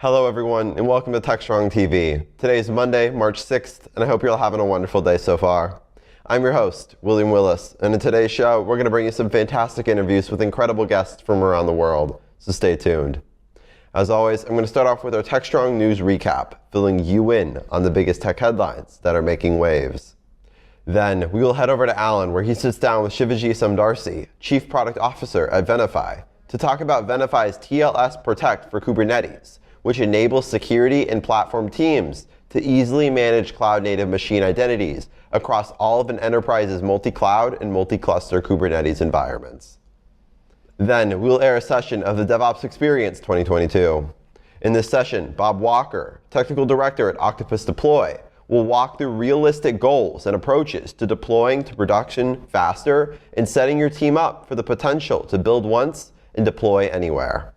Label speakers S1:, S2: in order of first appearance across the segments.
S1: Hello everyone, and welcome to Techstrong TV. Today is Monday, March 6th, and I hope you're all having a wonderful day so far. I'm your host, William Willis, and in today's show, we're going to bring you some fantastic interviews with incredible guests from around the world, so stay tuned. As always, I'm going to start off with our Techstrong News Recap, filling you in on the biggest tech headlines that are making waves. Then, we will head over to Allen, where he sits down with Shivaji Samdarsi, Chief Product Officer at Venafi, to talk about Venafi's TLS Protect for Kubernetes, which enables security and platform teams to easily manage cloud-native machine identities across all of an enterprise's multi-cloud and multi-cluster Kubernetes environments. Then, we'll air a session of the DevOps Experience 2022. In this session, Bob Walker, Technical Director at Octopus Deploy, will walk through realistic goals and approaches to deploying to production faster and setting your team up for the potential to build once and deploy anywhere.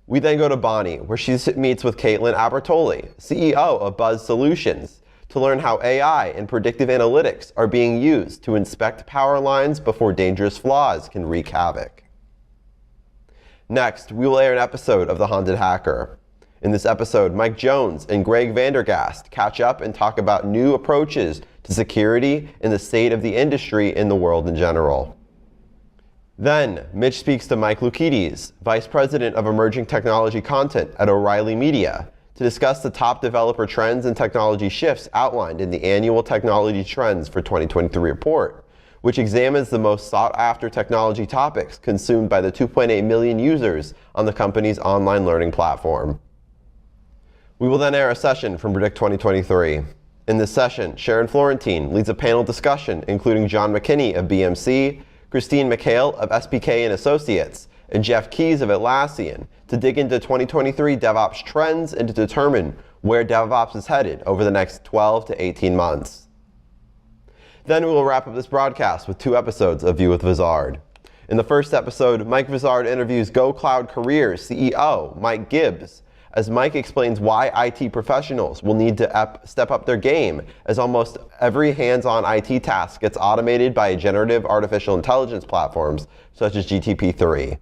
S1: We then go to Bonnie, where she meets with Caitlin Abertoli, CEO of Buzz Solutions, to learn how AI and predictive analytics are being used to inspect power lines before dangerous flaws can wreak havoc. Next, we will air an episode of The Haunted Hacker. In this episode, Mike Jones and Greg Vandergast catch up and talk about new approaches to security and the state of the industry in the world in general. Then, Mitch speaks to Mike Lukides, Vice President of Emerging Technology Content at O'Reilly Media, to discuss the top developer trends and technology shifts outlined in the annual Technology Trends for 2023 report, which examines the most sought-after technology topics consumed by the 2.8 million users on the company's online learning platform. We will then air a session from Predict 2023. In this session, Sharon Florentine leads a panel discussion including John McKinney of BMC, Christine McHale of SPK & Associates, and Jeff Keys of Atlassian to dig into 2023 DevOps trends and to determine where DevOps is headed over the next 12 to 18 months. Then we will wrap up this broadcast with 2 episodes of View with Vizard. In the first episode, Mike Vizard interviews Go Cloud Careers CEO Mike Gibbs, as Mike explains why IT professionals will need to step up their game as almost every hands-on IT task gets automated by generative artificial intelligence platforms such as GTP3.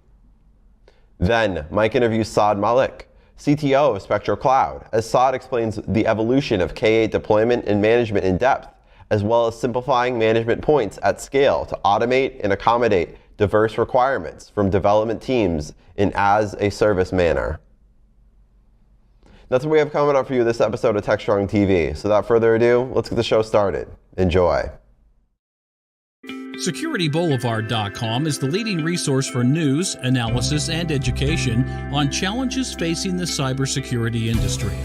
S1: Then, Mike interviews Saad Malik, CTO of Spectral Cloud, as Saad explains the evolution of K8 deployment and management in depth, as well as simplifying management points at scale to automate and accommodate diverse requirements from development teams in as-a-service manner. That's what we have coming up for you this episode of Techstrong TV. So without further ado, let's get the show started. Enjoy.
S2: SecurityBoulevard.com is the leading resource for news, analysis, and education on challenges facing the cybersecurity industry.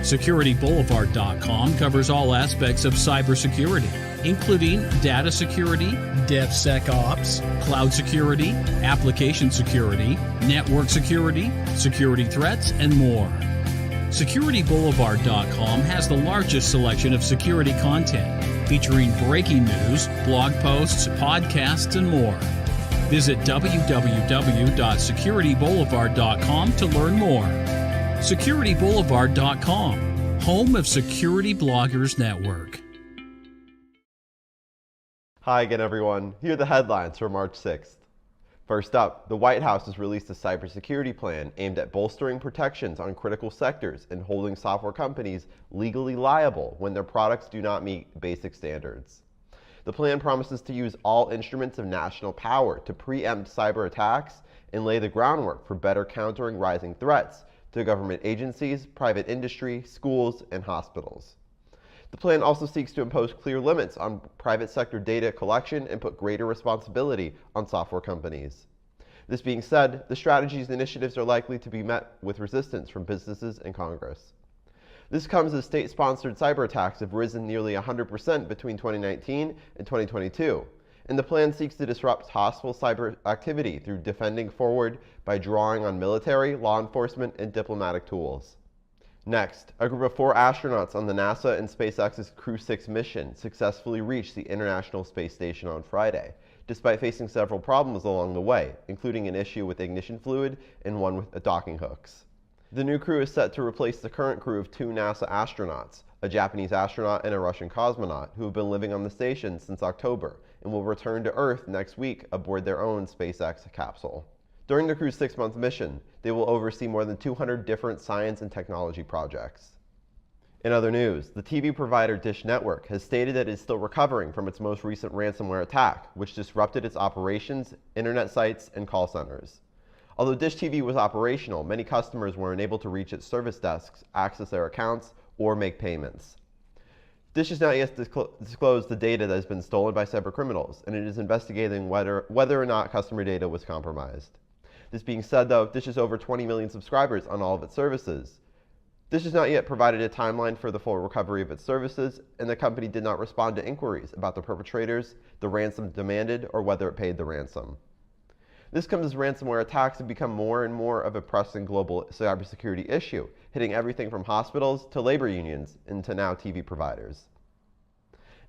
S2: SecurityBoulevard.com covers all aspects of cybersecurity, including data security, DevSecOps, cloud security, application security, network security, security threats, and more. SecurityBoulevard.com has the largest selection of security content, featuring breaking news, blog posts, podcasts, and more. Visit www.securityboulevard.com to learn more. SecurityBoulevard.com, home of Security Bloggers Network.
S1: Hi again, everyone. Here are the headlines for March 6th. First up, the White House has released a cybersecurity plan aimed at bolstering protections on critical sectors and holding software companies legally liable when their products do not meet basic standards. The plan promises to use all instruments of national power to preempt cyber attacks and lay the groundwork for better countering rising threats to government agencies, private industry, schools, and hospitals. The plan also seeks to impose clear limits on private sector data collection and put greater responsibility on software companies. This being said, the strategy's initiatives are likely to be met with resistance from businesses and Congress. This comes as state-sponsored cyber attacks have risen nearly 100% between 2019 and 2022, and the plan seeks to disrupt hostile cyber activity through defending forward by drawing on military, law enforcement, and diplomatic tools. Next, a group of 4 astronauts on the NASA and SpaceX's Crew 6 mission successfully reached the International Space Station on Friday, despite facing several problems along the way, including an issue with ignition fluid and one with docking hooks. The new crew is set to replace the current crew of 2 NASA astronauts, a Japanese astronaut and a Russian cosmonaut, who have been living on the station since October and will return to Earth next week aboard their own SpaceX capsule. During the crew's 6-month mission, they will oversee more than 200 different science and technology projects. In other news, the TV provider Dish Network has stated that it is still recovering from its most recent ransomware attack, which disrupted its operations, internet sites, and call centers. Although Dish TV was operational, many customers were unable to reach its service desks, access their accounts, or make payments. Dish has not yet disclosed the data that has been stolen by cybercriminals, and it is investigating whether or not customer data was compromised. This being said, though, Dish has over 20 million subscribers on all of its services. Dish has not yet provided a timeline for the full recovery of its services, and the company did not respond to inquiries about the perpetrators, the ransom demanded, or whether it paid the ransom. This comes as ransomware attacks have become more and more of a pressing global cybersecurity issue, hitting everything from hospitals to labor unions and to now TV providers.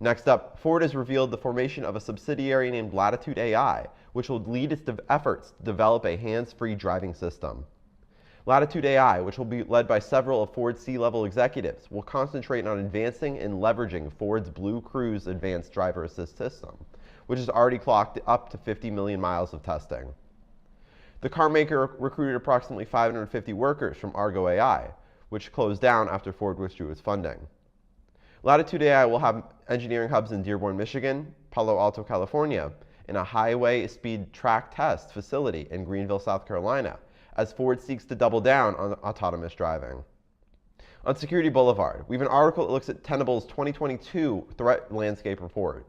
S1: Next up, Ford has revealed the formation of a subsidiary named Latitude AI, which will lead its efforts to develop a hands-free driving system. Latitude AI, which will be led by several of Ford's C-level executives, will concentrate on advancing and leveraging Ford's Blue Cruise advanced driver assist system, which has already clocked up to 50 million miles of testing. The car maker recruited approximately 550 workers from Argo AI, which closed down after Ford withdrew its funding. Latitude AI will have engineering hubs in Dearborn, Michigan, Palo Alto, California, and a highway speed track test facility in Greenville, South Carolina, as Ford seeks to double down on autonomous driving. On Security Boulevard, we have an article that looks at Tenable's 2022 Threat Landscape Report.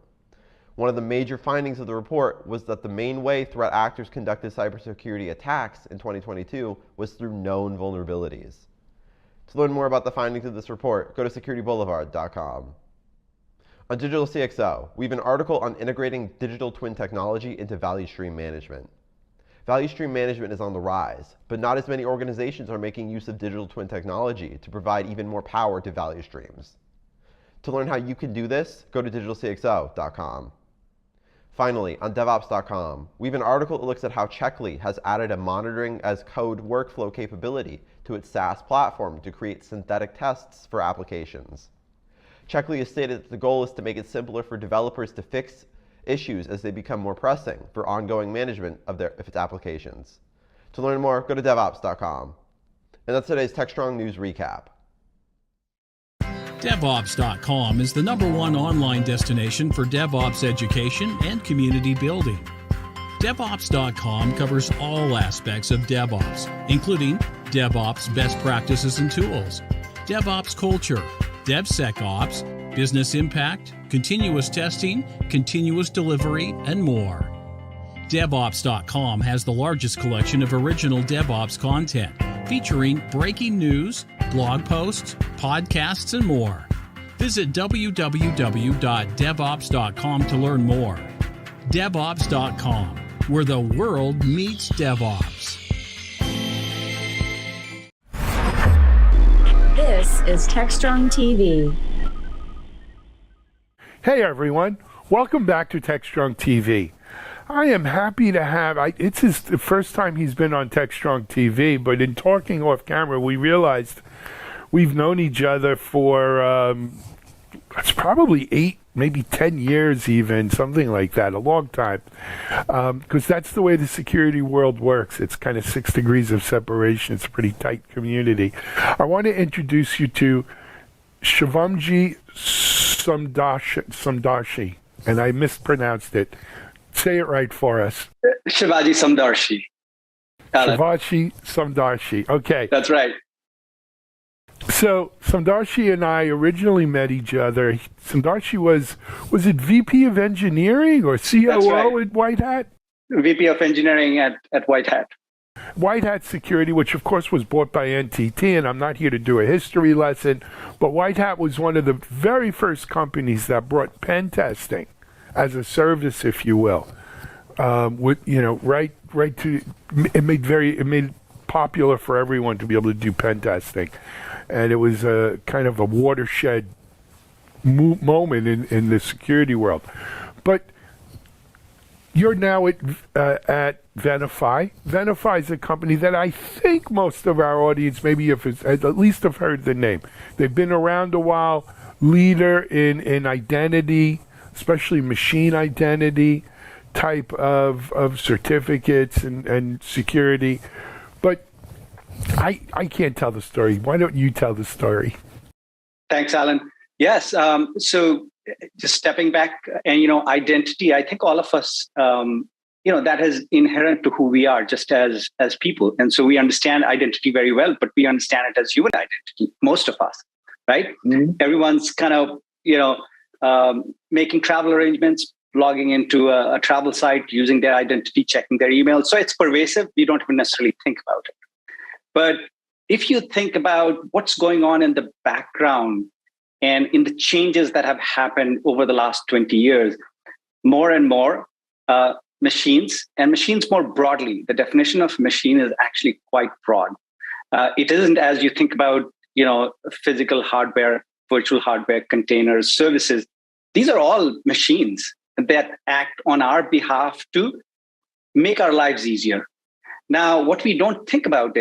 S1: One of the major findings of the report was that the main way threat actors conducted cybersecurity attacks in 2022 was through known vulnerabilities. To learn more about the findings of this report, go to securityboulevard.com. On Digital CXO, we have an article on integrating digital twin technology into value stream management. Value stream management is on the rise, but not as many organizations are making use of digital twin technology to provide even more power to value streams. To learn how you can do this, go to digitalcxo.com. Finally, on DevOps.com, we have an article that looks at how Checkly has added a monitoring as code workflow capability to its SaaS platform to create synthetic tests for applications. Checkly has stated that the goal is to make it simpler for developers to fix issues as they become more pressing for ongoing management of its applications. To learn more, go to DevOps.com. And that's today's Techstrong News Recap.
S2: DevOps.com is the #1 online destination for DevOps education and community building. DevOps.com covers all aspects of DevOps, including DevOps best practices and tools, DevOps culture, DevSecOps, business impact, continuous testing, continuous delivery, and more. DevOps.com has the largest collection of original DevOps content, featuring breaking news, blog posts, podcasts, and more. Visit www.devops.com to learn more. DevOps.com, where the world meets DevOps.
S3: This is Techstrong TV.
S4: Hey everyone, welcome back to Techstrong TV. I am happy to have, it's the first time he's been on Techstrong TV, but in talking off camera, we realized we've known each other for, it's probably 8, maybe 10 years even, something like that, a long time. Because that's the way the security world works. It's kind of 6 degrees of separation. It's a pretty tight community. I want to introduce you to Shivamji Samdarshi, and I mispronounced it. Say it right for us.
S5: Shivaji Samdarshi.
S4: Shivaji Samdarshi. Okay.
S5: That's right.
S4: So Samdarshi and I originally met each other. Samdarshi was it VP of Engineering or COO at White Hat?
S5: VP of Engineering at White Hat.
S4: White Hat Security, which of course was bought by NTT, and I'm not here to do a history lesson, but White Hat was one of the very first companies that brought pen testing as a service, if you will. With right to it made it popular for everyone to be able to do pen testing, and it was a kind of a watershed moment in the security world. But you're now at Venafi. Venafi is a company that I think most of our audience, maybe at least have heard the name. They've been around a while, leader in identity, especially machine identity, type of certificates and security. But I can't tell the story. Why don't you tell the story?
S5: Thanks, Alan. Yes. So just stepping back and, identity, I think all of us, that is inherent to who we are just as people. And so we understand identity very well, but we understand it as human identity, most of us, right? Mm-hmm. Everyone's kind of, making travel arrangements, logging into a travel site, using their identity, checking their email. So it's pervasive. We don't even necessarily think about it. But if you think about what's going on in the background and in the changes that have happened over the last 20 years, more and more machines more broadly, the definition of machine is actually quite broad. It isn't as you think about, physical hardware, virtual hardware, containers, services. These are all machines that act on our behalf to make our lives easier. Now, what we don't think about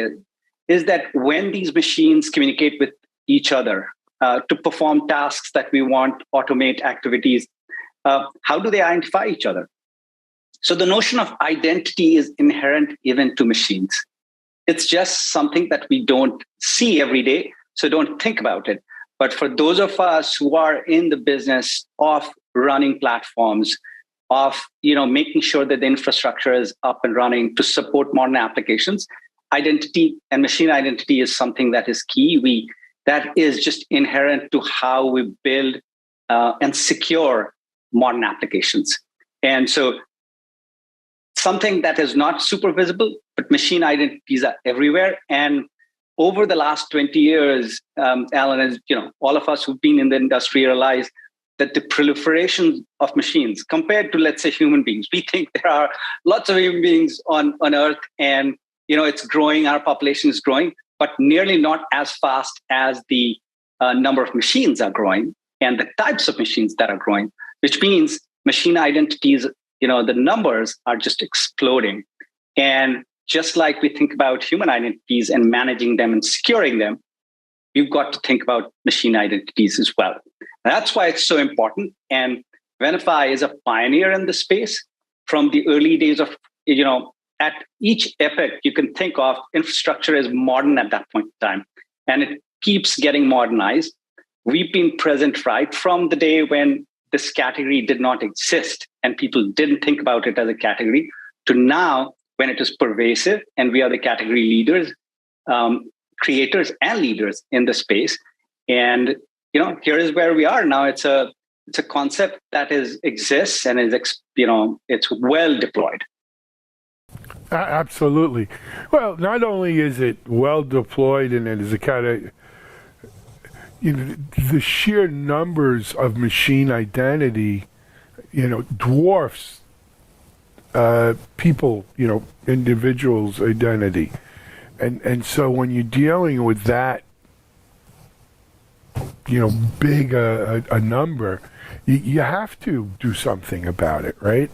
S5: is that when these machines communicate with each other to perform tasks that we want, automate activities, how do they identify each other? So the notion of identity is inherent even to machines. It's just something that we don't see every day, so don't think about it. But for those of us who are in the business of running platforms, of making sure that the infrastructure is up and running to support modern applications, identity and machine identity is something that is key. That is just inherent to how we build and secure modern applications. And so something that is not super visible, but machine identities are everywhere. And over the last 20 years, Alan, as all of us who've been in the industry realize that the proliferation of machines compared to, let's say, human beings, we think there are lots of human beings on Earth and, it's growing, our population is growing, but nearly not as fast as the number of machines are growing and the types of machines that are growing, which means machine identities, the numbers are just exploding. And just like we think about human identities and managing them and securing them, you've got to think about machine identities as well. That's why it's so important. And Venafi is a pioneer in the space from the early days of, at each epoch, you can think of infrastructure as modern at that point in time. And it keeps getting modernized. We've been present right from the day when this category did not exist and people didn't think about it as a category to now when it is pervasive and we are the category leaders, creators and leaders in the space. And, here is where we are now. It's a concept that exists and is, it's well deployed.
S4: Absolutely. Well, not only is it well deployed and it is a kind of, the sheer numbers of machine identity, dwarfs people, individuals' identity. And so when you're dealing with that, big a number, you have to do something about it, right?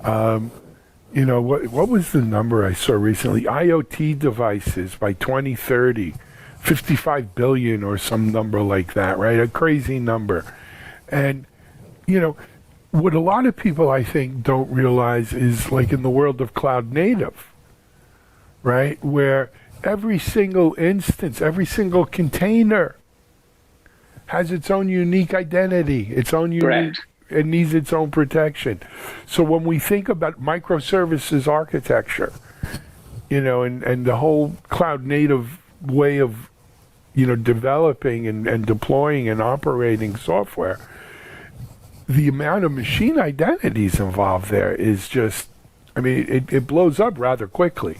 S4: What was the number I saw recently? IoT devices by 2030, 55 billion or some number like that, right? A crazy number. And, what a lot of people, I think, don't realize is like in the world of cloud native, right? Where every single instance, every single container has its own unique identity, its own unique, it needs its own protection. So when we think about microservices architecture, and the whole cloud native way of, developing and deploying and operating software, the amount of machine identities involved there is just, it blows up rather quickly.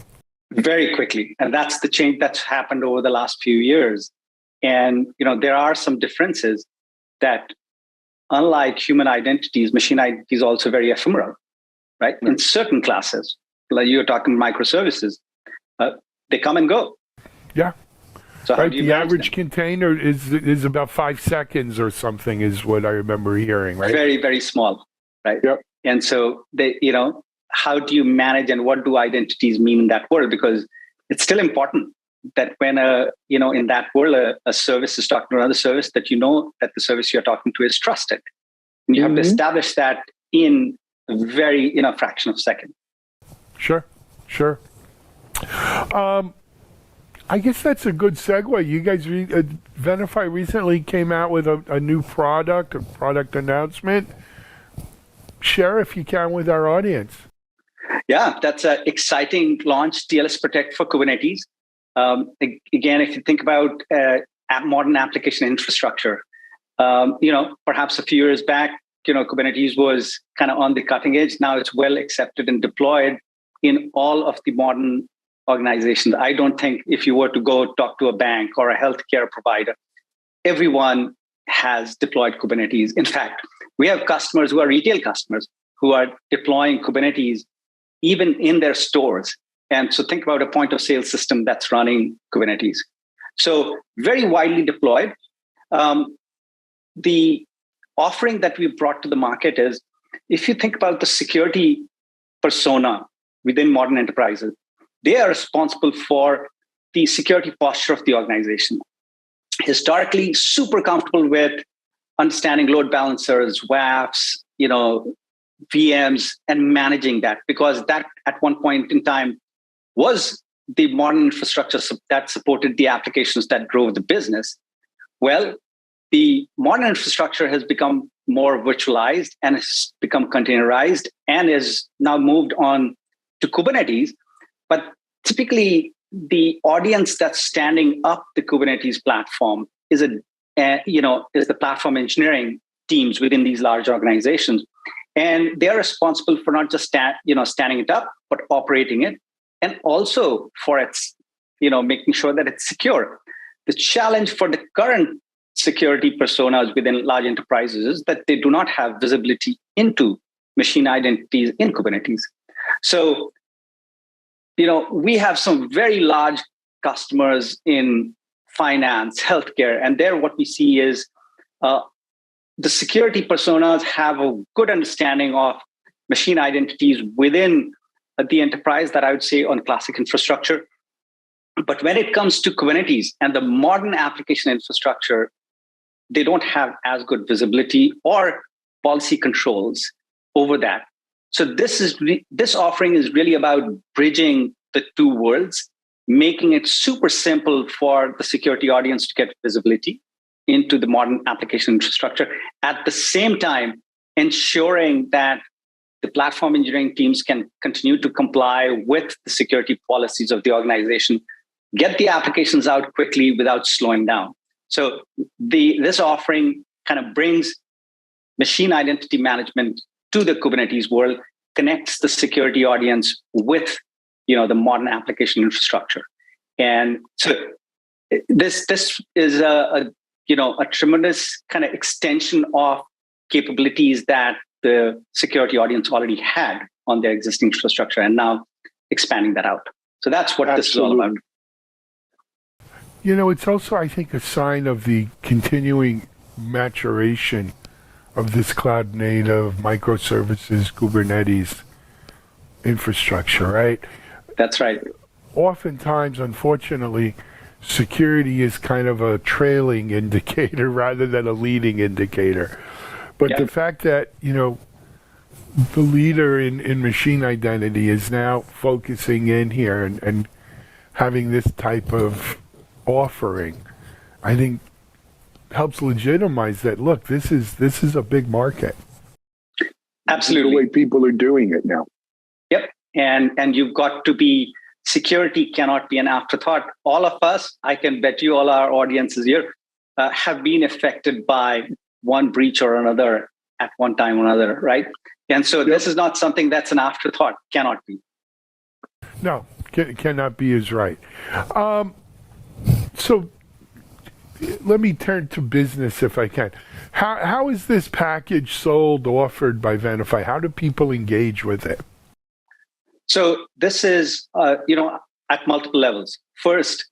S5: Very quickly. And that's the change that's happened over the last few years. And, there are some differences that, unlike human identities, machine identity is also very ephemeral, right? In certain classes, like you're talking microservices, they come and go.
S4: Yeah.
S5: So
S4: right, the average container is about 5 seconds or something is what I remember hearing, right?
S5: Very, very small, right? Yep. And so how do you manage and what do identities mean in that world? Because it's still important that when in that world, a service is talking to another service, that that the service you're talking to is trusted. And you have to establish that in very fraction of a second.
S4: Sure. I guess that's a good segue. You guys, Venafi recently came out with a new product, a product announcement. Share if you can with our audience.
S5: Yeah, that's an exciting launch, TLS Protect for Kubernetes. Again, if you think about modern application infrastructure, perhaps a few years back, Kubernetes was kind of on the cutting edge. Now it's well accepted and deployed in all of the modern organizations. I don't think if you were to go talk to a bank or a healthcare provider, everyone has deployed Kubernetes. In fact, we have customers who are retail customers who are deploying Kubernetes even in their stores. And so think about a point of sale system that's running Kubernetes. So very widely deployed. The offering that we've brought to the market is, if you think about the security persona within modern enterprises, they are responsible for the security posture of the organization. Historically, super comfortable with understanding load balancers, WAFs, VMs, and managing that, because that at one point in time was the modern infrastructure that supported the applications that drove the business. Well, the modern infrastructure has become more virtualized and has become containerized and is now moved on to Kubernetes. But typically, the audience that's standing up the Kubernetes platform is the platform engineering teams within these large organizations, and they're responsible for not just standing it up, but operating it, and also for its making sure that it's secure. The challenge for the current security personas within large enterprises is that they do not have visibility into machine identities in Kubernetes. So, we have some very large customers in finance, healthcare, and there what we see is the security personas have a good understanding of machine identities within the enterprise that I would say on classic infrastructure. But when it comes to Kubernetes and the modern application infrastructure, they don't have as good visibility or policy controls over that. So this offering is really about bridging the two worlds, making it super simple for the security audience to get visibility into the modern application infrastructure. At the same time, ensuring that the platform engineering teams can continue to comply with the security policies of the organization, get the applications out quickly without slowing down. So this offering kind of brings machine identity management to the Kubernetes world, connects the security audience with the modern application infrastructure. And so this is a tremendous kind of extension of capabilities that the security audience already had on their existing infrastructure, and now expanding that out. So that's what this is all about.
S4: It's also, I think, a sign of the continuing maturation of this cloud-native microservices Kubernetes infrastructure, right?
S5: That's right.
S4: Oftentimes, unfortunately, security is kind of a trailing indicator rather than a leading indicator. But the fact that, the leader in machine identity is now focusing in here and having this type of offering, I think helps legitimize that. Look, this is a big market.
S5: Absolutely.
S6: The way people are doing it now.
S5: Yep. And you've got to be, security cannot be an afterthought. All of us, I can bet you all our audiences here, have been affected by one breach or another at one time or another, right? And so this is not something that's an afterthought, cannot be.
S4: No, cannot be is right. So let me turn to business if I can. How is this package sold, offered by Venafi? How do people engage with it?
S5: So this is, at multiple levels. First,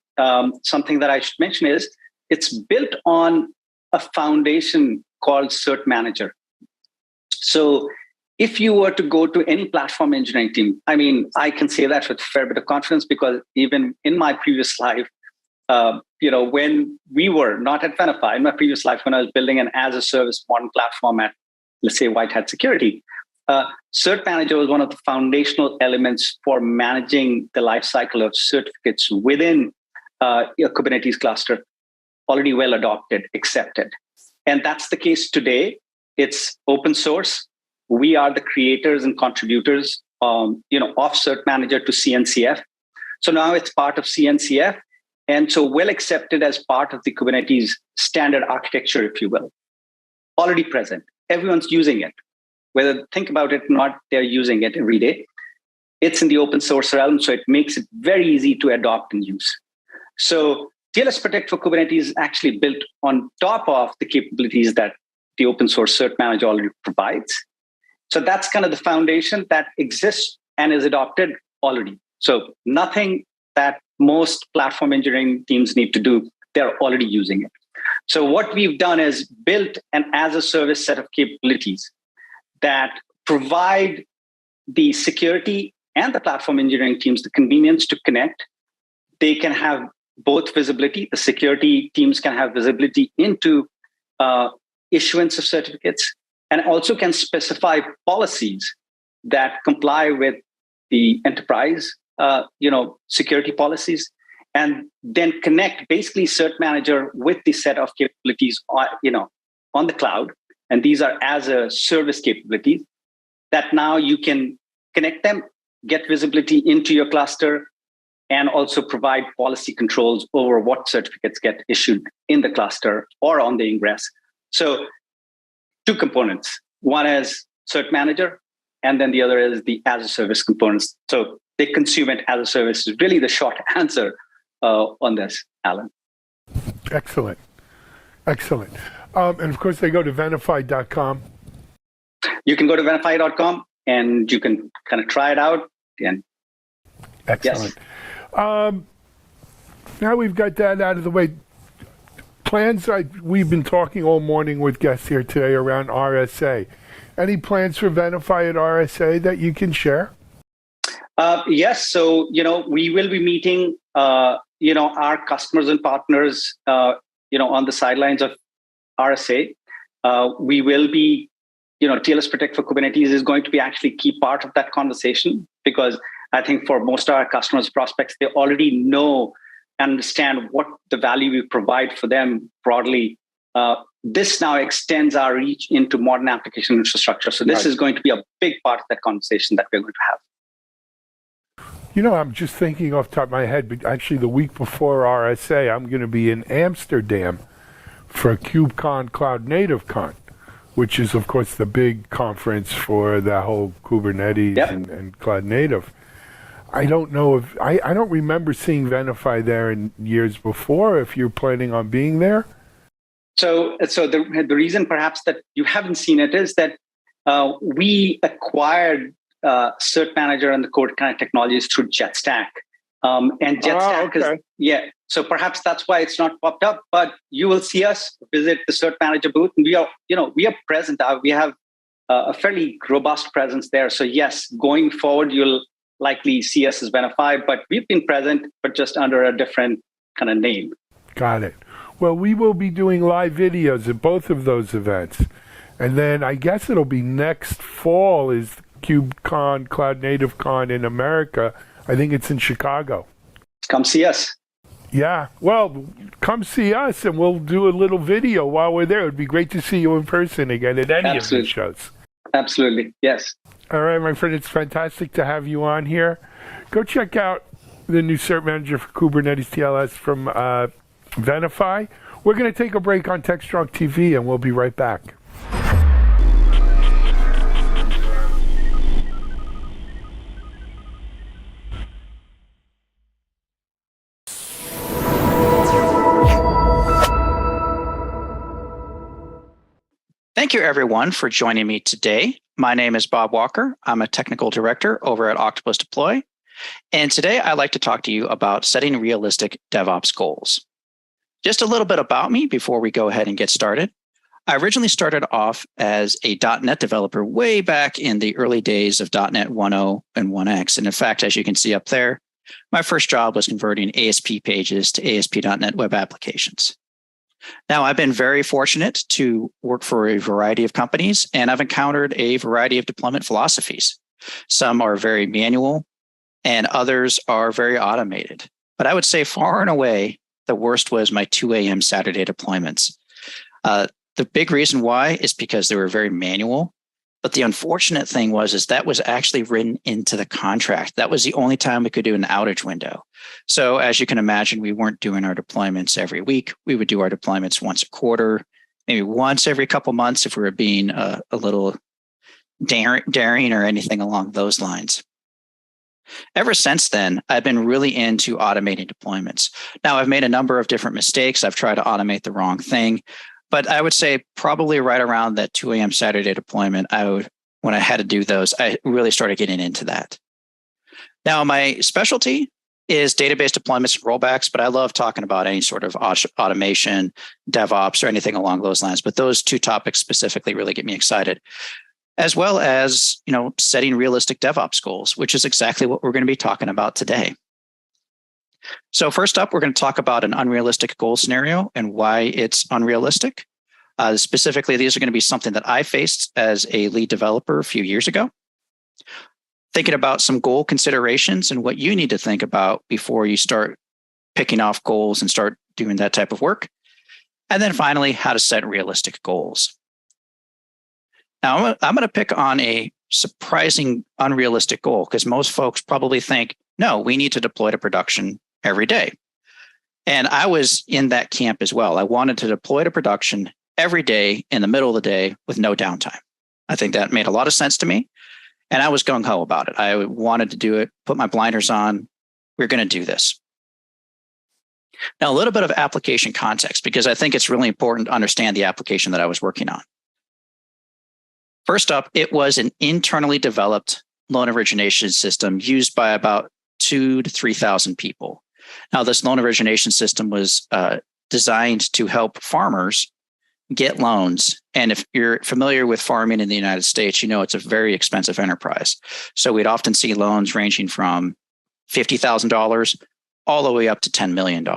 S5: something that I should mention is it's built on a foundation called Cert Manager. So if you were to go to any platform engineering team, I can say that with a fair bit of confidence, because even in my previous life, when we were not at Venafi, in my previous life, when I was building an as-a-service modern platform at, let's say, White Hat Security, Cert Manager was one of the foundational elements for managing the lifecycle of certificates within a Kubernetes cluster, already well adopted, accepted. And that's the case today. It's open source. We are the creators and contributors of Cert Manager to CNCF. So now it's part of CNCF, and so well accepted as part of the Kubernetes standard architecture, if you will. Already present. Everyone's using it. Whether think about it or not, they're using it every day. It's in the open source realm, so it makes it very easy to adopt and use. So TLS Protect for Kubernetes is actually built on top of the capabilities that the open source Cert Manager already provides. So that's kind of the foundation that exists and is adopted already. So nothing that most platform engineering teams need to do, they're already using it. So what we've done is built an as-a-service set of capabilities that provide the security and the platform engineering teams the convenience to connect. They can have both visibility. The security teams can have visibility into issuance of certificates, and also can specify policies that comply with the enterprise security policies, and then connect basically Cert Manager with the set of capabilities on the cloud. And these are as a service capabilities that now you can connect them, get visibility into your cluster, and also provide policy controls over what certificates get issued in the cluster or on the ingress. So 2 components. One is Cert Manager, and then the other is the as-a-service components. So they consume it as a service is really the short answer on this, Alan.
S4: Excellent. And of course, they go to Venafi.com.
S5: You can go to Venafi.com and you can kind of try it out. And
S4: excellent. Yes. Now we've got that out of the way. We've been talking all morning with guests here today around RSA. Any plans for Venafi at RSA that you can share?
S5: Yes. So, we will be meeting, our customers and partners, on the sidelines of RSA. We will be, TLS Protect for Kubernetes is going to be actually key part of that conversation, because I think for most of our customers, prospects, they already know and understand what the value we provide for them broadly. This now extends our reach into modern application infrastructure. So this is going to be a big part of that conversation that we're going to have.
S4: I'm just thinking off the top of my head, but actually the week before RSA, I'm going to be in Amsterdam for KubeCon Cloud Native Con, which is, of course, the big conference for the whole Kubernetes and Cloud Native. I don't know if I don't remember seeing Venafi there in years before. If you're planning on being there,
S5: so the reason perhaps that you haven't seen it is that we acquired Cert Manager and the core kind of technologies through JetStack, and JetStack is So perhaps that's why it's not popped up. But you will see us visit the Cert Manager booth, and we are present. We have a fairly robust presence there. So yes, going forward, you'll likely see us as Venafi, but we've been present, but just under a different kind of name.
S4: Got it. Well, we will be doing live videos at both of those events. And then I guess it'll be next fall is KubeCon, Cloud Native Con in America. I think it's in Chicago.
S5: Come see us.
S4: Yeah. Well, come see us and we'll do a little video while we're there. It would be great to see you in person again at any of these shows.
S5: Absolutely. Yes.
S4: All right, my friend, it's fantastic to have you on here. Go check out the new Cert Manager for Kubernetes TLS from Venafi. We're going to take a break on Techstrong TV, and we'll be right back.
S7: Thank you, everyone, for joining me today. My name is Bob Walker. I'm a technical director over at Octopus Deploy. And today I'd like to talk to you about setting realistic DevOps goals. Just a little bit about me before we go ahead and get started. I originally started off as a .NET developer way back in the early days of .NET 1.0 and 1X. And in fact, as you can see up there, my first job was converting ASP pages to ASP.NET web applications. Now, I've been very fortunate to work for a variety of companies, and I've encountered a variety of deployment philosophies. Some are very manual, and others are very automated. But I would say far and away, the worst was my 2 a.m. Saturday deployments. The big reason why is because they were very manual. But the unfortunate thing is that was actually written into the contract. That was the only time we could do an outage window. So as you can imagine, we weren't doing our deployments every week. We would do our deployments once a quarter, maybe once every couple months if we were being a little daring or anything along those lines. Ever since then, I've been really into automating deployments. Now, I've made a number of different mistakes. I've tried to automate the wrong thing. But I would say probably right around that 2 a.m. Saturday deployment, when I had to do those, I really started getting into that. Now, my specialty is database deployments and rollbacks, but I love talking about any sort of automation, DevOps, or anything along those lines. But those two topics specifically really get me excited, as well as setting realistic DevOps goals, which is exactly what we're going to be talking about today. So first up, we're going to talk about an unrealistic goal scenario and why it's unrealistic. Specifically, these are going to be something that I faced as a lead developer a few years ago. Thinking about some goal considerations and what you need to think about before you start picking off goals and start doing that type of work. And then finally, how to set realistic goals. Now, I'm going to pick on a surprising unrealistic goal because most folks probably think, no, we need to deploy to production every day. And I was in that camp as well. I wanted to deploy to production every day in the middle of the day with no downtime. I think that made a lot of sense to me. And I was gung-ho about it. I wanted to do it, put my blinders on. We're going to do this. Now, a little bit of application context, because I think it's really important to understand the application that I was working on. First up, it was an internally developed loan origination system used by about 2,000 to 3,000 people. Now, this loan origination system was designed to help farmers get loans. And if you're familiar with farming in the United States, it's a very expensive enterprise. So we'd often see loans ranging from $50,000 all the way up to $10 million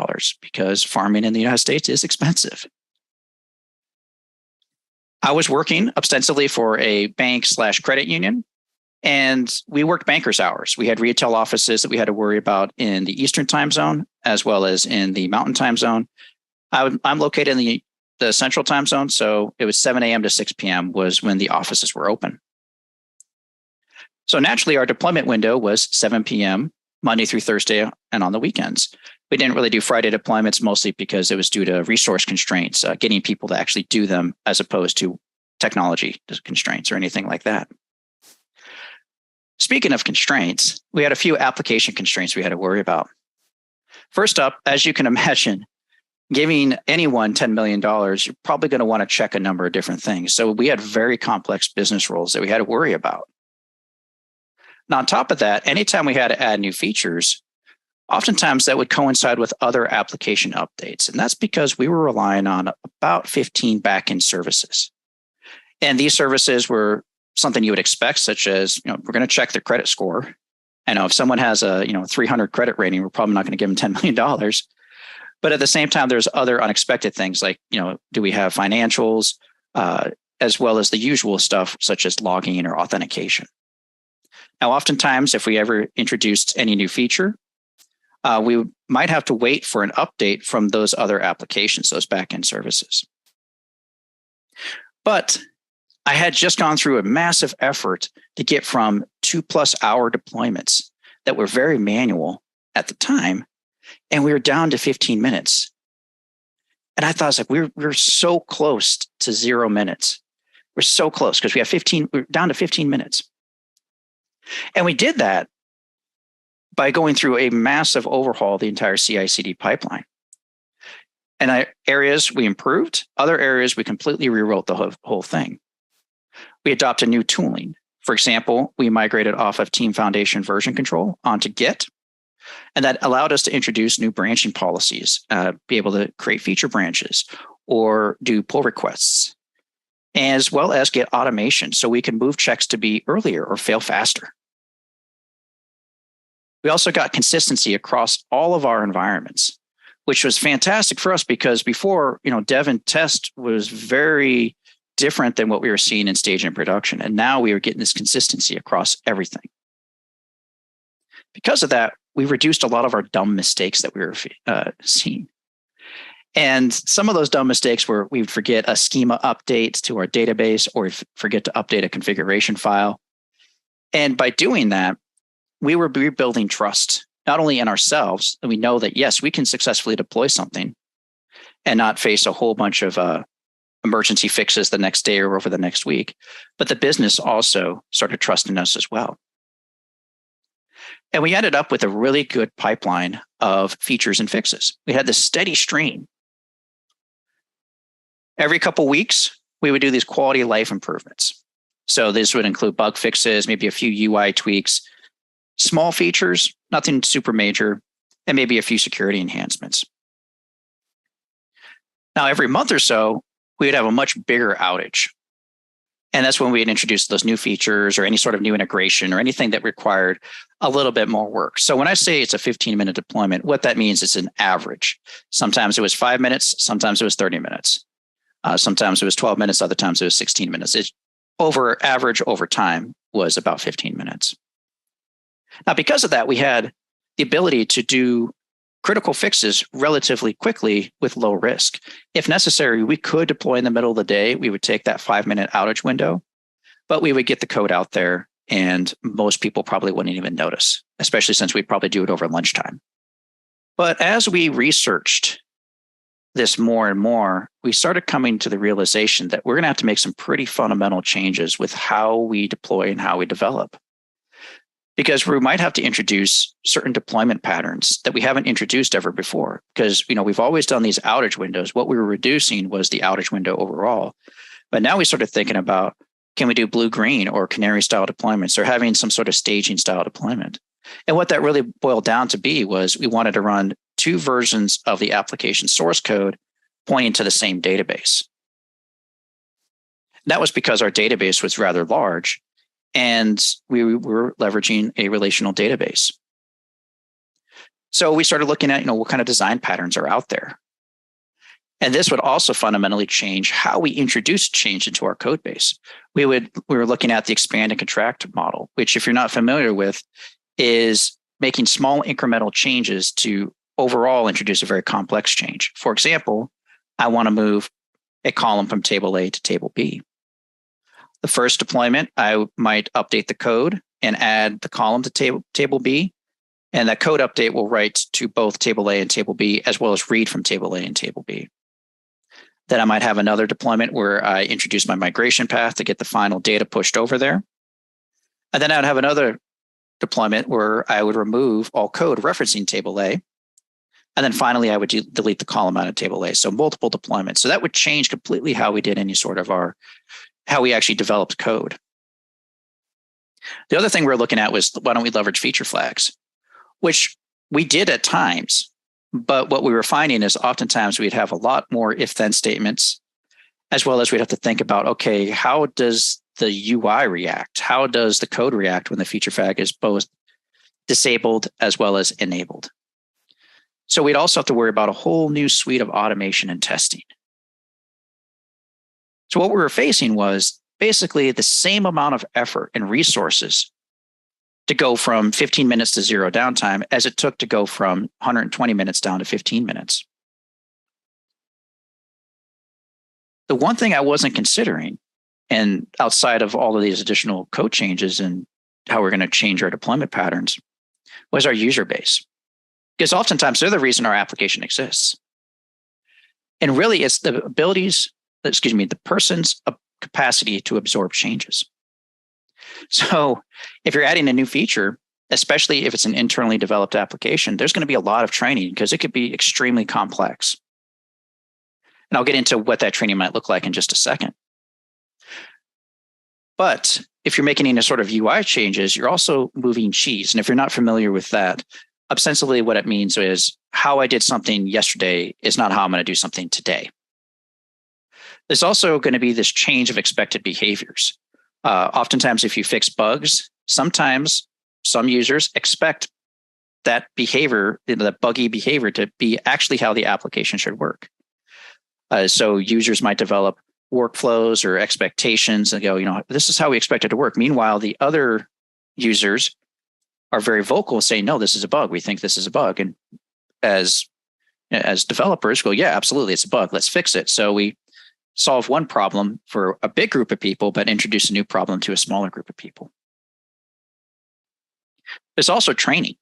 S7: because farming in the United States is expensive. I was working ostensibly for a bank/credit union, and we worked bankers' hours. We had retail offices that we had to worry about in the Eastern time zone, as well as in the Mountain time zone. I'm located in the Central time zone, so it was 7 a.m. to 6 p.m. was when the offices were open. So naturally, our deployment window was 7 p.m., Monday through Thursday, and on the weekends. We didn't really do Friday deployments, mostly because it was due to resource constraints, getting people to actually do them as opposed to technology constraints or anything like that. Speaking of constraints, we had a few application constraints we had to worry about. First up, as you can imagine, giving anyone $10 million, you're probably going to want to check a number of different things. So we had very complex business rules that we had to worry about. Now, on top of that, anytime we had to add new features, oftentimes that would coincide with other application updates. And that's because we were relying on about 15 backend services. And these services were something you would expect, such as, we're going to check their credit score. I know if someone has a 300 credit rating, we're probably not going to give them $10 million. But at the same time, there's other unexpected things like, do we have financials, as well as the usual stuff such as logging or authentication. Now, oftentimes, if we ever introduced any new feature, we might have to wait for an update from those other applications, those backend services. But I had just gone through a massive effort to get from 2+ hour deployments that were very manual at the time, and we were down to 15 minutes. And I thought, it's like, we're so close to 0 minutes. We're so close because we're down to 15 minutes. And we did that by going through a massive overhaul of the entire CI/CD pipeline. And areas we improved, other areas we completely rewrote the whole thing. We adopted new tooling. For example, we migrated off of Team Foundation version control onto Git, and that allowed us to introduce new branching policies, be able to create feature branches or do pull requests, as well as get automation so we can move checks to be earlier or fail faster. We also got consistency across all of our environments. which was fantastic for us because before, dev and test was very different than what we were seeing in stage and production. And now we were getting this consistency across everything. Because of that, we reduced a lot of our dumb mistakes that we were seeing. And some of those dumb mistakes were we would forget a schema update to our database or forget to update a configuration file. And by doing that, we were rebuilding trust, not only in ourselves, and we know that, yes, we can successfully deploy something and not face a whole bunch of emergency fixes the next day or over the next week, but the business also started trusting us as well. And we ended up with a really good pipeline of features and fixes. We had this steady stream. Every couple of weeks, we would do these quality of life improvements. So this would include bug fixes, maybe a few UI tweaks, small features, nothing super major, and maybe a few security enhancements. Now, every month or so, we would have a much bigger outage. And that's when we'd introduce those new features or any sort of new integration or anything that required a little bit more work. So when I say it's a 15-minute deployment, what that means is an average. Sometimes it was 5 minutes, sometimes it was 30 minutes. Sometimes it was 12 minutes, other times it was 16 minutes. Average over time was about 15 minutes. Now, because of that, we had the ability to do critical fixes relatively quickly with low risk. If necessary, we could deploy in the middle of the day. We would take that 5-minute outage window, but we would get the code out there and most people probably wouldn't even notice, especially since we'd probably do it over lunchtime. But as we researched this more and more, we started coming to the realization that we're going to have to make some pretty fundamental changes with how we deploy and how we develop. Because we might have to introduce certain deployment patterns that we haven't introduced ever before. Because we've always done these outage windows. What we were reducing was the outage window overall. But now we started thinking about, can we do blue-green or canary style deployments or having some sort of staging style deployment? And what that really boiled down to be was we wanted to run 2 versions of the application source code pointing to the same database. That was because our database was rather large and we were leveraging a relational database. So we started looking at, what kind of design patterns are out there. And this would also fundamentally change how we introduce change into our code base. We were looking at the expand and contract model, which, if you're not familiar with, is making small incremental changes to overall introduce a very complex change. For example, I want to move a column from table A to table B. The first deployment, I might update the code and add the column to table B. And that code update will write to both table A and table B, as well as read from table A and table B. Then I might have another deployment where I introduce my migration path to get the final data pushed over there. And then I'd have another deployment where I would remove all code referencing table A. And then finally, I would delete the column out of table A. So multiple deployments. So that would change completely how we did any sort of how we actually developed code. The other thing we're looking at was, why don't we leverage feature flags, which we did at times. But what we were finding is oftentimes we'd have a lot more if-then statements, as well as we'd have to think about, okay, how does the UI react? How does the code react when the feature flag is both disabled as well as enabled? So we'd also have to worry about a whole new suite of automation and testing. So what we were facing was basically the same amount of effort and resources to go from 15 minutes to 0 downtime as it took to go from 120 minutes down to 15 minutes. The one thing I wasn't considering, and outside of all of these additional code changes and how we're going to change our deployment patterns, was our user base. Because oftentimes they're the reason our application exists. And really it's the person's capacity to absorb changes. So if you're adding a new feature, especially if it's an internally developed application, there's going to be a lot of training because it could be extremely complex. And I'll get into what that training might look like in just a second. But if you're making any sort of UI changes, you're also moving cheese. And if you're not familiar with that, ostensibly what it means is how I did something yesterday is not how I'm going to do something today. There's also going to be this change of expected behaviors. Oftentimes, if you fix bugs, sometimes some users expect that behavior, that buggy behavior, to be actually how the application should work. So users might develop workflows or expectations and go, this is how we expect it to work. Meanwhile, the other users are very vocal saying, no, this is a bug. We think this is a bug. And as developers go, yeah, absolutely, it's a bug. Let's fix it. So we solve one problem for a big group of people, but introduce a new problem to a smaller group of people. There's also training.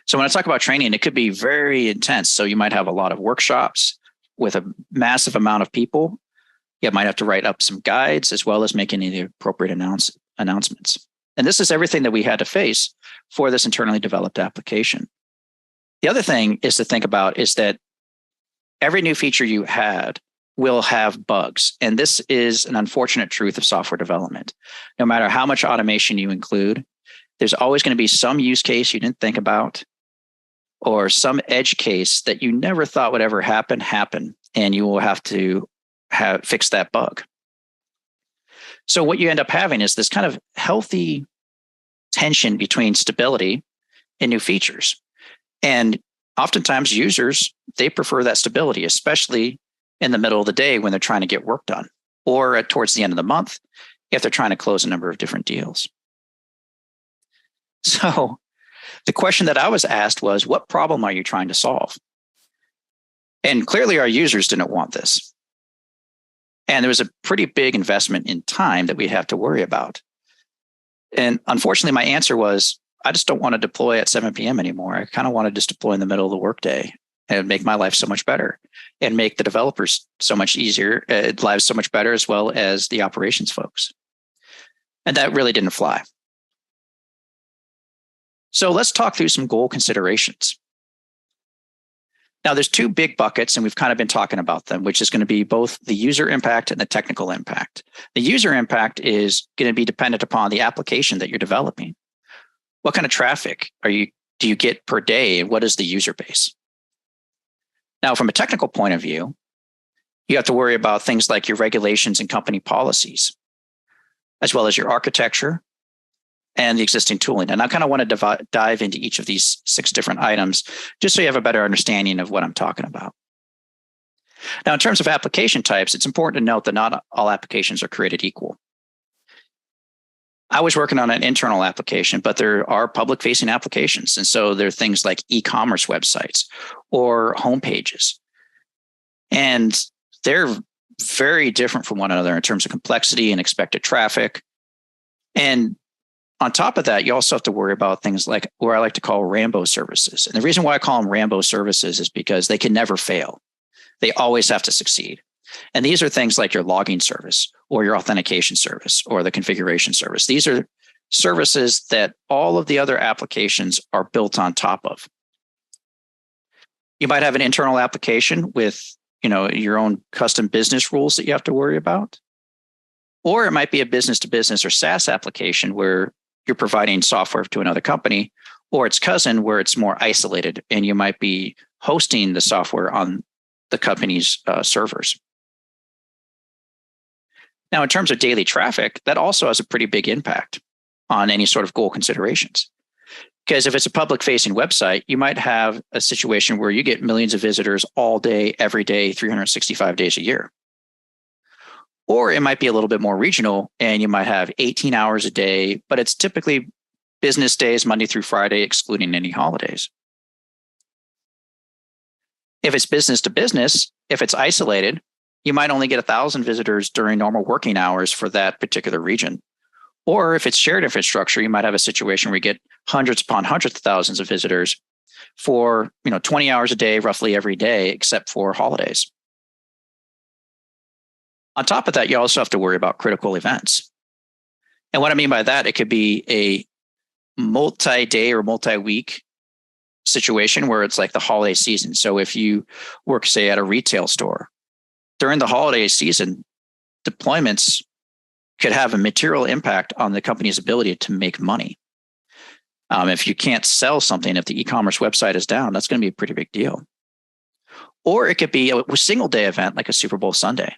S7: So when I talk about training, it could be very intense. So you might have a lot of workshops with a massive amount of people. You might have to write up some guides as well as make any of the appropriate announcements. And this is everything that we had to face for this internally developed application. The other thing is to think about is that every new feature you had will have bugs. And this is an unfortunate truth of software development. No matter how much automation you include, there's always going to be some use case you didn't think about, or some edge case that you never thought would ever happen, and you will have to fix that bug. So what you end up having is this kind of healthy tension between stability and new features. And oftentimes users, they prefer that stability, especially in the middle of the day when they're trying to get work done, or towards the end of the month if they're trying to close a number of different deals. So the question that I was asked was, what problem are you trying to solve? And clearly our users didn't want this. And there was a pretty big investment in time that we have to worry about. And unfortunately, my answer was, I just don't want to deploy at 7 p.m. anymore. I kind of want to just deploy in the middle of the workday and make my life so much better and make the developers so much easier, lives so much better, as well as the operations folks. And that really didn't fly. So let's talk through some goal considerations. Now, there's two big buckets, and we've kind of been talking about them, which is going to be both the user impact and the technical impact. The user impact is going to be dependent upon the application that you're developing. What kind of traffic do you get per day, and what is the user base? Now, from a technical point of view, you have to worry about things like your regulations and company policies, as well as your architecture and the existing tooling. And I kind of want to dive into each of these 6 different items, just so you have a better understanding of what I'm talking about. Now, in terms of application types, it's important to note that not all applications are created equal. I was working on an internal application, but there are public-facing applications. And so there are things like e-commerce websites or homepages. And they're very different from one another in terms of complexity and expected traffic. And on top of that, you also have to worry about things like what I like to call Rambo services. And the reason why I call them Rambo services is because they can never fail. They always have to succeed. And these are things like your logging service or your authentication service or the configuration service. These are services that all of the other applications are built on top of. You might have an internal application with, your own custom business rules that you have to worry about. Or it might be a business to business or SaaS application where you're providing software to another company, or its cousin where it's more isolated and you might be hosting the software on the company's servers. Now, in terms of daily traffic, that also has a pretty big impact on any sort of goal considerations. Because if it's a public-facing website, you might have a situation where you get millions of visitors all day, every day, 365 days a year. Or it might be a little bit more regional and you might have 18 hours a day, but it's typically business days, Monday through Friday, excluding any holidays. If it's business to business, if it's isolated, you might only get 1,000 visitors during normal working hours for that particular region. Or if it's shared infrastructure, you might have a situation where you get hundreds upon hundreds of thousands of visitors for 20 hours a day, roughly every day, except for holidays. On top of that, you also have to worry about critical events. And what I mean by that, it could be a multi-day or multi-week situation where it's like the holiday season. So if you work, say, at a retail store, during the holiday season, deployments could have a material impact on the company's ability to make money. If you can't sell something, if the e-commerce website is down, that's going to be a pretty big deal. Or it could be a single day event like a Super Bowl Sunday.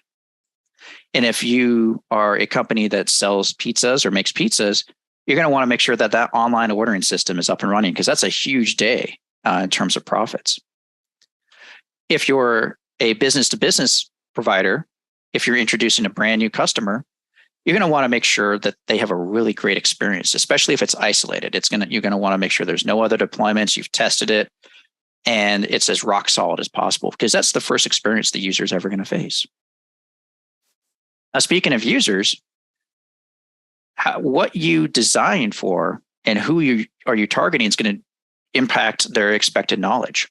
S7: And if you are a company that sells pizzas or makes pizzas, you're going to want to make sure that that online ordering system is up and running, because that's a huge day in terms of profits. If you're a business-to-business provider, if you're introducing a brand new customer, you're going to want to make sure that they have a really great experience, especially if it's isolated. You're going to want to make sure there's no other deployments, you've tested it, and it's as rock solid as possible, because that's the first experience the user is ever going to face. Now, speaking of users, what you design for and who you are targeting is going to impact their expected knowledge.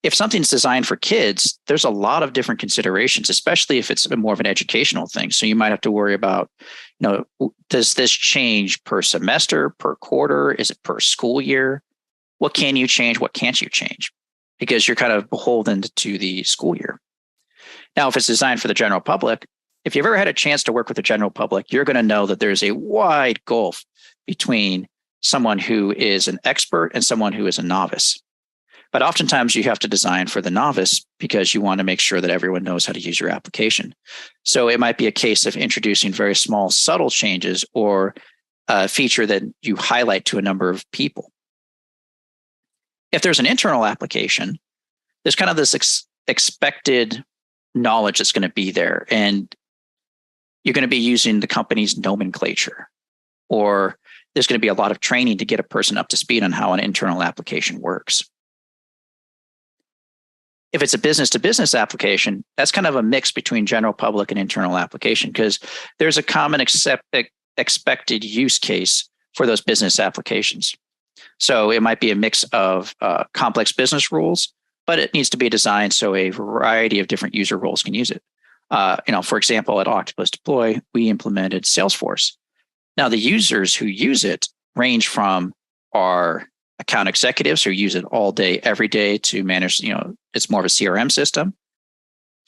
S7: If something's designed for kids, there's a lot of different considerations, especially if it's more of an educational thing. So you might have to worry about, does this change per semester, per quarter? Is it per school year? What can you change? What can't you change? Because you're kind of beholden to the school year. Now, if it's designed for the general public, if you've ever had a chance to work with the general public, you're going to know that there's a wide gulf between someone who is an expert and someone who is a novice. But oftentimes you have to design for the novice because you want to make sure that everyone knows how to use your application. So it might be a case of introducing very small, subtle changes or a feature that you highlight to a number of people. If there's an internal application, there's kind of this expected knowledge that's going to be there. And you're going to be using the company's nomenclature, or there's going to be a lot of training to get a person up to speed on how an internal application works. If it's a business-to-business application, that's kind of a mix between general public and internal application, because there's a common expected use case for those business applications. So it might be a mix of complex business rules, but it needs to be designed so a variety of different user roles can use it. For example, at Octopus Deploy, we implemented Salesforce. Now, the users who use it range from our account executives who use it all day, every day to manage, it's more of a CRM system,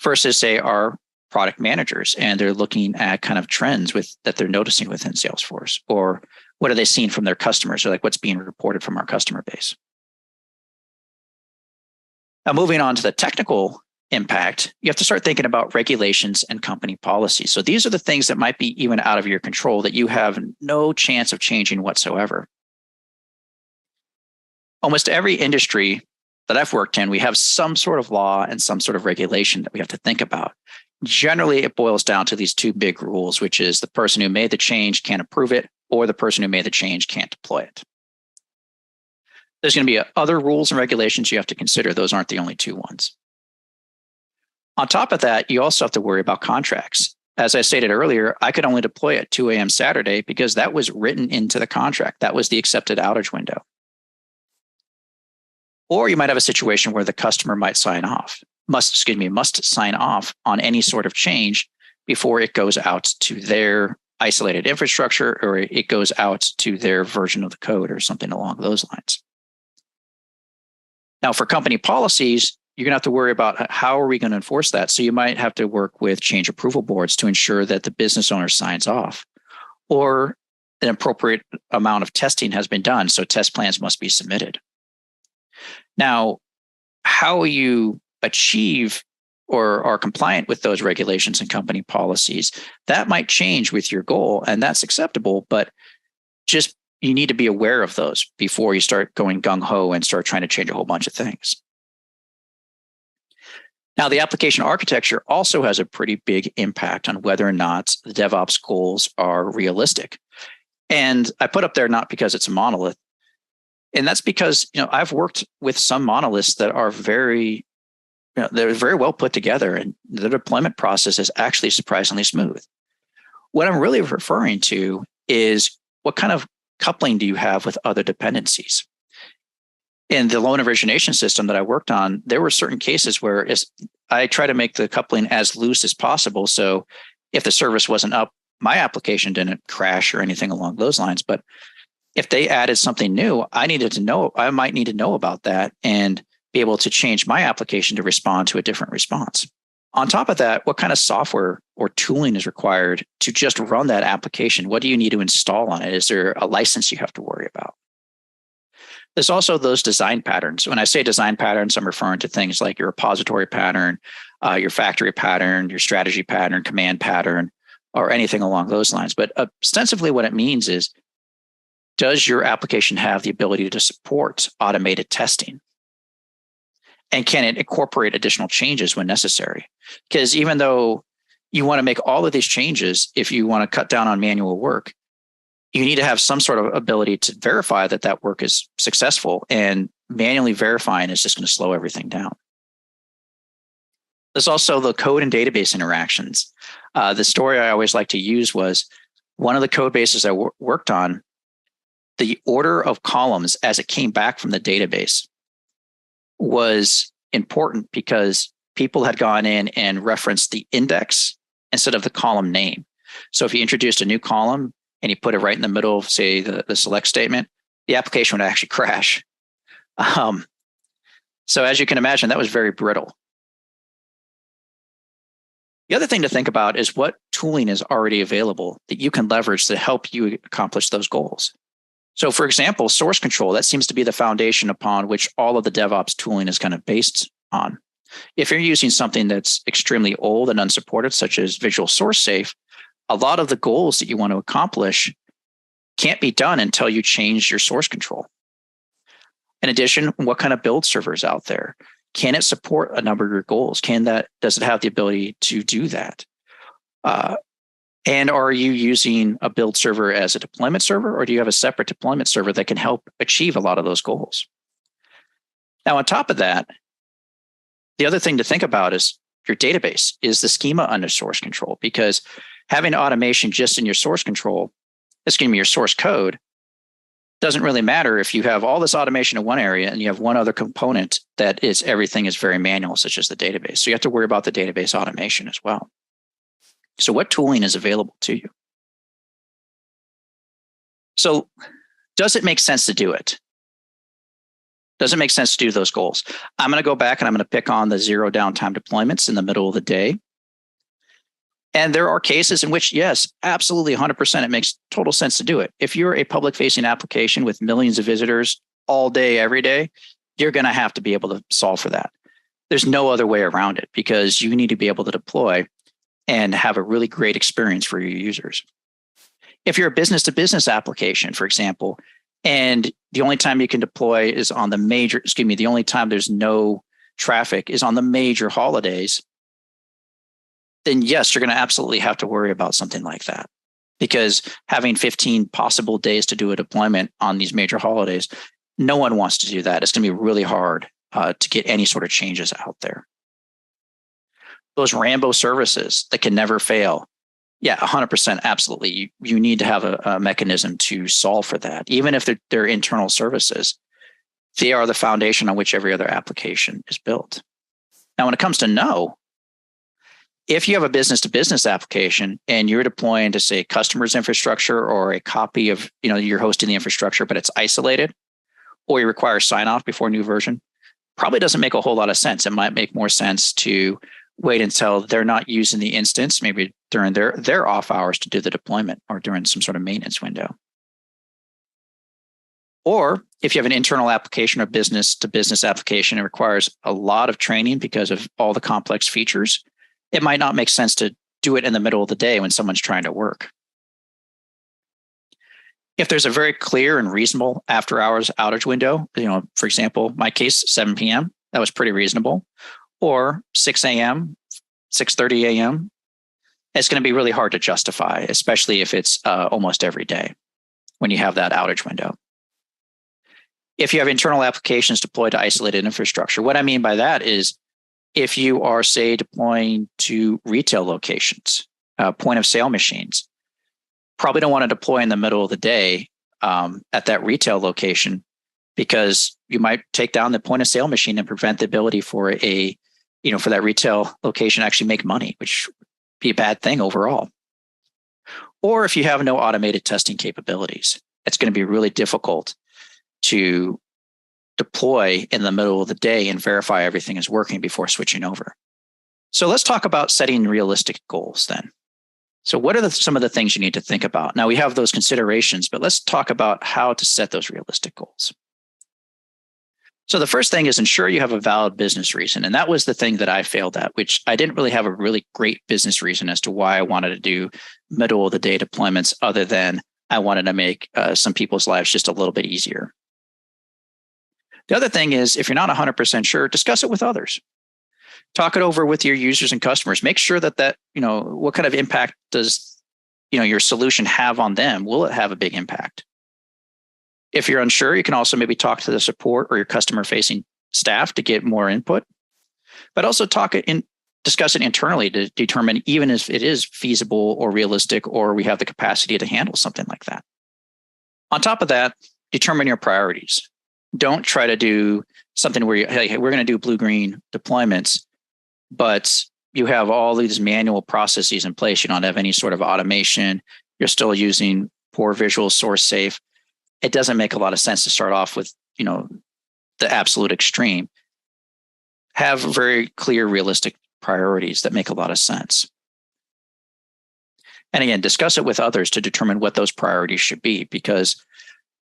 S7: versus say our product managers, and they're looking at kind of trends that they're noticing within Salesforce, or what are they seeing from their customers, or like what's being reported from our customer base. Now, moving on to the technical impact, you have to start thinking about regulations and company policies. So these are the things that might be even out of your control that you have no chance of changing whatsoever. Almost every industry that I've worked in, we have some sort of law and some sort of regulation that we have to think about. Generally, it boils down to these two big rules, which is the person who made the change can't approve it, or the person who made the change can't deploy it. There's going to be other rules and regulations you have to consider. Those aren't the only two ones. On top of that, you also have to worry about contracts. As I stated earlier, I could only deploy at 2 a.m. Saturday because that was written into the contract. That was the accepted outage window. Or you might have a situation where the customer must sign off on any sort of change before it goes out to their isolated infrastructure, or it goes out to their version of the code or something along those lines. Now, for company policies, you're going to have to worry about how are we going to enforce that. So you might have to work with change approval boards to ensure that the business owner signs off, or an appropriate amount of testing has been done. So test plans must be submitted. Now, how you achieve or are compliant with those regulations and company policies, that might change with your goal, and that's acceptable, but just you need to be aware of those before you start going gung-ho and start trying to change a whole bunch of things. Now, the application architecture also has a pretty big impact on whether or not the DevOps goals are realistic. And I put up there not because it's a monolith, and that's because I've worked with some monoliths that are they're very well put together, and the deployment process is actually surprisingly smooth. What I'm really referring to is what kind of coupling do you have with other dependencies? In the loan origination system that I worked on, there were certain cases where I try to make the coupling as loose as possible. So if the service wasn't up, my application didn't crash or anything along those lines. But if they added something new, I might need to know about that and be able to change my application to respond to a different response. On top of that, what kind of software or tooling is required to just run that application? What do you need to install on it? Is there a license you have to worry about? There's also those design patterns. When I say design patterns, I'm referring to things like your repository pattern, your factory pattern, your strategy pattern, command pattern, or anything along those lines. But ostensibly what it means is does your application have the ability to support automated testing? And can it incorporate additional changes when necessary? Because even though you want to make all of these changes, if you want to cut down on manual work, you need to have some sort of ability to verify that that work is successful, and manually verifying is just going to slow everything down. There's also the code and database interactions. The story I always like to use was one of the code bases I worked on, the order of columns as it came back from the database was important because people had gone in and referenced the index instead of the column name. So if you introduced a new column and you put it right in the middle of, say, the select statement, the application would actually crash. So as you can imagine, that was very brittle. The other thing to think about is what tooling is already available that you can leverage to help you accomplish those goals. So for example, source control, that seems to be the foundation upon which all of the DevOps tooling is kind of based on. If you're using something that's extremely old and unsupported, such as Visual Source Safe, a lot of the goals that you want to accomplish can't be done until you change your source control. In addition, what kind of build server is out there? Can it support a number of your goals? Does it have the ability to do that? And are you using a build server as a deployment server, or do you have a separate deployment server that can help achieve a lot of those goals? Now, on top of that, the other thing to think about is your database is the schema under source control, because having automation just in your source control, your source code, doesn't really matter if you have all this automation in one area and you have one other component that is everything is very manual, such as the database. So you have to worry about the database automation as well. So what tooling is available to you? So does it make sense to do it? Does it make sense to do those goals? I'm going to go back and I'm going to pick on the zero downtime deployments in the middle of the day. And there are cases in which, yes, absolutely 100%, it makes total sense to do it. If you're a public-facing application with millions of visitors all day, every day, you're going to have to be able to solve for that. There's no other way around it, because you need to be able to deploy and have a really great experience for your users. If you're a business-to-business application, for example, and the only time you can deploy is on the only time there's no traffic is on the major holidays, then yes, you're going to absolutely have to worry about something like that, because having 15 possible days to do a deployment on these major holidays, no one wants to do that. It's going to be really hard to get any sort of changes out there. Those Rambo services that can never fail. Yeah, 100%, absolutely. You need to have a mechanism to solve for that. Even if they're internal services, they are the foundation on which every other application is built. Now, when it comes to no, if you have a business-to-business application and you're deploying to, say, customer's infrastructure or a copy of, you're hosting the infrastructure, but it's isolated, or you require sign-off before a new version, probably doesn't make a whole lot of sense. It might make more sense to wait until they're not using the instance, maybe during their off hours, to do the deployment or during some sort of maintenance window. Or if you have an internal application or business-to-business application, it requires a lot of training because of all the complex features, it might not make sense to do it in the middle of the day when someone's trying to work. If there's a very clear and reasonable after-hours outage window, for example, my case, 7 p.m., that was pretty reasonable, or 6 a.m., 6:30 a.m., it's going to be really hard to justify, especially if it's almost every day when you have that outage window. If you have internal applications deployed to isolated infrastructure, what I mean by that is if you are, say, deploying to retail locations, point of sale machines, probably don't want to deploy in the middle of the day at that retail location, because you might take down the point of sale machine and prevent the ability for for that retail location to actually make money, which would be a bad thing overall. Or if you have no automated testing capabilities, it's going to be really difficult to deploy in the middle of the day and verify everything is working before switching over. So let's talk about setting realistic goals then. So what are some of the things you need to think about? Now we have those considerations, but let's talk about how to set those realistic goals. So the first thing is ensure you have a valid business reason. And that was the thing that I failed at, which I didn't really have a really great business reason as to why I wanted to do middle of the day deployments, other than I wanted to make some people's lives just a little bit easier. The other thing is, if you're not 100% sure, discuss it with others. Talk it over with your users and customers. Make sure that what kind of impact does your solution have on them? Will it have a big impact? If you're unsure, you can also maybe talk to the support or your customer-facing staff to get more input, but also discuss it internally to determine even if it is feasible or realistic, or we have the capacity to handle something like that. On top of that, determine your priorities. Don't try to do something where hey, we're going to do blue-green deployments, but you have all these manual processes in place. You don't have any sort of automation. You're still using poor visual source safe. It doesn't make a lot of sense to start off with, the absolute extreme. Have very clear, realistic priorities that make a lot of sense. And again, discuss it with others to determine what those priorities should be, because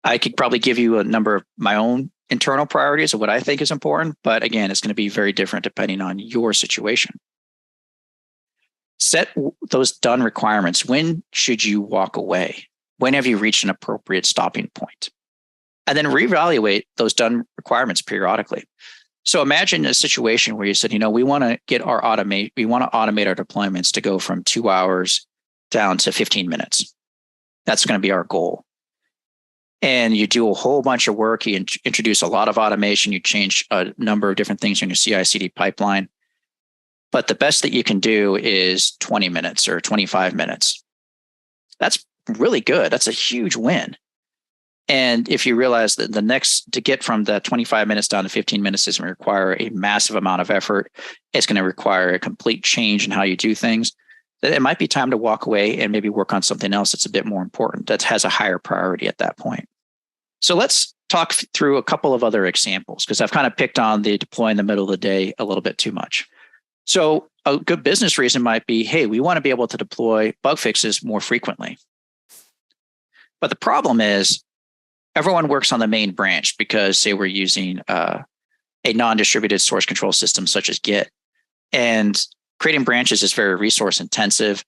S7: I could probably give you a number of my own internal priorities of what I think is important, but again, it's going to be very different depending on your situation. Set those done requirements. When should you walk away? When have you reached an appropriate stopping point? And then reevaluate those done requirements periodically. So imagine a situation where you said, we want to automate our deployments to go from 2 hours down to 15 minutes. That's going to be our goal. And you do a whole bunch of work. You introduce a lot of automation. You change a number of different things in your CI/CD pipeline. But the best that you can do is 20 minutes or 25 minutes. That's really good. That's a huge win. And if you realize that to get from the 25 minutes down to 15 minutes doesn't require a massive amount of effort, it's going to require a complete change in how you do things, then it might be time to walk away and maybe work on something else that's a bit more important, that has a higher priority at that point. So let's talk through a couple of other examples, because I've kind of picked on the deploy in the middle of the day a little bit too much. So a good business reason might be, hey, we want to be able to deploy bug fixes more frequently. But the problem is everyone works on the main branch because, say, we're using a non-distributed source control system such as Git. And creating branches is very resource intensive.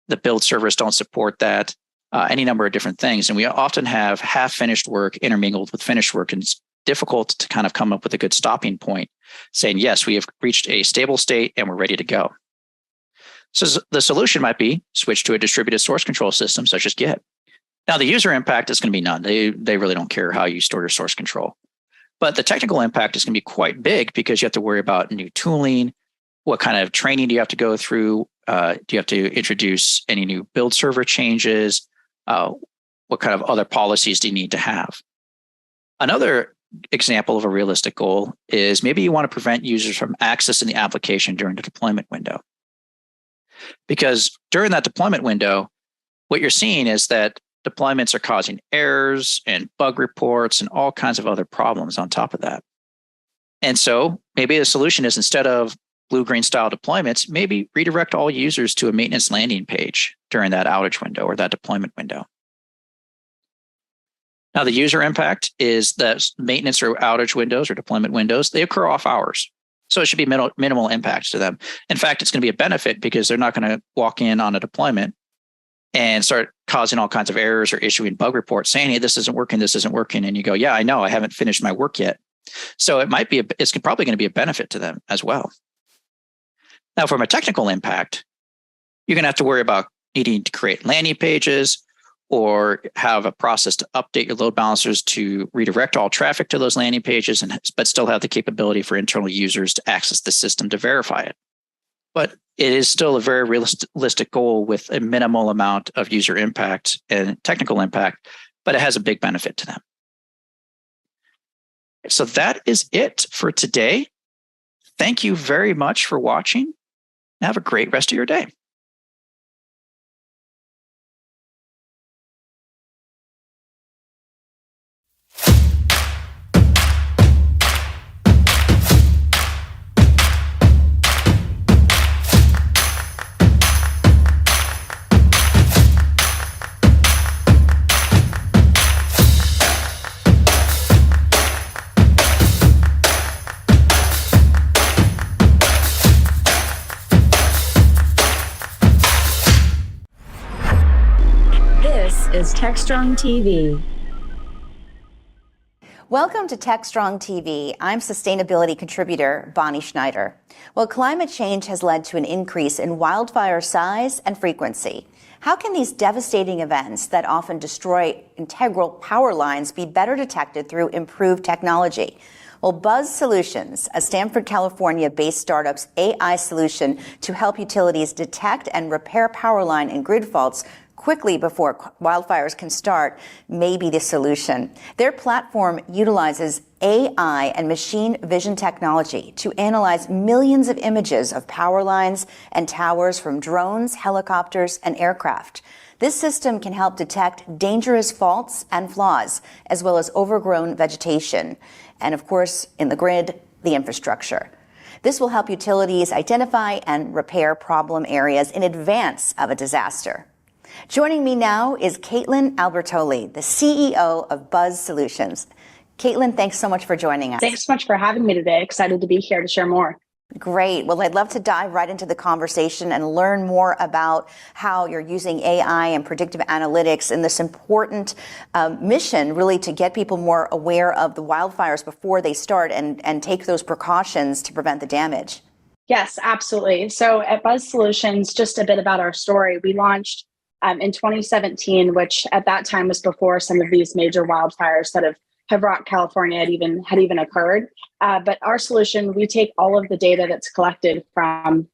S7: The build servers don't support that, any number of different things. And we often have half-finished work intermingled with finished work. And it's difficult to kind of come up with a good stopping point saying, yes, we have reached a stable state and we're ready to go. So the solution might be switch to a distributed source control system such as Git. Now, the user impact is going to be none. They really don't care how you store your source control. But the technical impact is going to be quite big because you have to worry about new tooling. What kind of training do you have to go through? Do you have to introduce any new build server changes? What kind of other policies do you need to have? Another example of a realistic goal is maybe you want to prevent users from accessing the application during the deployment window. Because during that deployment window, what you're seeing is that deployments are causing errors and bug reports and all kinds of other problems on top of that. And so maybe the solution is, instead of blue-green style deployments, maybe redirect all users to a maintenance landing page during that outage window or that deployment window. Now, the user impact is that maintenance or outage windows or deployment windows, they occur off hours. So it should be minimal impact to them. In fact, it's going to be a benefit because they're not going to walk in on a deployment and start causing all kinds of errors or issuing bug reports saying, hey, this isn't working. And you go, yeah, I know, I haven't finished my work yet. So it's probably going to be a benefit to them as well. Now, from a technical impact, you're going to have to worry about needing to create landing pages or have a process to update your load balancers to redirect all traffic to those landing pages, but still have the capability for internal users to access the system to verify it. But it is still a very realistic goal with a minimal amount of user impact and technical impact, but it has a big benefit to them. So that is it for today. Thank you very much for watching. Have a great rest of your day.
S3: Techstrong TV.
S8: Welcome to Techstrong TV. I'm sustainability contributor Bonnie Schneider. Well, climate change has led to an increase in wildfire size and frequency. How can these devastating events that often destroy integral power lines be better detected through improved technology? Well, Buzz Solutions, a Stanford, California-based startup's AI solution to help utilities detect and repair power line and grid faults quickly before wildfires can start, may be the solution. Their platform utilizes AI and machine vision technology to analyze millions of images of power lines and towers from drones, helicopters, and aircraft. This system can help detect dangerous faults and flaws, as well as overgrown vegetation. And of course, in the grid, the infrastructure. This will help utilities identify and repair problem areas in advance of a disaster. Joining me now is Caitlin Albertoli, the CEO of Buzz Solutions. Caitlin, thanks so much for joining us.
S9: Thanks so much for having me today. Excited to be here to share more.
S8: Great. Well, I'd love to dive right into the conversation and learn more about how you're using AI and predictive analytics in this important mission, really, to get people more aware of the wildfires before they start and take those precautions to prevent the damage.
S9: Yes, absolutely. So at Buzz Solutions, just a bit about our story. We launched in 2017, which at that time was before some of these major wildfires that have rocked California had even occurred. But our solution, we take all of the data that's collected from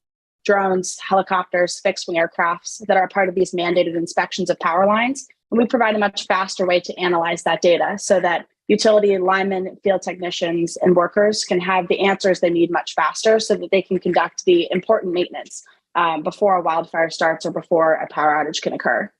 S9: drones, helicopters, fixed-wing aircrafts that are part of these mandated inspections of power lines, and we provide a much faster way to analyze that data so that utility linemen, field technicians, and workers can have the answers they need much faster so that they can conduct the important maintenance before a wildfire starts or before a power outage can occur.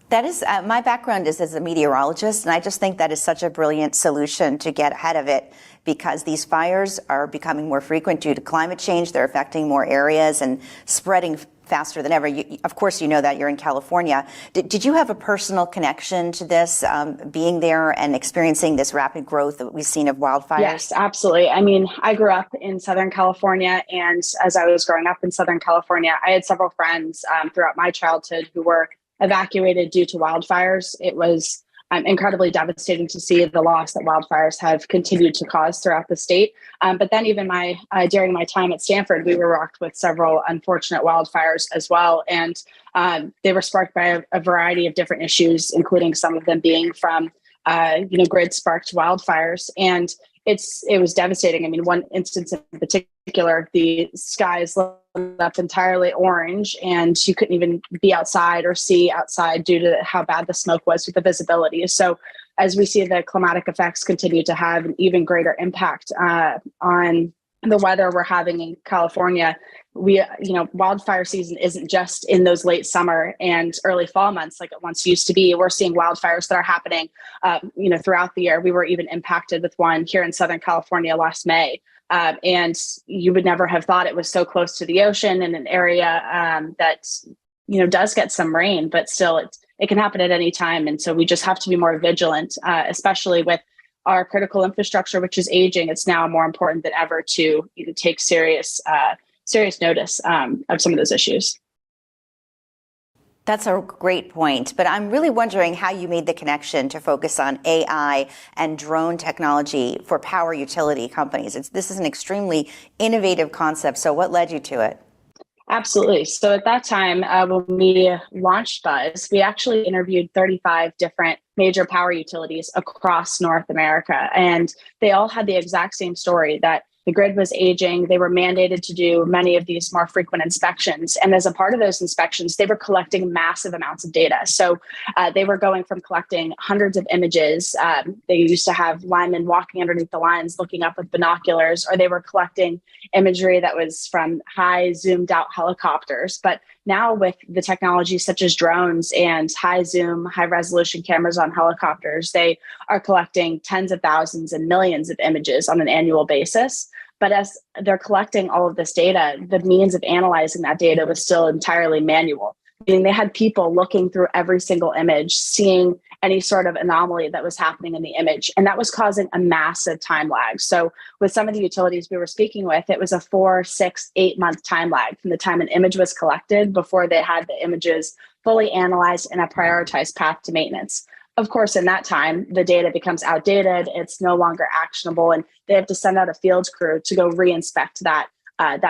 S8: That is, my background is as a meteorologist, and I just think that is such a brilliant solution to get ahead of it because these fires are becoming more frequent due to climate change. They're affecting more areas and spreading faster than ever. Of course, you know that you're in California. Did you have a personal connection to this, being there and experiencing this rapid growth that we've seen of wildfires?
S9: Yes, absolutely. I mean, I grew up in Southern California, and as I was growing up in Southern California, I had several friends throughout my childhood who were evacuated due to wildfires. It was incredibly devastating to see the loss that wildfires have continued to cause throughout the state. But then even during my time at Stanford, we were rocked with several unfortunate wildfires as well. And they were sparked by a variety of different issues, including some of them being from grid sparked wildfires. And it was devastating. I mean, one instance in particular, the skies lit up entirely orange and you couldn't even be outside or see outside due to how bad the smoke was with the visibility. So as we see the climatic effects continue to have an even greater impact on the weather we're having in California, wildfire season isn't just in those late summer and early fall months like it once used to be. We're seeing wildfires that are happening, throughout the year. We were even impacted with one here in Southern California last May. And you would never have thought it was so close to the ocean in an area that, does get some rain, but still it can happen at any time. And so we just have to be more vigilant, especially with our critical infrastructure, which is aging. It's now more important than ever to take serious notice of some of those issues.
S8: That's a great point, but I'm really wondering how you made the connection to focus on AI and drone technology for power utility companies. This is an extremely innovative concept, so what led you to it?
S9: Absolutely. So at that time, when we launched Buzz, we actually interviewed 35 different major power utilities across North America, and they all had the exact same story that the grid was aging. They were mandated to do many of these more frequent inspections. And as a part of those inspections, they were collecting massive amounts of data. So they were going from collecting hundreds of images. They used to have linemen walking underneath the lines, looking up with binoculars, or they were collecting imagery that was from high zoomed out helicopters. But now with the technology such as drones and high zoom, high resolution cameras on helicopters, they are collecting tens of thousands and millions of images on an annual basis. But as they're collecting all of this data, the means of analyzing that data was still entirely manual. Meaning they had people looking through every single image, seeing any sort of anomaly that was happening in the image. And that was causing a massive time lag. So with some of the utilities we were speaking with, it was a 4, 6, 8 month time lag from the time an image was collected before they had the images fully analyzed, and a prioritized path to maintenance. Of course, in that time, the data becomes outdated, it's no longer actionable, and they have to send out a field crew to go re-inspect that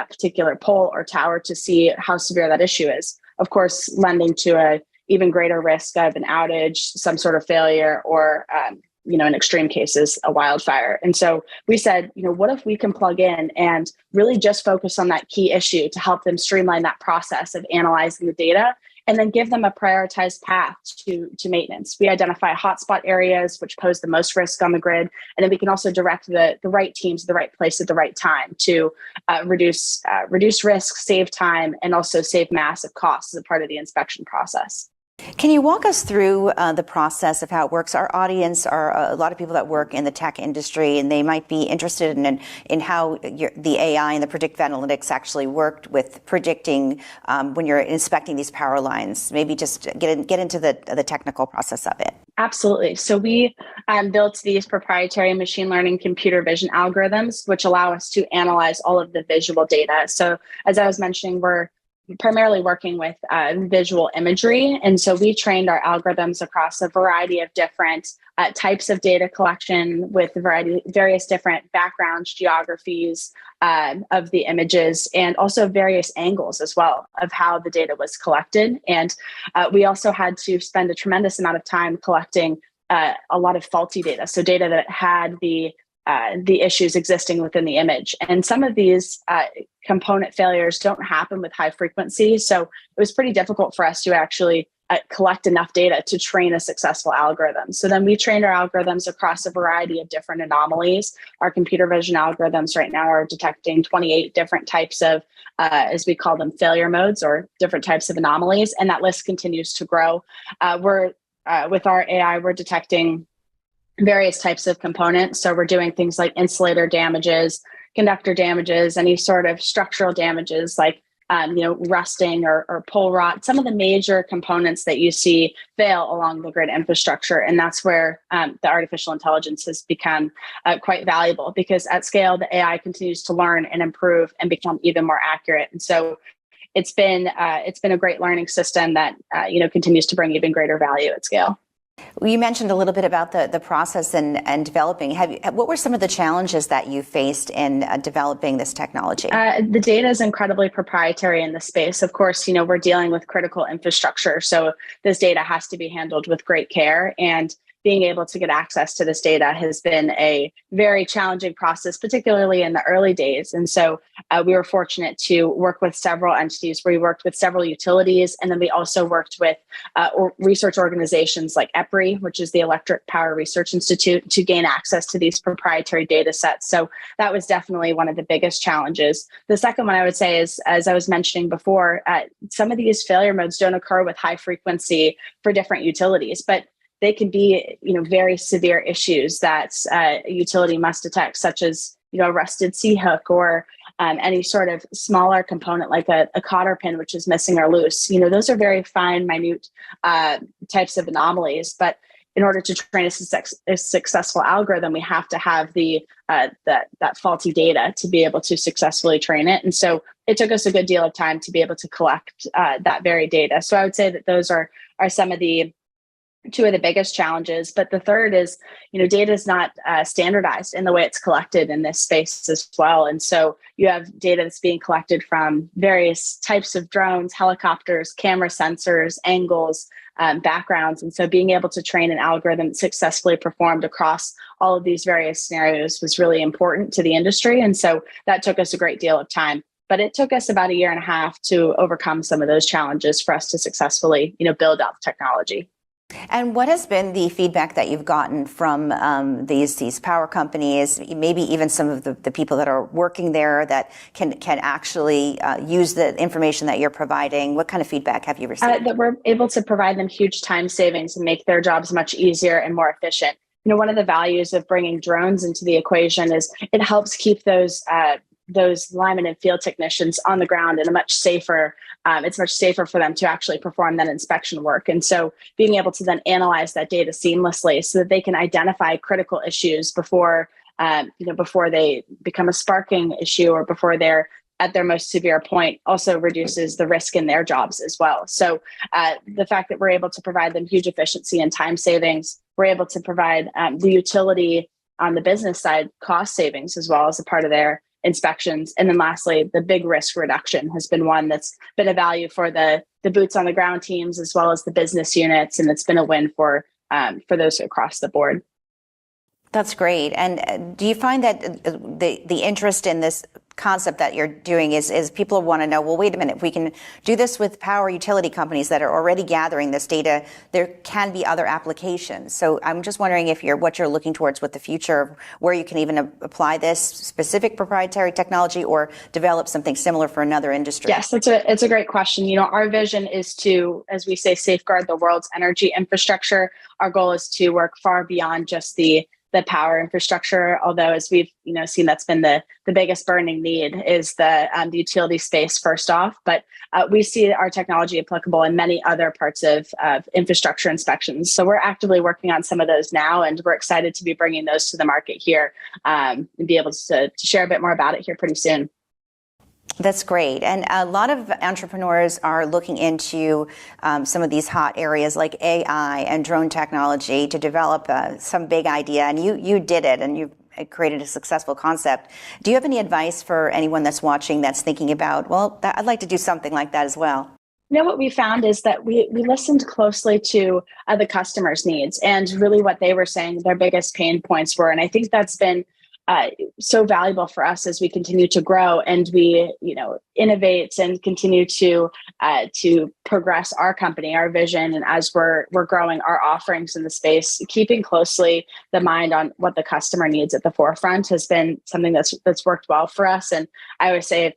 S9: particular pole or tower to see how severe that issue is. Of course, lending to a even greater risk of an outage, some sort of failure, or in extreme cases, a wildfire. And so we said, what if we can plug in and really just focus on that key issue to help them streamline that process of analyzing the data, and then give them a prioritized path to maintenance. We identify hotspot areas which pose the most risk on the grid, and then we can also direct the right teams to the right place at the right time to reduce risk, save time, and also save massive costs as a part of the inspection process.
S8: Can you walk us through the process of how it works? Our audience are a lot of people that work in the tech industry, and they might be interested in how the AI and the predictive analytics actually worked with predicting when you're inspecting these power lines. Maybe just get into the technical process of it.
S9: Absolutely. So we built these proprietary machine learning computer vision algorithms, which allow us to analyze all of the visual data. So as I was mentioning, we're primarily working with visual imagery. And so we trained our algorithms across a variety of different types of data collection with various different backgrounds, geographies of the images, and also various angles as well of how the data was collected. And we also had to spend a tremendous amount of time collecting a lot of faulty data. So data that had the issues existing within the image. And some of these component failures don't happen with high frequency. So it was pretty difficult for us to actually collect enough data to train a successful algorithm. So then we trained our algorithms across a variety of different anomalies. Our computer vision algorithms right now are detecting 28 different types of, as we call them, failure modes, or different types of anomalies. And that list continues to grow. With our AI, we're detecting various types of components. So we're doing things like insulator damages, conductor damages, any sort of structural damages like rusting or pole rot, some of the major components that you see fail along the grid infrastructure. And that's where the artificial intelligence has become quite valuable, because at scale, the AI continues to learn and improve and become even more accurate. And so it's been a great learning system that continues to bring even greater value at scale.
S8: You mentioned a little bit about the process and developing. What were some of the challenges that you faced in developing this technology?
S9: The data is incredibly proprietary in the space. Of course, we're dealing with critical infrastructure, so this data has to be handled with great care. And being able to get access to this data has been a very challenging process, particularly in the early days. And so we were fortunate to work with several entities. We worked with several utilities, and then we also worked with research organizations like EPRI, which is the Electric Power Research Institute, to gain access to these proprietary data sets. So that was definitely one of the biggest challenges. The second one I would say is, as I was mentioning before, some of these failure modes don't occur with high frequency for different utilities, but they can be, very severe issues that a utility must detect, such as, a rusted C-hook or any sort of smaller component like a cotter pin, which is missing or loose. Those are very fine, minute types of anomalies. But in order to train a successful algorithm, we have to have that faulty data to be able to successfully train it. And so it took us a good deal of time to be able to collect that very data. So I would say that those are some of the two of the biggest challenges. But the third is, data is not standardized in the way it's collected in this space as well. And so you have data that's being collected from various types of drones, helicopters, camera sensors, angles, backgrounds. And so being able to train an algorithm that successfully performed across all of these various scenarios was really important to the industry. And so that took us a great deal of time. But it took us about 1.5 years to overcome some of those challenges for us to successfully, build out the technology.
S8: And what has been the feedback that you've gotten from these power companies, maybe even some of the people that are working there that can actually use the information that you're providing? What kind of feedback have you received?
S9: That we're able to provide them huge time savings and make their jobs much easier and more efficient. One of the values of bringing drones into the equation is it helps keep those linemen and field technicians on the ground in a much safer, it's much safer for them to actually perform that inspection work. And so being able to then analyze that data seamlessly so that they can identify critical issues before they become a sparking issue or before they're at their most severe point also reduces the risk in their jobs as well. So the fact that we're able to provide them huge efficiency and time savings, we're able to provide the utility on the business side, cost savings as well as a part of their inspections. And then lastly, the big risk reduction has been one that's been a value for the boots on the ground teams as well as the business units. And it's been a win for those across the board.
S8: That's great. And do you find that the interest in this concept that you're doing is people want to know, well, wait a minute, if we can do this with power utility companies that are already gathering this data, there can be other applications. So I'm just wondering if what you're looking towards with the future, where you can even apply this specific proprietary technology or develop something similar for another industry.
S9: Yes, it's a great question. Our vision is to, as we say, safeguard the world's energy infrastructure. Our goal is to work far beyond just the power infrastructure, although as we've seen, that's been the biggest burning need is the utility space first off. But we see our technology applicable in many other parts of infrastructure inspections. So we're actively working on some of those now, and we're excited to be bringing those to the market here and be able to share a bit more about it here pretty soon.
S8: That's great. And a lot of entrepreneurs are looking into some of these hot areas like AI and drone technology to develop some big idea. And you did it, and you created a successful concept. Do you have any advice for anyone that's watching that's thinking about, well, I'd like to do something like that as well?
S9: What we found is that we listened closely to the customers' needs and really what they were saying their biggest pain points were. And I think that's been so valuable for us as we continue to grow and we, innovate and continue to progress our company, our vision, and as we're growing our offerings in the space, keeping closely the mind on what the customer needs at the forefront has been something that's worked well for us. And I always say,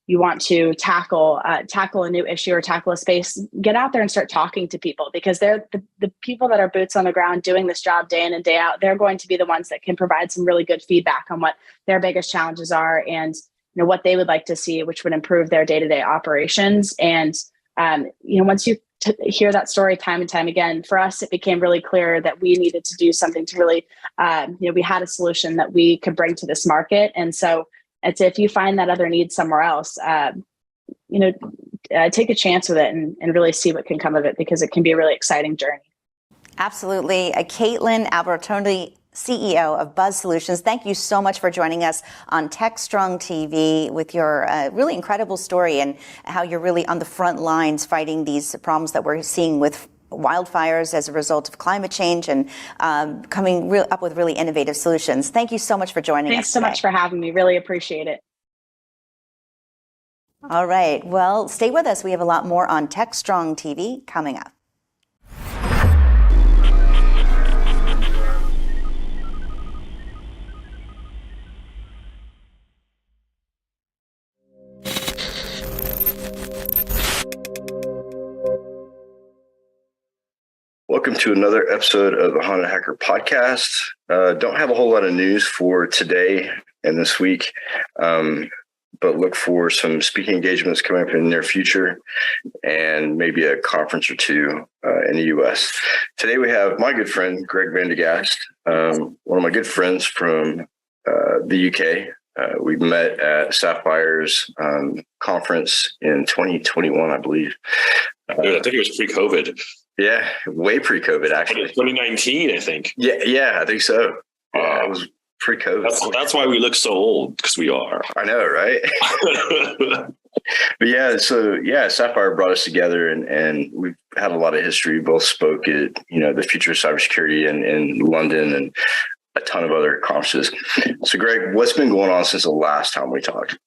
S9: you want to tackle a new issue or tackle a space, get out there and start talking to people, because they're the people that are boots on the ground doing this job day in and day out. They're going to be the ones that can provide some really good feedback on what their biggest challenges are and what they would like to see, which would improve their day-to-day operations. And once you hear that story time and time again, for us, it became really clear that we needed to do something to really, we had a solution that we could bring to this market. And so it's if you find that other need somewhere else, take a chance with it and really see what can come of it, because it can be a really exciting journey.
S8: Absolutely. Caitlin Albertoni, CEO of Buzz Solutions, thank you so much for joining us on Techstrong TV with your really incredible story and how you're really on the front lines fighting these problems that we're seeing with wildfires as a result of climate change and coming up with really innovative solutions. Thank you so much for joining us.
S9: Thanks so much for having me. Really appreciate it.
S8: All right. Well, stay with us. We have a lot more on Techstrong TV coming up.
S10: Welcome to another episode of the Haunted Hacker Podcast. Don't have a whole lot of news for today and this week, but look for some speaking engagements coming up in the near future and maybe a conference or two in the U.S. Today we have my good friend, Greg Vandergast, one of my good friends from the U.K. We met at Sapphire's conference in 2021, I believe.
S11: I think it was pre-COVID.
S10: Yeah, way pre-COVID, actually.
S11: 2019, I think.
S10: Yeah, I think so. Yeah, it was pre-COVID.
S11: That's why we look so old, because we are.
S10: I know, right? But yeah, Sapphire brought us together, and we've had a lot of history. Both spoke at the Future of Cybersecurity in London and a ton of other conferences. So, Greg, what's been going on since the last time we talked?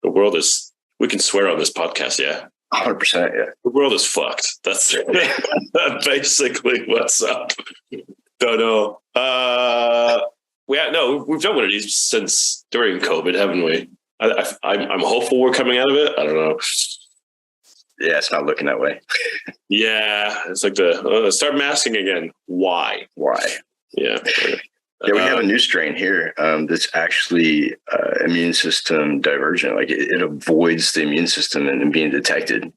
S11: The world is. We can swear on this podcast, yeah.
S10: 100%, yeah.
S11: The world is fucked. That's basically what's up. Don't know. We've done one of these since during COVID, haven't we? I'm hopeful we're coming out of it. I don't know.
S10: Yeah, it's not looking that way.
S11: Yeah, it's like start masking again. Why? Yeah.
S10: Yeah, we have a new strain here that's actually immune system divergent. Like it avoids the immune system and being detected.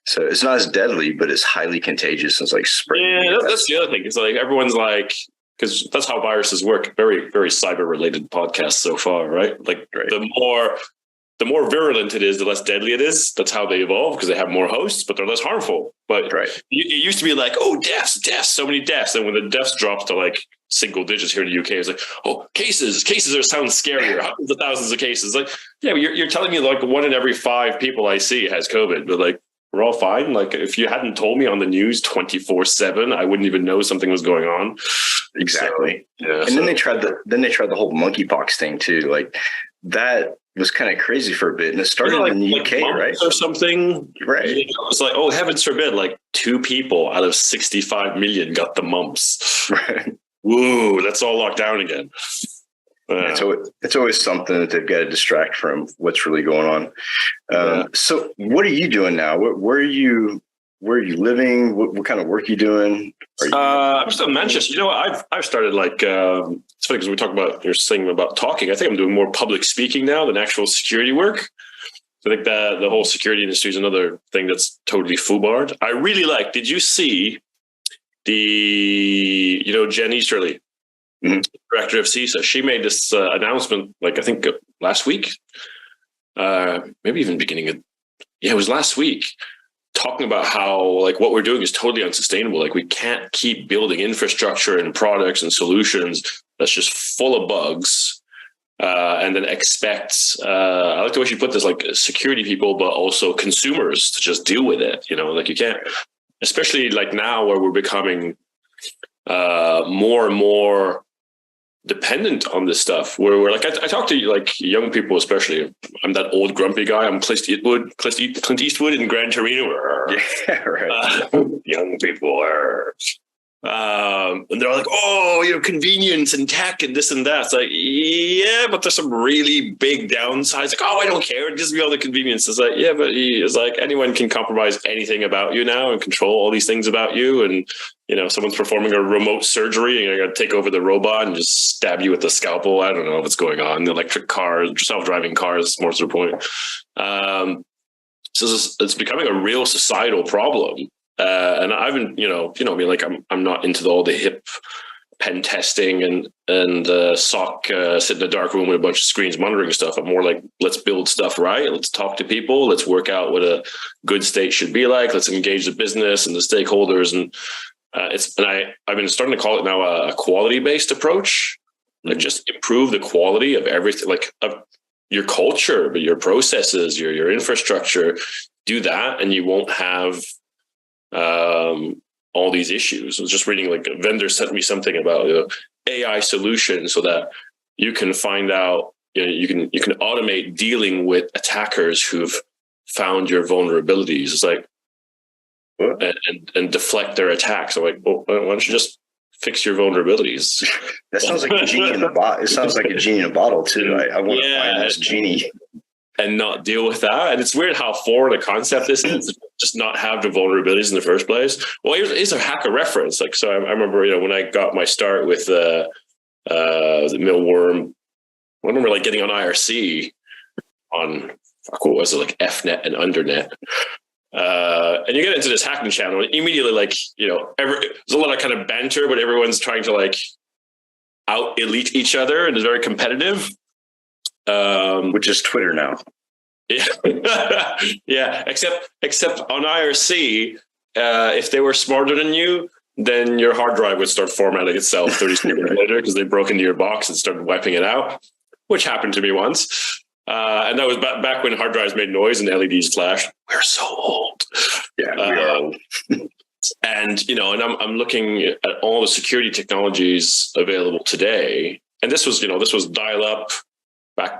S10: So it's not as deadly, but it's highly contagious. It's like spreading.
S11: Yeah, that's the other thing. It's like everyone's like, because that's how viruses work. Very, very cyber-related podcast so far, right? Like the more virulent it is, the less deadly it is. That's how they evolve, because they have more hosts, but they're less harmful. But it used to be like, oh, deaths, so many deaths. And when the deaths dropped to like single digits here in the UK, it's like, oh, cases sound scarier. Hundreds of thousands of cases. Like, yeah, but you're telling me like 1 in every 5 people I see has COVID, but like, we're all fine. Like, if you hadn't told me on the news 24/7, I wouldn't even know something was going on.
S10: Exactly.
S11: So, yeah,
S10: and then they tried the whole monkeypox thing too. Like, that was kind of crazy for a bit, and it started in the UK, right?
S11: Or something,
S10: right?
S11: It's like, oh, heavens forbid, like 2 people out of 65 million got the mumps.
S10: Right.
S11: Woo, let's all lock down again.
S10: It's always something that they've got to distract from what's really going on. So, what are you doing now? Where are you living? What kind of work are you doing?
S11: I'm still in Manchester. You know, I've started like it's funny because we talk about, you're saying about talking. I think I'm doing more public speaking now than actual security work. I think that the whole security industry is another thing that's totally foobarred. I really like. Did you see Jen Easterly, director of CISA? She made this announcement, like I think last week, maybe even it was last week, talking about how like what we're doing is totally unsustainable. Like, we can't keep building infrastructure and products and solutions that's just full of bugs, and then expect, I like the way she put this, like security people, but also consumers to just deal with it. You know, like you can't, especially like now where we're becoming more and more dependent on this stuff, where we're like, I talk to like young people, especially. I'm that old grumpy guy. I'm Clint Eastwood in Gran Torino.
S10: Yeah, right.
S11: Young people are, and they're like, oh, convenience and tech and this and that. It's like, yeah, but there's some really big downsides. Like, oh, I don't care. It gives me all the convenience. It's like, yeah, but it's like anyone can compromise anything about you now and control all these things about you. And someone's performing a remote surgery and I got to take over the robot and just stab you with the scalpel. I don't know what's going on. The electric cars, self-driving cars, more to the point. So it's becoming a real societal problem. And I've been, like I'm not into all the hip pen testing and SOC sit in a dark room with a bunch of screens monitoring stuff. I'm more like, let's build stuff right. Let's talk to people. Let's work out what a good state should be like. Let's engage the business and the stakeholders. And I've been starting to call it now a quality-based approach. Like, just improve the quality of everything, like of your culture, but your processes, your infrastructure. Do that, and you won't have all these issues. I was just reading, like, a vendor sent me something about AI solutions so that you can find out, you can automate dealing with attackers who've found your vulnerabilities. It's like, and deflect their attacks. I'm like, well, why don't you just fix your vulnerabilities?
S10: That sounds like a genie in a bottle. It sounds like a genie in a bottle too. I want to find this genie
S11: and not deal with that. And it's weird how foreign a concept this is, just not have the vulnerabilities in the first place. Well, here's a hacker reference. Like, so I remember, when I got my start with the Millworm, I remember like getting on IRC on, what was it, like FNet and Undernet. And you get into this hacking channel and immediately, like, there's a lot of kind of banter, but everyone's trying to like out elite each other and is very competitive.
S10: Which is Twitter now.
S11: Yeah. Yeah. Except on IRC, if they were smarter than you, then your hard drive would start formatting itself 30 seconds later because they broke into your box and started wiping it out, which happened to me once. And that was back when hard drives made noise and LEDs flashed. We're so old.
S10: Yeah, we are old.
S11: And, and I'm looking at all the security technologies available today. And this was dial up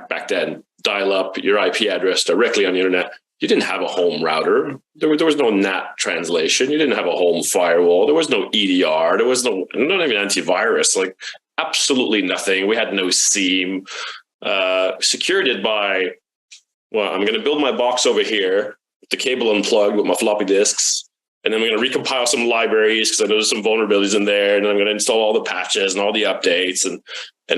S11: back then, dial up your IP address directly on the internet. You didn't have a home router. There was no NAT translation. You didn't have a home firewall. There was no EDR. There was not even antivirus, like absolutely nothing. We had no SIEM. Secured it by, well, I'm going to build my box over here with the cable unplugged with my floppy disks. And then I'm going to recompile some libraries because I know there's some vulnerabilities in there. And then I'm going to install all the patches and all the updates and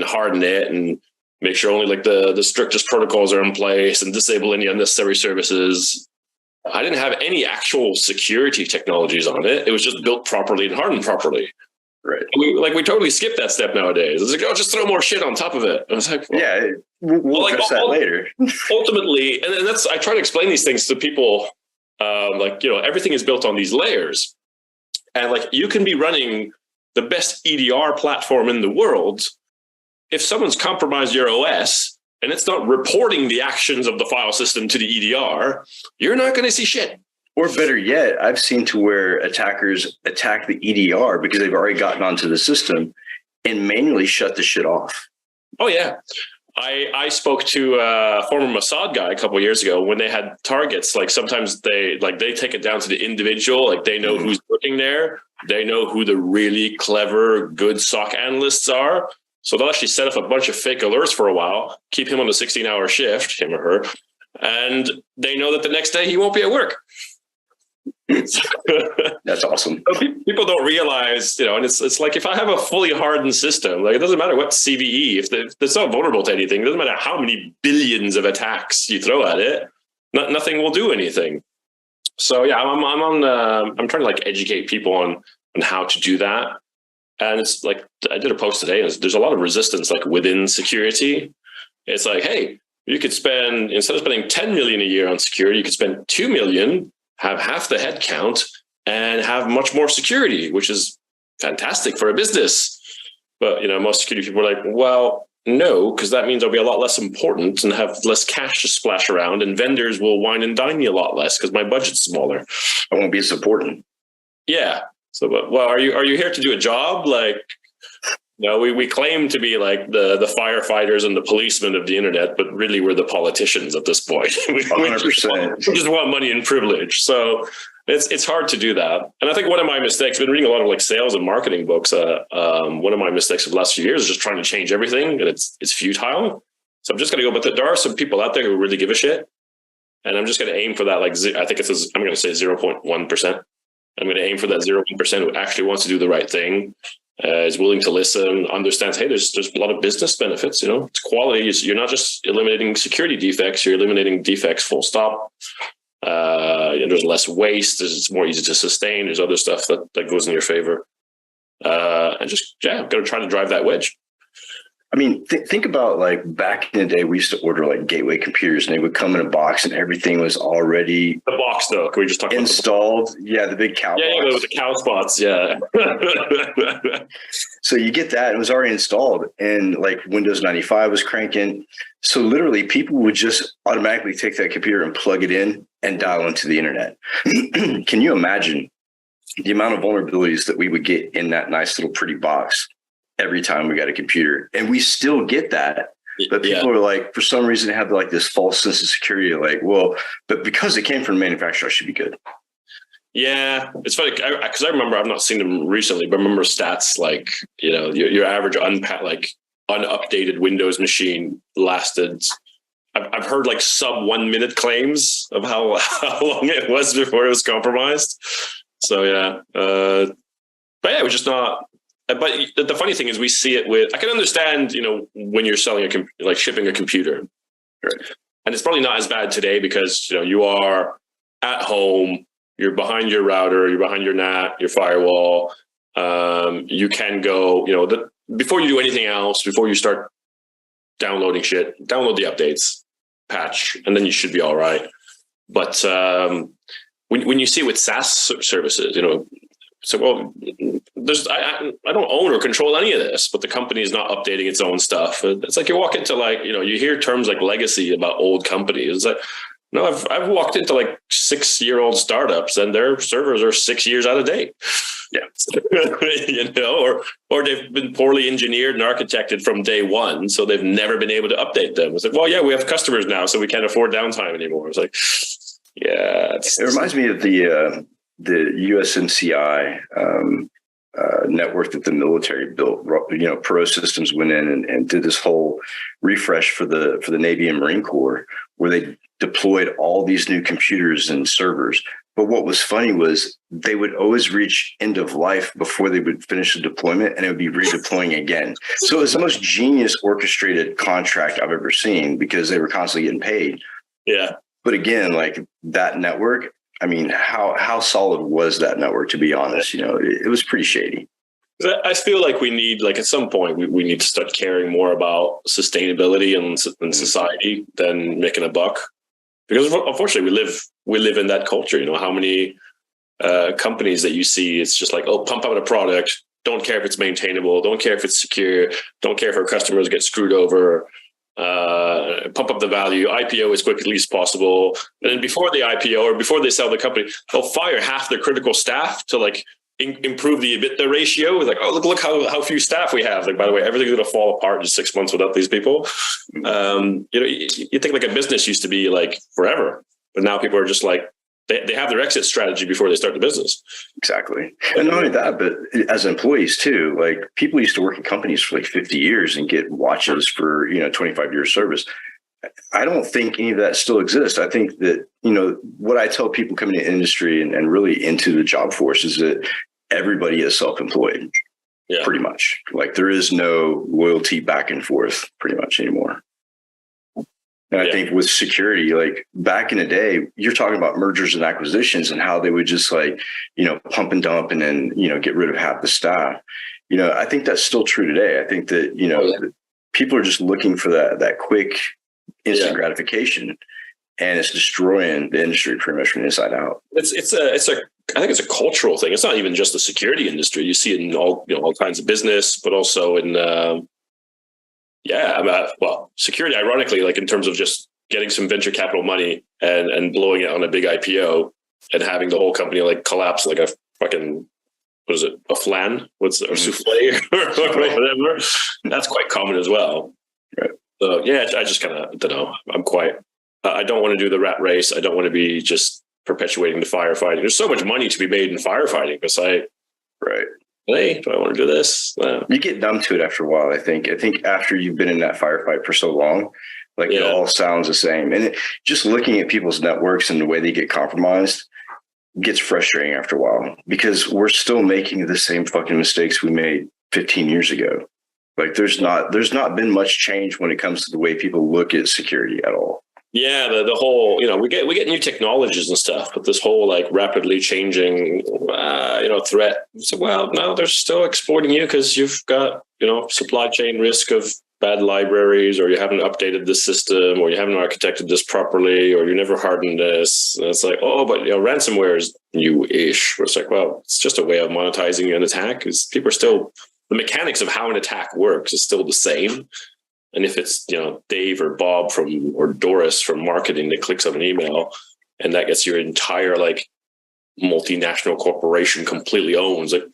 S11: harden it and make sure only like the strictest protocols are in place and disable any unnecessary services. I didn't have any actual security technologies on it. It was just built properly and hardened properly.
S10: Right.
S11: We totally skip that step nowadays. It's like, oh, just throw more shit on top of it. And it's like, well,
S10: yeah, we'll address that later.
S11: Ultimately, and that's, I try to explain these things to people. Everything is built on these layers, and like you can be running the best EDR platform in the world. If someone's compromised your OS and it's not reporting the actions of the file system to the EDR, you're not going to see shit.
S10: Or better yet, I've seen to where attackers attack the EDR because they've already gotten onto the system and manually shut the shit off.
S11: Oh, yeah. I spoke to a former Mossad guy a couple of years ago when they had targets. Like sometimes they take it down to the individual. Like they know who's working there. They know who the really clever, good SOC analysts are. So they'll actually set up a bunch of fake alerts for a while, keep him on a 16-hour shift, him or her, and they know that the next day he won't be at work.
S10: That's awesome.
S11: People don't realize, and it's like if I have a fully hardened system, like it doesn't matter what CVE, if it's not vulnerable to anything, it doesn't matter how many billions of attacks you throw at it, nothing will do anything. So yeah, I'm trying to like educate people on how to do that. And it's like, I did a post today, and there's a lot of resistance like within security. It's like, hey, you could spend, instead of spending 10 million a year on security, you could spend 2 million, have half the head count, and have much more security, which is fantastic for a business. But, most security people are like, well, no, because that means I'll be a lot less important and have less cash to splash around, and vendors will wine and dine me a lot less because my budget's smaller.
S10: I won't be as important.
S11: Yeah. So, well, are you here to do a job? Like, we claim to be like the firefighters and the policemen of the internet, but really we're the politicians at this point. we
S10: 100%.
S11: just want money and privilege. So it's hard to do that. And I think one of my mistakes, I've been reading a lot of like sales and marketing books. One of my mistakes of the last few years is just trying to change everything, and it's futile. So I'm just going to go, but there are some people out there who really give a shit. And I'm just going to aim for that. Like, I think I'm going to say 0.1%. I'm going to aim for that 0.1% who actually wants to do the right thing, is willing to listen, understands, hey, there's a lot of business benefits, it's quality. You're not just eliminating security defects, you're eliminating defects full stop. There's less waste, it's more easy to sustain. There's other stuff that goes in your favor. And just, I'm going to try to drive that wedge.
S10: I mean, think about like back in the day, we used to order like gateway computers, and they would come in a box, and everything was already
S11: the box. Though, can we just talk
S10: installed?
S11: About
S10: yeah, the big cow box.
S11: Yeah, with the cow spots. Yeah.
S10: So you get that; it was already installed, and like Windows 95 was cranking. So literally, people would just automatically take that computer and plug it in and dial into the internet. Can you imagine the amount of vulnerabilities that we would get in that nice little pretty box every time we got a computer? And we still get that, but people are like, for some reason, they have like this false sense of security, like, well, but because it came from the manufacturer, I should be good.
S11: Yeah, it's funny because I remember, I've not seen them recently, but I remember stats like, your average unupdated Windows machine lasted, I've heard like sub 1 minute claims of how long it was before it was compromised. So yeah, but yeah, it was just not. But the funny thing is, we see it with. I can understand, when you're selling shipping a computer, right? And it's probably not as bad today because you are at home, you're behind your router, you're behind your NAT, your firewall. You can go, before you do anything else, before you start downloading shit, download the updates, patch, and then you should be all right. But when you see it with SaaS services, so, well, I don't own or control any of this, but the company is not updating its own stuff. It's like you walk into you hear terms like legacy about old companies. It's like, no, I've walked into 6-year-old startups and their servers are 6 years out of date. Yeah. Or they've been poorly engineered and architected from day one. So they've never been able to update them. It's like, well, yeah, we have customers now, so we can't afford downtime anymore. It's like, yeah.
S10: It reminds me of the USMCI network that the military built. Pro Systems went in and did this whole refresh for the Navy and Marine Corps, where they deployed all these new computers and servers. But what was funny was they would always reach end of life before they would finish the deployment, and it would be redeploying again. So it was the most genius orchestrated contract I've ever seen because they were constantly getting paid.
S11: Yeah.
S10: But again, like that network, I mean, how solid was that network, to be honest? It was pretty shady.
S11: 'Cause I feel like we need, like at some point, we need to start caring more about sustainability and society than making a buck. Because unfortunately, we live in that culture. You know, how many companies that you see, it's just like, oh, pump out a product, don't care if it's maintainable, don't care if it's secure, don't care if our customers get screwed over, pump up the value, IPO as quickly as possible. And then before the IPO or before they sell the company, they'll fire half their critical staff to like improve the EBITDA ratio. It's like, oh, look how few staff we have. Like, by the way, everything's going to fall apart in 6 months without these people. You know, you think like a business used to be like forever, but now people are just like, they have their exit strategy before they start the business.
S10: Exactly. And not only that, but as employees too, like people used to work in companies for like 50 years and get watches for, 25 years service. I don't think any of that still exists. I think that, what I tell people coming into industry and really into the job force is that everybody is self-employed, pretty much. Like there is no loyalty back and forth pretty much anymore. And I think with security, like back in the day, you're talking about mergers and acquisitions and how they would just like, pump and dump and then, get rid of half the staff. I think that's still true today. I think that, people are just looking for that quick instant gratification, and it's destroying the industry pretty much from the inside out. I think it's a cultural thing. It's not even just the security industry. You see it in all kinds of business, but also in, security, ironically, like in terms of just getting some venture capital money and blowing it on a big IPO and having the whole company like collapse like a fucking, what is it, a flan? Or souffle or whatever. That's quite common as well. Right.
S11: So I just kind of don't know. I don't want to do the rat race. I don't want to be just perpetuating the firefighting. There's so much money to be made in firefighting. It's like,
S10: right.
S11: Hey, do I want to do this?
S10: You get numb to it after a while, I think. I think after you've been in that firefight for so long, like it all sounds the same. And just looking at people's networks and the way they get compromised gets frustrating after a while because we're still making the same fucking mistakes we made 15 years ago. Like there's not been much change when it comes to the way people look at security at all.
S11: Yeah, the whole, we get new technologies and stuff, but this whole like rapidly changing, threat. So, well, no, they're still exploiting you because you've got, supply chain risk of bad libraries, or you haven't updated the system, or you haven't architected this properly, or you never hardened this. And it's like, oh, but ransomware is new-ish. It's like, well, it's just a way of monetizing an attack. Because people are still, the mechanics of how an attack works is still the same. And if it's, Dave or Bob or Doris from marketing that clicks on an email and that gets your entire like multinational corporation completely owns, like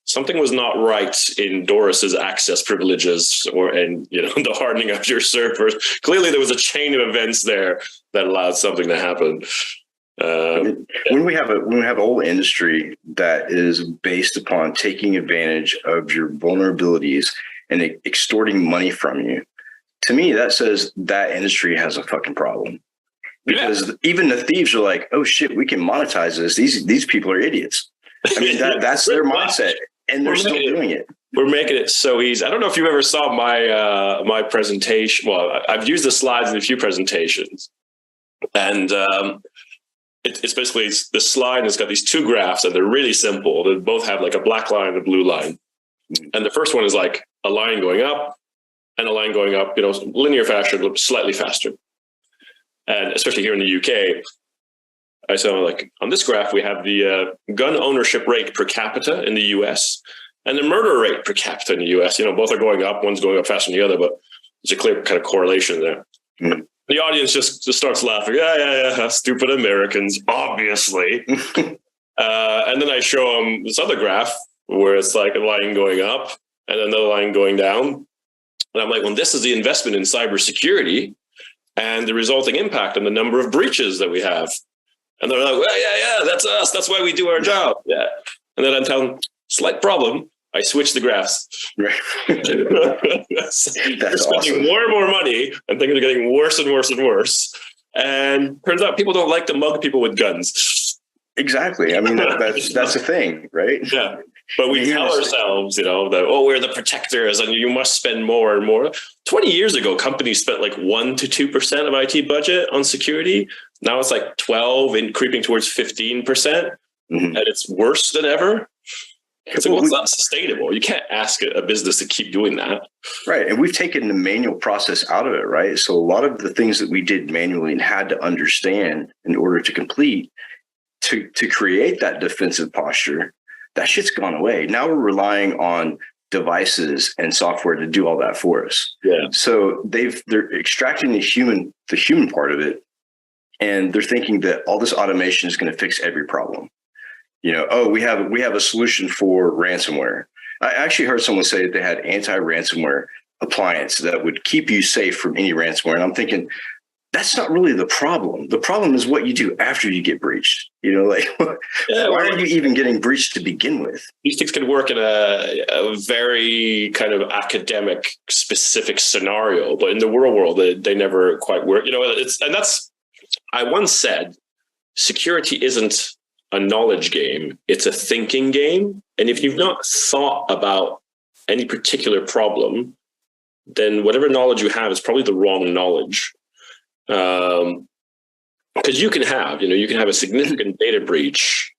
S11: something was not right in Doris's access privileges the hardening of your servers. Clearly there was a chain of events there that allowed something to happen.
S10: When we have a whole industry that is based upon taking advantage of your vulnerabilities and extorting money from you, to me, that says that industry has a fucking problem. Because even the thieves are like, oh shit, we can monetize this. These people are idiots. I mean, that's their mindset, and they're still doing it.
S11: We're making it so easy. I don't know if you've ever saw my presentation. Well, I've used the slides in a few presentations, and it's basically the slide. And it's got these two graphs, and they're really simple. They both have like a black line and a blue line, and the first one is like a line going up. And a line going up, linear fashion, slightly faster. And especially here in the UK, I saw like on this graph, we have the gun ownership rate per capita in the US and the murder rate per capita in the US. Both are going up. One's going up faster than the other, but there's a clear kind of correlation there. Mm-hmm. The audience just starts laughing. Yeah, stupid Americans, obviously. And then I show them this other graph where it's like a line going up and another line going down. And I'm like, well, this is the investment in cybersecurity and the resulting impact on the number of breaches that we have. And they're like, well, yeah, that's us. That's why we do our job. Yeah. And then I'm telling them, slight problem. I switch the graphs.
S10: Right.
S11: They're spending more and more money and things are getting worse and worse and worse. And turns out people don't like to mug people with guns.
S10: Exactly. I mean, that's a thing, right?
S11: Yeah. But we tell ourselves, that, we're the protectors and you must spend more and more. 20 years ago, companies spent like 1% to 2% of IT budget on security. Now it's like 12 and creeping towards 15%. Mm-hmm. And it's worse than ever. It's like, well, it's not sustainable. You can't ask a business to keep doing that.
S10: Right. And we've taken the manual process out of it, right? So a lot of the things that we did manually and had to understand in order to complete, to create that defensive posture, that shit's gone away. Now we're relying on devices and software to do all that for us.
S11: Yeah.
S10: So they're extracting the human part of it, and they're thinking that all this automation is going to fix every problem. We have a solution for ransomware. I actually heard someone say that they had anti-ransomware appliance that would keep you safe from any ransomware. And I'm thinking, that's not really the problem. The problem is what you do after you get breached. Why are you even getting breached to begin with?
S11: These things can work in a very kind of academic specific scenario, but in the real world, they never quite work. I once said, security isn't a knowledge game, it's a thinking game. And if you've not thought about any particular problem, then whatever knowledge you have is probably the wrong knowledge. Because you can have a significant data breach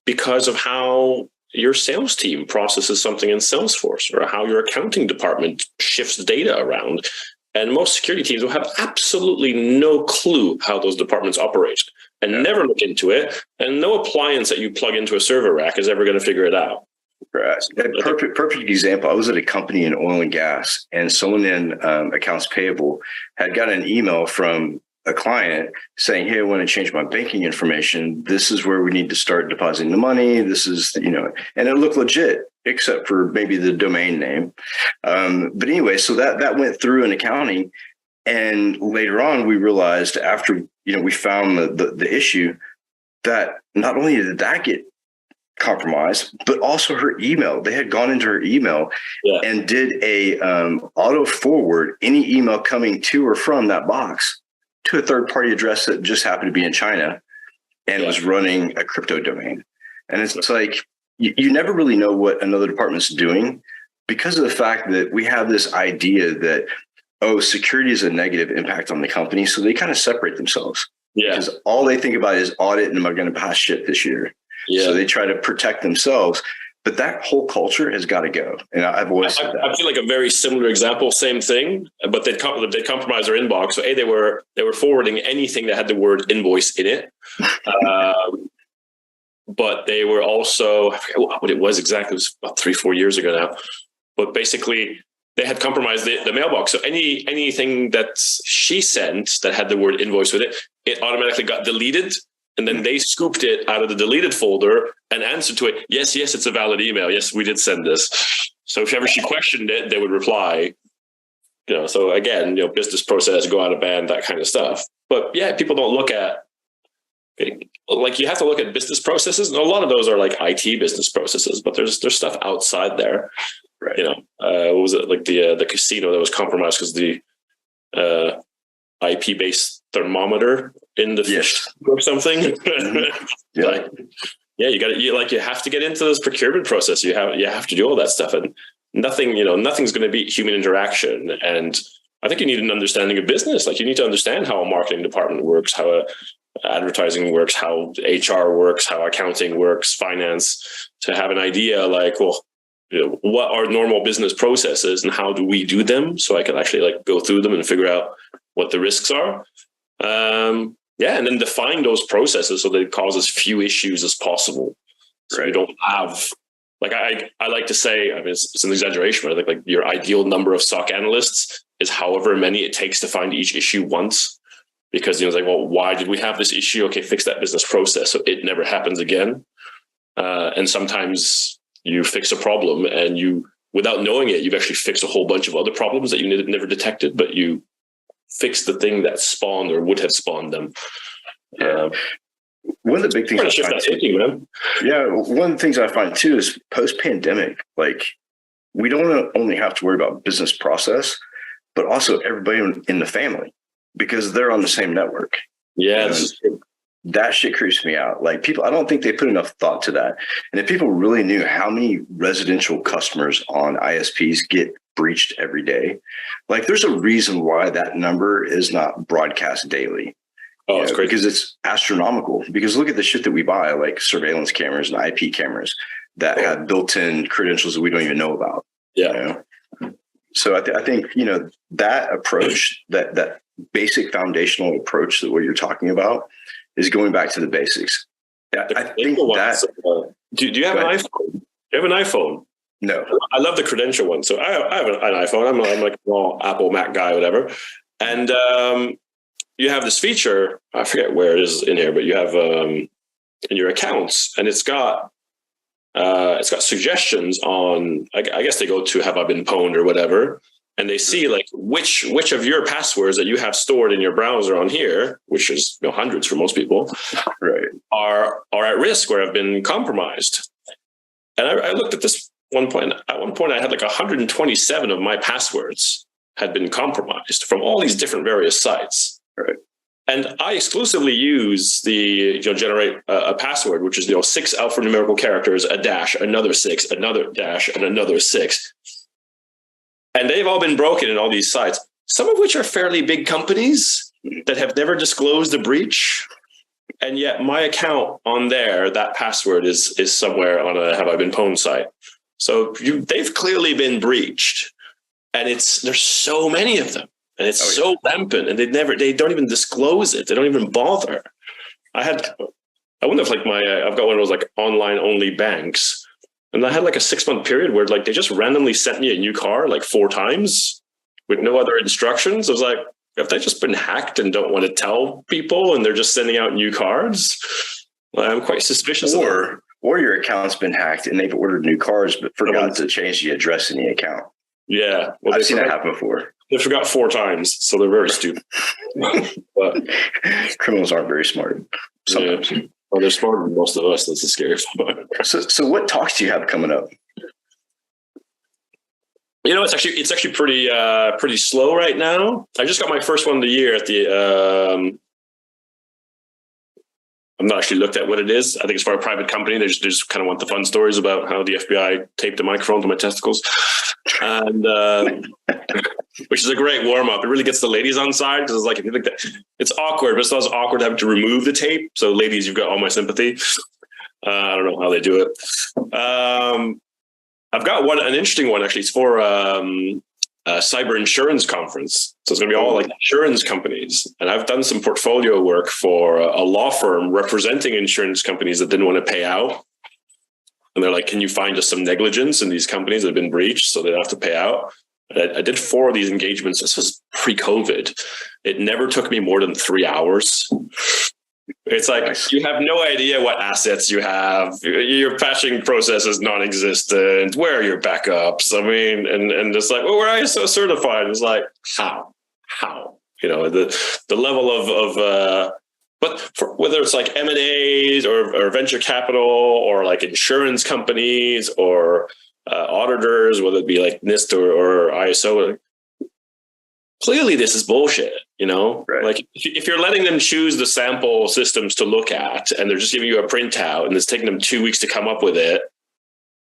S11: because of how your sales team processes something in Salesforce, or how your accounting department shifts data around. And most security teams will have absolutely no clue how those departments operate and never look into it. And no appliance that you plug into a server rack is ever going to figure it out.
S10: Right. Perfect example. I was at a company in oil and gas, and someone in accounts payable had got an email from a client saying, "Hey, I want to change my banking information. This is where we need to start depositing the money. This is, and it looked legit, except for maybe the domain name. But anyway, so that went through in accounting. And later on, we realized after, we found the issue, that not only did that get compromised, but also her email. They had gone into her email and did a auto forward any email coming to or from that box to a third party address that just happened to be in China and was running a crypto domain. And it's like, you never really know what another department's doing because of the fact that we have this idea that, security is a negative impact on the company. So they kind of separate themselves. Yeah. Because all they think about is audit and am I going to pass shit this year? Yeah. So they try to protect themselves. But that whole culture has got to go. And I've always said that. I feel
S11: like a very similar example, same thing, but they'd compromise their inbox. So they were forwarding anything that had the word invoice in it. But they were also, I forget what it was exactly. It was about 3-4 years ago now. But basically, they had compromised the mailbox. So anything that she sent that had the word invoice with it, it automatically got deleted. And then they scooped it out of the deleted folder and answered to it, yes, it's a valid email. Yes, we did send this. So if ever she questioned it, they would reply. So again, business process, go out of band, that kind of stuff. But yeah, people don't look at, like, you have to look at business processes. And a lot of those are like IT business processes, but there's stuff outside there. Right. What was it, like the casino that was compromised because the IP-based thermometer in the fish or something. Yeah. You have to get into this procurement process. You have to do all that stuff, and nothing's going to beat human interaction. And I think you need an understanding of business. Like, you need to understand how a marketing department works, how advertising works, how HR works, how accounting works, finance, to have an idea like, well, what are normal business processes and how do we do them? So I can actually go through them and figure out what the risks are. And then define those processes so that it causes few issues as possible. So you don't have, I like to say, I mean, it's an exaggeration, but I think your ideal number of SOC analysts is however many it takes to find each issue once. Because it's well, why did we have this issue? Okay, fix that business process so it never happens again. And sometimes you fix a problem and you, without knowing it, you've actually fixed a whole bunch of other problems that you never detected, but you fix the thing that spawned or would have spawned them.
S10: One of the big things one of the things I find too is post-pandemic, we don't only have to worry about business process, but also everybody in the family, because they're on the same network. Yeah, that shit creeps me out. People, I don't think they put enough thought to that. And if people really knew how many residential customers on ISPs get breached every day, there's a reason why that number is not broadcast daily. Oh, it's crazy. Because it's astronomical. Because look at the shit that we buy, like surveillance cameras and IP cameras. that have built-in credentials that we don't even know about.
S11: Yeah.
S10: You know? So I think, that approach, that basic foundational approach that what you're talking about is going back to the basics. Yeah, I think that.
S11: Do you have an iPhone? Do you have an iPhone?
S10: No.
S11: I love the credential one. So I have an iPhone. I'm like an all Apple Mac guy, whatever. And you have this feature. I forget where it is in here, but you have in your accounts, and it's got suggestions on. I guess they go to have I been pwned or whatever, and they see like which of your passwords that you have stored in your browser on here, which is hundreds for most people,
S10: right,
S11: are at risk or have been compromised. And I looked at this one point. At one point, I had like 127 of my passwords had been compromised from all these different various sites.
S10: Right.
S11: And I exclusively use the generate a password, which is 6 alphanumerical characters, a dash, another 6, another dash, and another 6. And they've all been broken in all these sites, some of which are fairly big companies that have never disclosed a breach. And yet my account on there, that password is somewhere on a have I been pwned site. So they've clearly been breached. And there's so many of them. And it's so rampant, and they don't even disclose it. They don't even bother. I wonder if I've got one of those like online only banks, and I had like a 6-month period where like they just randomly sent me a new car like 4 times with no other instructions. I was like, have they just been hacked and don't want to tell people, and they're just sending out new cards? I'm quite suspicious.
S10: Or your account's been hacked and they've ordered new cards but forgot to change the address in the account.
S11: Yeah, well,
S10: I've seen that happen before.
S11: They forgot 4 times, so they're very stupid. But
S10: criminals aren't very smart sometimes.
S11: Yeah. Well, they're smarter than most of us. That's the scary part.
S10: So what talks do you have coming up?
S11: It's actually pretty slow right now. I just got my first one of the year at the. I've not actually looked at what it is. I think it's for a private company. They just kind of want the fun stories about how the FBI taped a microphone to my testicles, and which is a great warm up. It really gets the ladies on side because it's like if you think that it's awkward, but it's not as awkward having to remove the tape. So ladies, you've got all my sympathy. I don't know how they do it. I've got an interesting one actually. It's for a cyber insurance conference. So it's going to be all like insurance companies. And I've done some portfolio work for a law firm representing insurance companies that didn't want to pay out. And they're like, can you find us some negligence in these companies that have been breached so they don't have to pay out? I did 4 of these engagements. This was pre-COVID. It never took me more than 3 hours. It's like you have no idea what assets you have. Your patching process is non-existent. Where are your backups? I mean, and it's like, well, we're ISO certified. It's like, how? The level of but for, whether it's like M&As or venture capital or like insurance companies or auditors, whether it be like NIST or ISO, clearly this is bullshit.
S10: Right.
S11: Like if you're letting them choose the sample systems to look at and they're just giving you a printout and it's taking them 2 weeks to come up with it,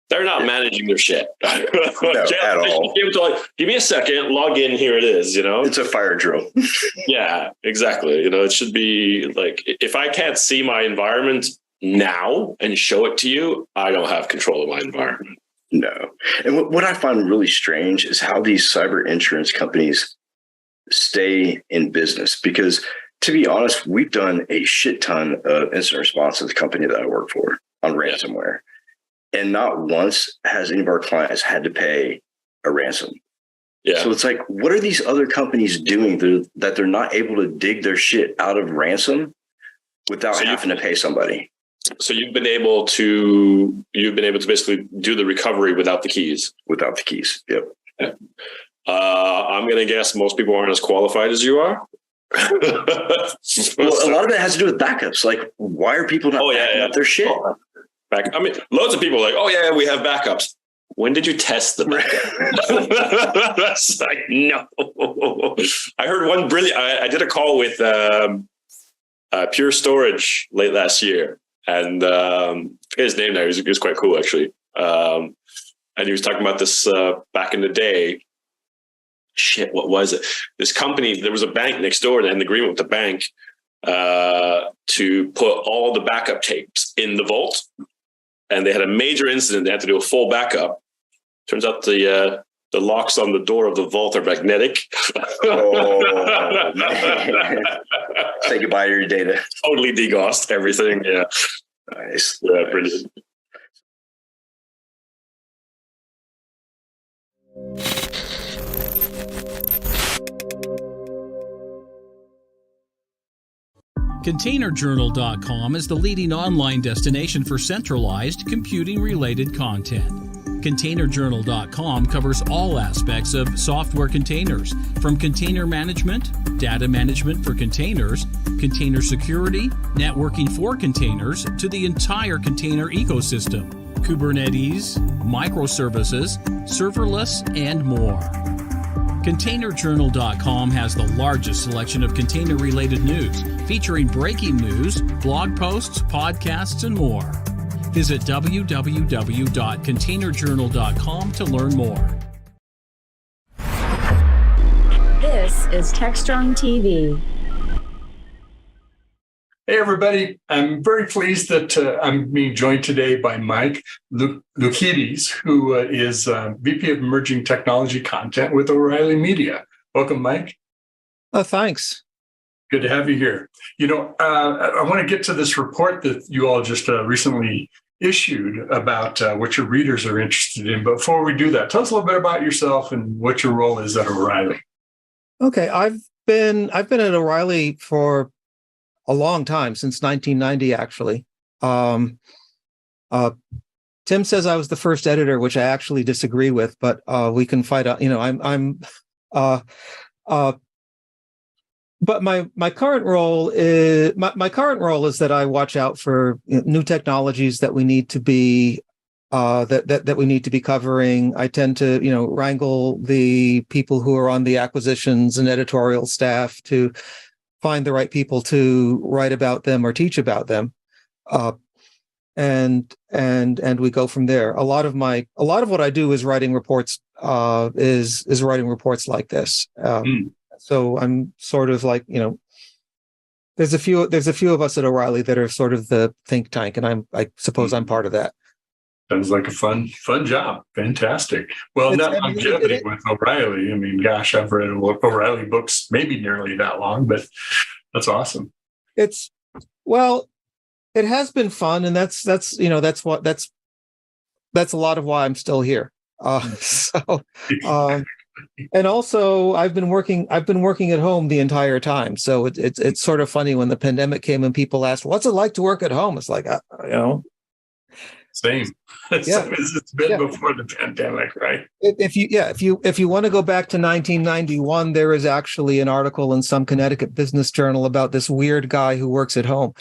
S11: they're not managing their shit.
S10: No, at all.
S11: Give me a second, log in, here it is,
S10: It's a fire drill.
S11: Yeah, exactly. It should be like, if I can't see my environment now and show it to you, I don't have control of my environment.
S10: No. And what I find really strange is how these cyber insurance companies stay in business, because to be honest, we've done a shit ton of incident response at the company that I work for on ransomware. And not once has any of our clients had to pay a ransom.
S11: Yeah.
S10: So it's like, what are these other companies doing that they're not able to dig their shit out of ransom without having to pay somebody?
S11: So you've been able to basically do the recovery without the keys.
S10: Without the keys. Yep.
S11: Yeah. I'm going to guess most people aren't as qualified as you are.
S10: Well, a lot of it has to do with backups. Like, why are people not backing up their shit?
S11: Loads of people are like, oh yeah, we have backups. When did you test the backup? That's like, no. I heard one brilliant. I did a call with Pure Storage late last year, and his name there, he was quite cool actually. And he was talking about this back in the day. Shit, what was it? This company, there was a bank next door and an agreement with the bank to put all the backup tapes in the vault. and they had a major incident. They had to do a full backup. Turns out the locks on the door of the vault are magnetic.
S10: Oh, man. Say goodbye to your data.
S11: Totally degaussed everything. Yeah.
S10: Nice.
S11: Yeah, brilliant.
S2: ContainerJournal.com is the leading online destination for centralized computing-related content. ContainerJournal.com covers all aspects of software containers, from container management, data management for containers, container security, networking for containers, to the entire container ecosystem, Kubernetes, microservices, serverless, and more. ContainerJournal.com has the largest selection of container-related news, featuring breaking news, blog posts, podcasts, and more. Visit www.containerjournal.com to learn more.
S3: This is Techstrong TV.
S12: Hey, everybody. I'm very pleased that I'm being joined today by Mike Lukides, who is VP of Emerging Technology Content with O'Reilly Media. Welcome, Mike.
S13: Thanks.
S12: Good to have you here. I want to get to this report that you all just recently issued about what your readers are interested in. But before we do that, tell us a little bit about yourself and what your role is at O'Reilly.
S13: Okay, I've been at O'Reilly for a long time, since 1990, actually. Tim says I was the first editor, which I actually disagree with, but we can fight out. But my current role is that I watch out for new technologies that we need to be that we need to be covering. I tend to wrangle the people who are on the acquisitions and editorial staff to find the right people to write about them or teach about them, and we go from there. A lot of what I do is writing reports. Is writing reports like this. So I'm sort of like, there's a few of us at O'Reilly that are sort of the think tank, and I suppose I'm part of that.
S12: Sounds like a fun job. Fantastic. Well, not longevity with O'Reilly. I mean, gosh, I've read O'Reilly books maybe nearly that long, but that's awesome.
S13: It has been fun, and that's a lot of why I'm still here. And also I've been working at home the entire time. So it's sort of funny when the pandemic came and people asked, "What's it like to work at home?" It's like,
S12: Same.
S13: Yeah.
S12: It's been before the pandemic, right?
S13: If you want to go back to 1991, there is actually an article in some Connecticut business journal about this weird guy who works at home.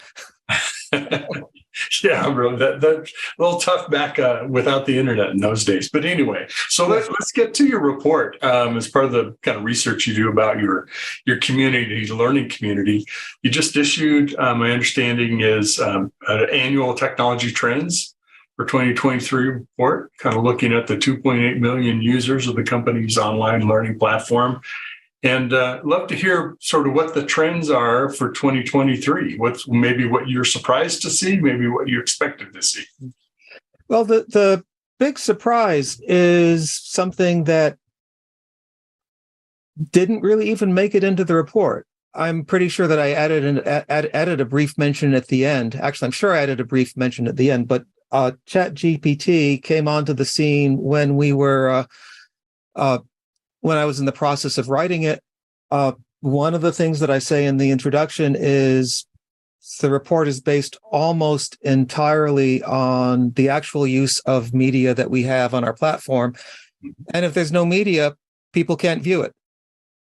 S12: Yeah, bro, that's a little tough back without the internet in those days. But anyway, so let's get to your report. As part of the kind of research you do about your community, learning community, you just issued, my understanding is, an annual technology trends for 2023 report, kind of looking at the 2.8 million users of the company's online learning platform. And love to hear sort of what the trends are for 2023. What's maybe what you're surprised to see, maybe what you expected to see.
S13: Well, the big surprise is something that didn't really even make it into the report. I'm pretty sure that I added a brief mention at the end. Actually, I'm sure I added a brief mention at the end, but ChatGPT came onto the scene when we were when I was in the process of writing it. One of the things that I say in the introduction is the report is based almost entirely on the actual use of media that we have on our platform. And if there's no media, people can't view it.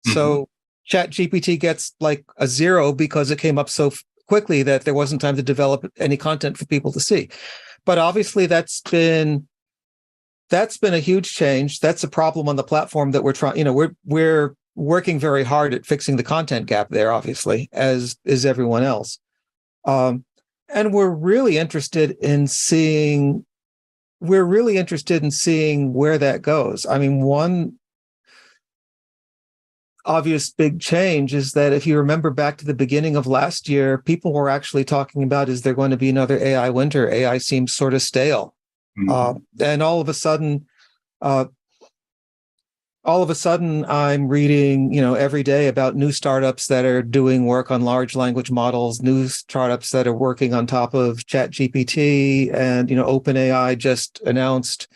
S13: Mm-hmm. So ChatGPT gets like a 0 because it came up so quickly that there wasn't time to develop any content for people to see. But obviously that's been a huge change. That's a problem on the platform that we're trying, we're working very hard at fixing the content gap there, obviously, as is everyone else. And we're really interested in seeing where that goes. I mean, obvious big change is that if you remember back to the beginning of last year, people were actually talking about, is there going to be another AI winter? AI seems sort of stale. And all of a sudden, I'm reading, every day about new startups that are doing work on large language models, new startups that are working on top of ChatGPT, and, OpenAI just announced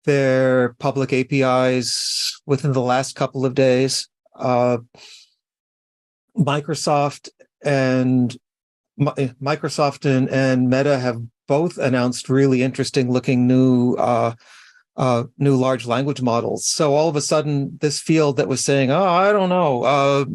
S13: their public APIs within the last couple of days. Microsoft and Meta have both announced really interesting looking new large language models. So all of a sudden, this field that was saying, "Oh, I don't know,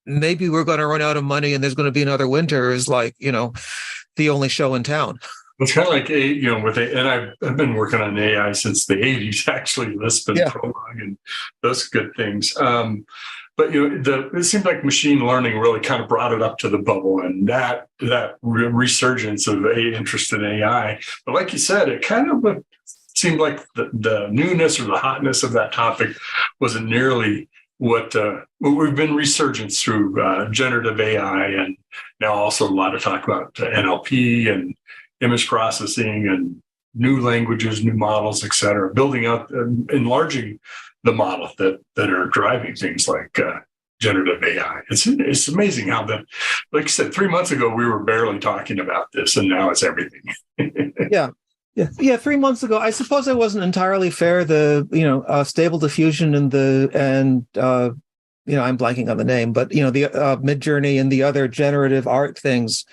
S13: maybe we're going to run out of money and there's going to be another winter," is like, the only show in town.
S12: It's kind of like, and I've been working on AI since the 80s, actually, Lisp and Prolog and those good things. But it seemed like machine learning really kind of brought it up to the bubble, and that resurgence of interest in AI. But like you said, it kind of seemed like the newness or the hotness of that topic wasn't nearly what we've been resurgence through generative AI, and now also a lot of talk about NLP and image processing and new languages, new models, et cetera, building out, enlarging the model that are driving things like generative AI. It's amazing how that, like I said, 3 months ago, we were barely talking about this, and now it's everything.
S13: Yeah. 3 months ago, I suppose I wasn't entirely fair. Stable Diffusion and I'm blanking on the name, but the Midjourney and the other generative art things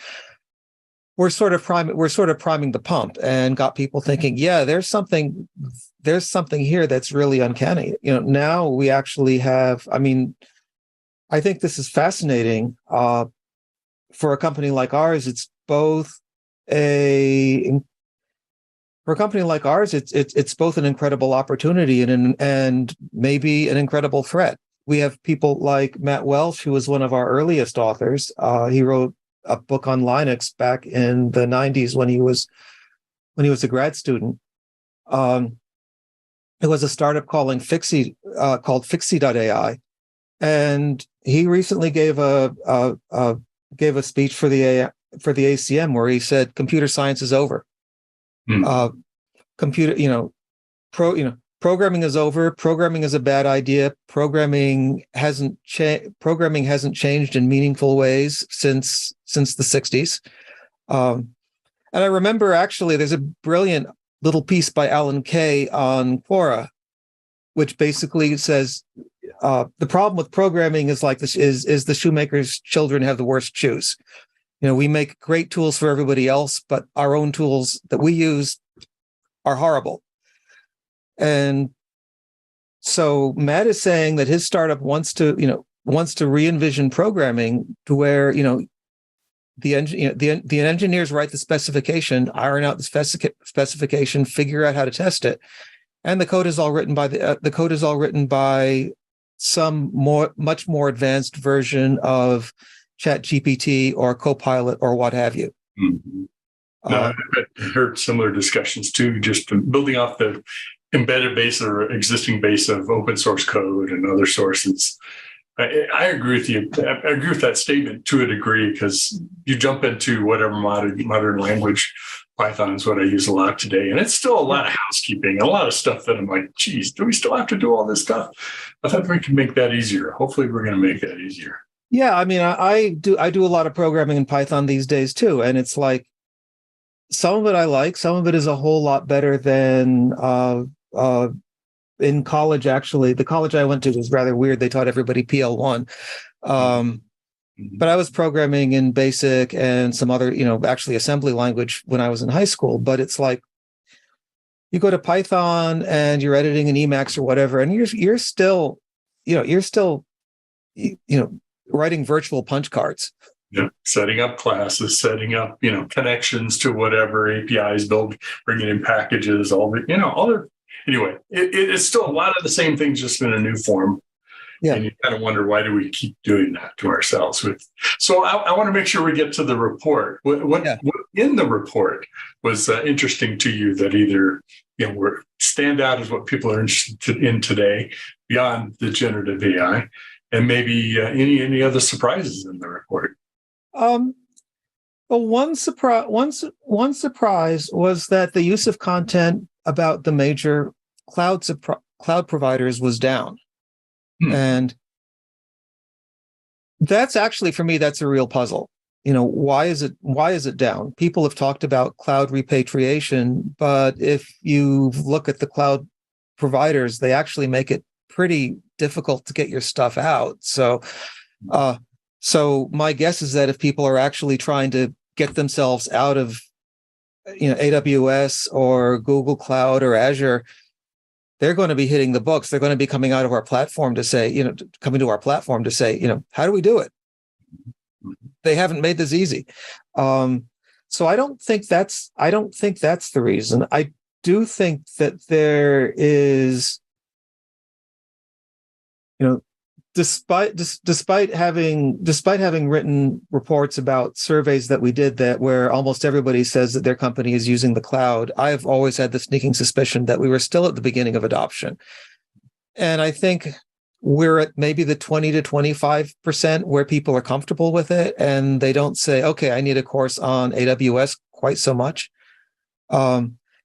S13: were sort of priming the pump and got people thinking, yeah, there's something here that's really uncanny. Now we actually have. I mean, I think this is fascinating. For a company like ours, it's both For a company like ours, it's both an incredible opportunity and maybe an incredible threat. We have people like Matt Welch, who was one of our earliest authors. He wrote a book on Linux back in the 90s when he was a grad student. It was a startup called Fixie.ai, and he recently gave a speech for the ACM where he said computer science is over. Programming is over. Programming is a bad idea. Programming hasn't changed in meaningful ways since the 60s. And I remember actually there's a brilliant little piece by Alan Kay on Quora, which basically says the problem with programming is like this is the shoemaker's children have the worst shoes. We make great tools for everybody else, but our own tools that we use are horrible. And so Matt is saying that his startup wants to re-envision programming to where, the engineers write the specification, iron out the specification, figure out how to test it. And the code is all written by some much more advanced version of ChatGPT or Copilot or what have you.
S12: Mm-hmm. No, I've heard similar discussions too, just building off the embedded base or existing base of open source code and other sources. I agree with you. I agree with that statement to a degree, because you jump into whatever modern language. Python is what I use a lot today, and it's still a lot of housekeeping, a lot of stuff that I'm like, geez, do we still have to do all this stuff? I thought we could make that easier. Hopefully we're going to make that easier.
S13: Yeah, I mean, I do a lot of programming in Python these days too, and it's like some of it I like, some of it is a whole lot better than in college. Actually, the college I went to was rather weird. They taught everybody PL1, but I was programming in BASIC and some other, actually assembly language when I was in high school. But it's like you go to Python and you're editing an Emacs or whatever, and you're still writing virtual punch cards.
S12: Yeah, setting up classes, setting up, connections to whatever APIs, bringing in packages, anyway, it's still a lot of the same things, just in a new form. Yeah. And you kind of wonder, why do we keep doing that to ourselves? So I want to make sure we get to the report. What in the report was interesting to you that either, stand out as what people are interested in today beyond the generative AI? and maybe any other surprises in the report.
S13: Well, one surprise was that the use of content about the major cloud providers was down, and that's actually, for me, that's a real puzzle. Why is it down? People have talked about cloud repatriation, but if you look at the cloud providers, they actually make it pretty difficult to get your stuff out. So my guess is that if people are actually trying to get themselves out of, AWS or Google Cloud or Azure, they're going to be hitting the books. They're going to be coming out of our platform to say, coming to our platform to say, how do we do it? They haven't made this easy. So I don't think that's the reason. I do think that there is, despite having written reports about surveys that we did that where almost everybody says that their company is using the cloud, I've always had the sneaking suspicion that we were still at the beginning of adoption. And I think we're at maybe the 20 to 25% where people are comfortable with it, and they don't say, okay, I need a course on AWS quite so much.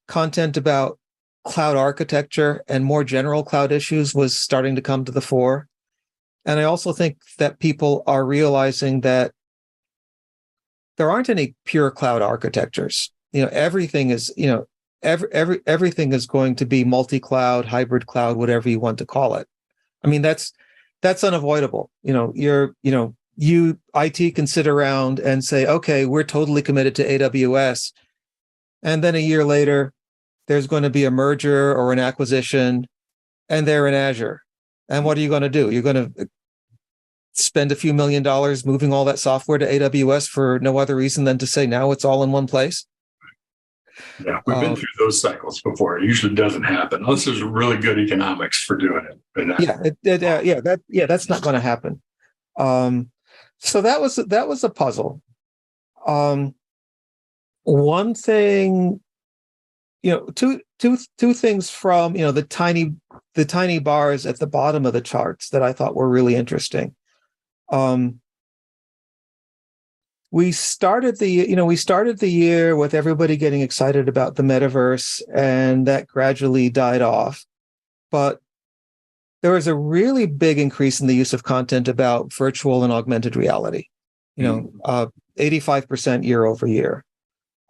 S13: Content about cloud architecture and more general cloud issues was starting to come to the fore. And I also think that people are realizing that there aren't any pure cloud architectures. Everything is, everything is going to be multi-cloud, hybrid cloud, whatever you want to call it. I mean, that's unavoidable. IT can sit around and say, okay, we're totally committed to AWS. And then a year later, there's going to be a merger or an acquisition, and they're in Azure. And what are you going to do? You're going to spend a few $1 million moving all that software to AWS for no other reason than to say now it's all in one place?
S12: Yeah, we've been through those cycles before. It usually doesn't happen unless there's really good economics for doing it. That's not going to happen. So that was a puzzle. One thing, two things from the tiny bars at the bottom of the charts that I thought were really interesting. We started the year with everybody getting excited about the metaverse, and that gradually died off. But there was a really big increase in the use of content about virtual and augmented reality. 85% year over year.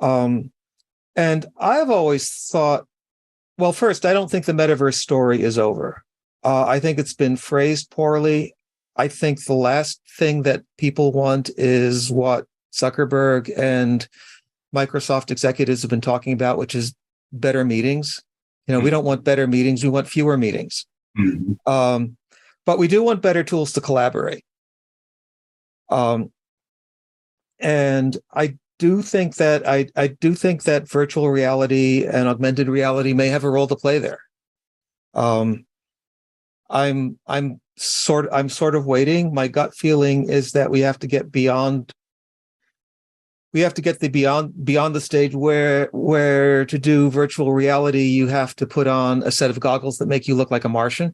S12: And I've always thought, well, first, I don't think the metaverse story is over. I think it's been phrased poorly. I think the last thing that people want is what Zuckerberg and Microsoft executives have been talking about, which is better meetings. We don't want better meetings. We want fewer meetings. Mm-hmm. But we do want better tools to collaborate. And I do think that virtual reality and augmented reality may have a role to play there. I'm sort of waiting. My gut feeling is that we have to get beyond. We have to get beyond the stage where to do virtual reality, you have to put on a set of goggles that make you look like a Martian.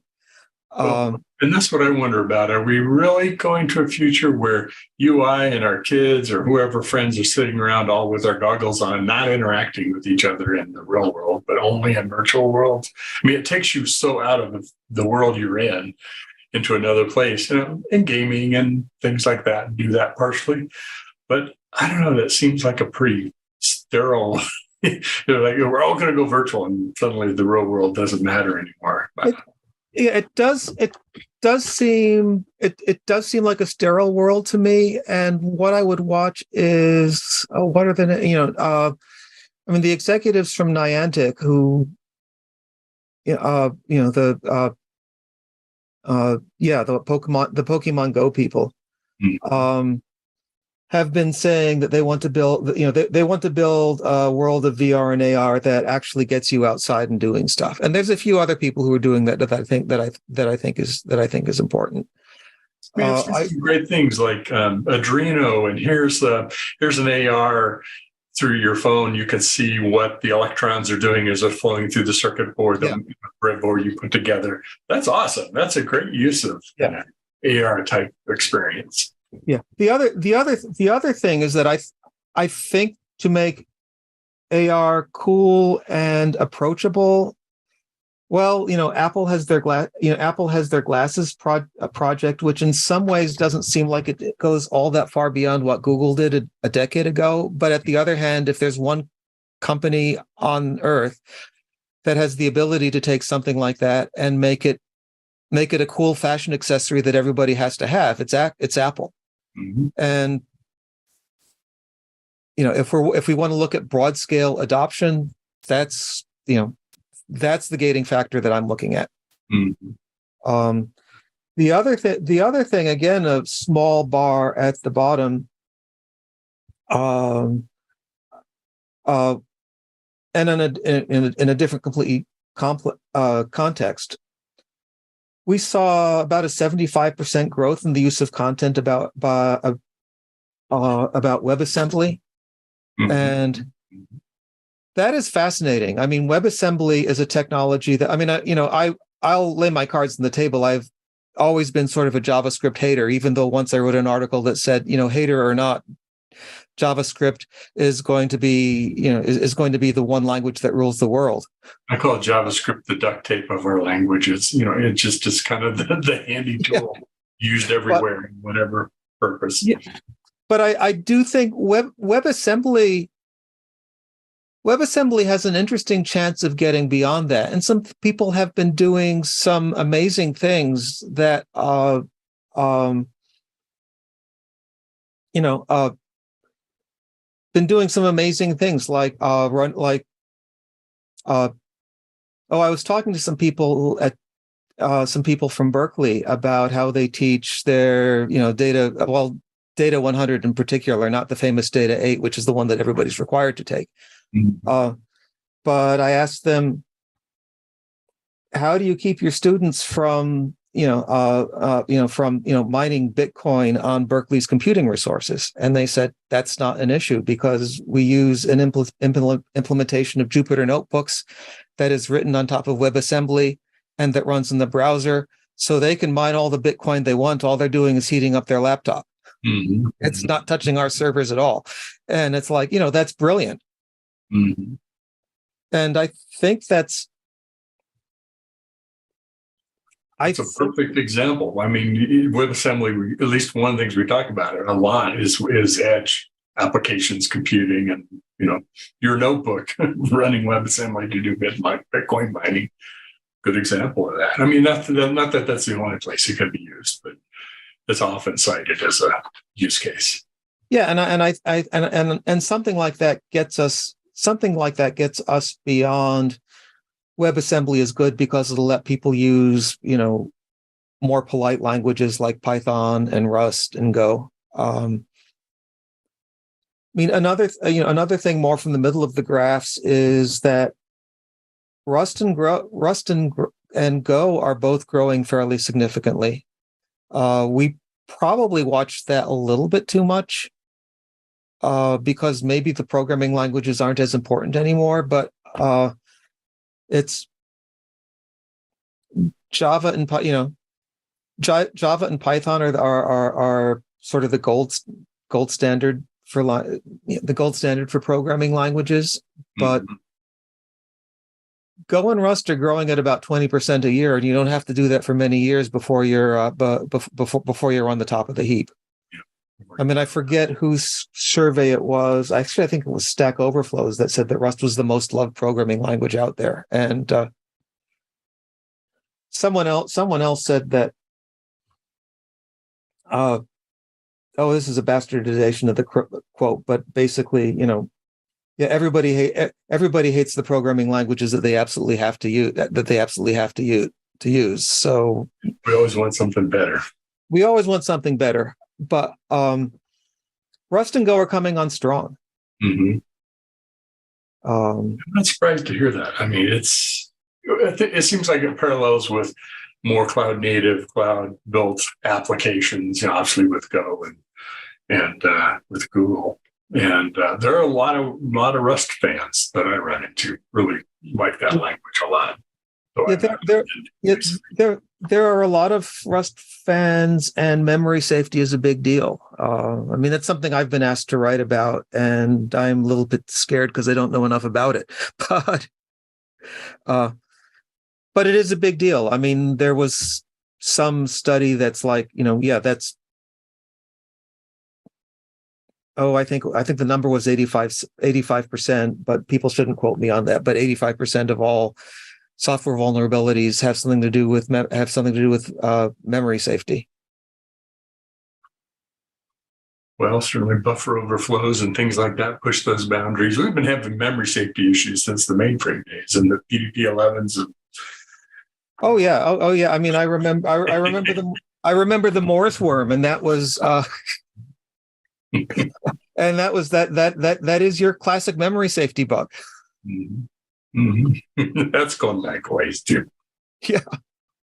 S12: And that's what I wonder about. Are we really going to a future where you, I, and our kids or whoever friends are sitting around all with our goggles on, not interacting with each other in the real world, but only in virtual worlds? I mean, it takes you so out of the world you're in into another place, in gaming and things like that, and do that partially. But I don't know, that seems like a pretty sterile, like we're all going to go virtual and suddenly the real world doesn't matter anymore.
S13: It does seem like a sterile world to me. And what I would watch is, what are the, the executives from Niantic who, the Pokemon Go people, have been saying that they want to build, they want to build a world of VR and AR that actually gets you outside and doing stuff. And there's a few other people who are doing that I think is important.
S12: I've seen some great things like Adreno, and here's an AR through your phone. You can see what the electrons are doing as they're flowing through the circuit board, the breadboard you put together. That's awesome. That's a great use of.
S13: Yeah.
S12: AR type experience.
S13: Yeah. The other thing is that I think to make AR cool and approachable, well, Apple has their glasses project, which in some ways doesn't seem like it goes all that far beyond what Google did a decade ago. But at the other hand, if there's one company on Earth that has the ability to take something like that and make it a cool fashion accessory that everybody has to have, it's Apple.
S12: Mm-hmm.
S13: And if we want to look at broad scale adoption, that's the gating factor that I'm looking at.
S12: Mm-hmm.
S13: The other thing, again, a small bar at the bottom, and in a different completely context, we saw about a 75% growth in the use of content about WebAssembly.
S12: Mm-hmm.
S13: And that is fascinating. I mean, WebAssembly is a technology that, I'll lay my cards on the table. I've always been sort of a JavaScript hater, even though once I wrote an article that said, hater or not, JavaScript is going to be, is going to be the one language that rules the world.
S12: I call JavaScript the duct tape of our languages. It just is kind of the handy tool used everywhere in whatever purpose.
S13: Yeah. But I do think WebAssembly has an interesting chance of getting beyond that. And some people have been doing some amazing things that, been doing some amazing things like I was talking to some people from Berkeley about how they teach their, Data 100 in particular, not the famous Data 8, which is the one that everybody's required to take.
S12: Mm-hmm.
S13: But I asked them, how do you keep your students from mining Bitcoin on Berkeley's computing resources? And they said that's not an issue because we use an implementation of Jupyter notebooks that is written on top of WebAssembly and that runs in the browser, so they can mine all the Bitcoin they want. All they're doing is heating up their laptop.
S12: Mm-hmm.
S13: It's not touching our servers at all. And it's like, that's brilliant.
S12: Mm-hmm.
S13: And I think that's
S12: a perfect example. I mean, WebAssembly, at least one of the things we talk about it a lot is edge applications computing and, your notebook running WebAssembly to do Bitcoin mining. Good example of that. I mean, not that that's the only place it could be used, but it's often cited as a use case.
S13: Yeah, and something like that gets us beyond WebAssembly is good because it'll let people use, more polite languages like Python and Rust and Go. Another thing more from the middle of the graphs is that Rust and Go are both growing fairly significantly. We probably watched that a little bit too much because maybe the programming languages aren't as important anymore, but it's Java and Python are sort of the gold standard for the gold standard for programming languages, but Go and Rust are growing at about 20% a year, and you don't have to do that for many years before you're before you're on the top of the heap. I mean, I forget whose survey it was. Actually, I think it was Stack Overflow's that said that Rust was the most loved programming language out there, and someone else said that. This is a bastardization of the quote, but basically, yeah, everybody hates the programming languages that they absolutely have to use. So
S12: we always want something better.
S13: But Rust and Go are coming on strong.
S12: Mm-hmm. I'm not surprised to hear that. I mean, it seems like it parallels with more cloud native, cloud built applications, obviously with Go and with Google. And there are a lot of Rust fans that I run into really like that language a lot. So
S13: there are a lot of Rust fans, and memory safety is a big deal. I mean, that's something I've been asked to write about, and I'm a little bit scared because I don't know enough about it. But it is a big deal. I mean, there was some study that's like, that's. Oh, I think the number was 85%, but people shouldn't quote me on that. But 85% of all software vulnerabilities have something to do with memory safety.
S12: Well, certainly buffer overflows and things like that push those boundaries. We've been having memory safety issues since the mainframe days and the PDP-11s.
S13: Oh yeah, oh yeah. I mean, I remember the Morse worm, and that was. And that is your classic memory safety bug.
S12: Mm-hmm. Mm-hmm. That's going back ways too.
S13: Yeah.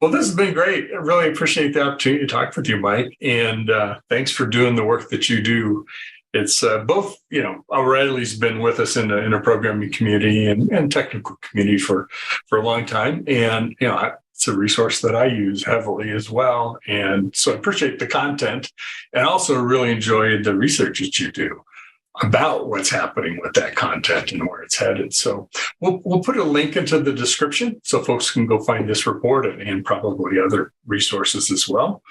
S13: Well,
S12: this has been great. I really appreciate the opportunity to talk with you, Mike. And thanks for doing the work that you do. It's both, O'Reilly's been with us in a programming community and technical community for a long time. And, it's a resource that I use heavily as well. And so I appreciate the content and also really enjoyed the research that you do about what's happening with that content and where it's headed. So we'll put a link into the description so folks can go find this report and probably other resources as well.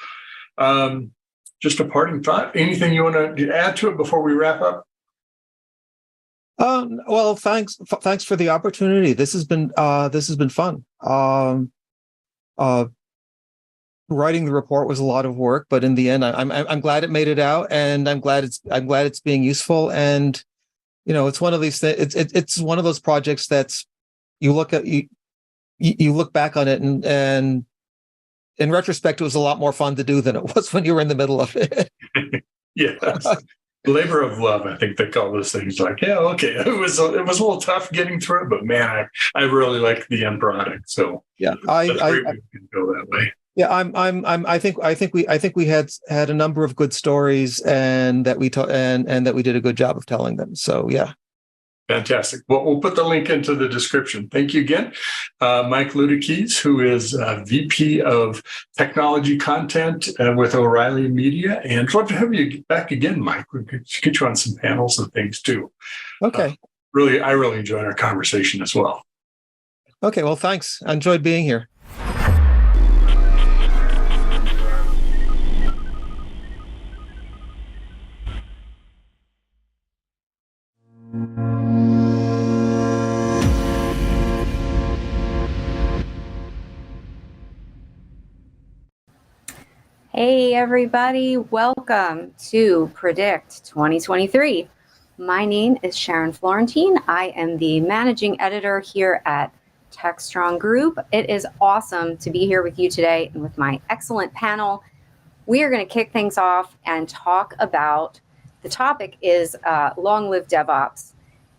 S12: Just a parting thought. Anything you want to add to it before we wrap up?
S13: Well, thanks for the opportunity. This has been fun. Writing the report was a lot of work, but in the end, I'm glad it made it out, and I'm glad it's being useful. And it's one of these things. It's one of those projects that's you look back on it, and in retrospect, it was a lot more fun to do than it was when you were in the middle of it.
S12: Yes. Labor of love, I think they call those things. Like, yeah, okay, it was a little tough getting through it, but man, I really like the end product. So
S13: yeah,
S12: I can go that way.
S13: Yeah, I think we had a number of good stories, and that we and that we did a good job of telling them. So yeah.
S12: Fantastic. Well, we'll put the link into the description. Thank you again. Mike Ludikies, who is VP of Technology Content with O'Reilly Media. And I'd love to have you back again, Mike. We could get you on some panels and things too.
S13: Okay.
S12: I really enjoyed our conversation as well.
S13: Okay, well, thanks. I enjoyed being here.
S14: Hey everybody, welcome to Predict 2023. My name is Sharon Florentine. I am the managing editor here at Techstrong Group. It is awesome to be here with you today and with my excellent panel. We are going to kick things off and talk about, the topic is long live DevOps.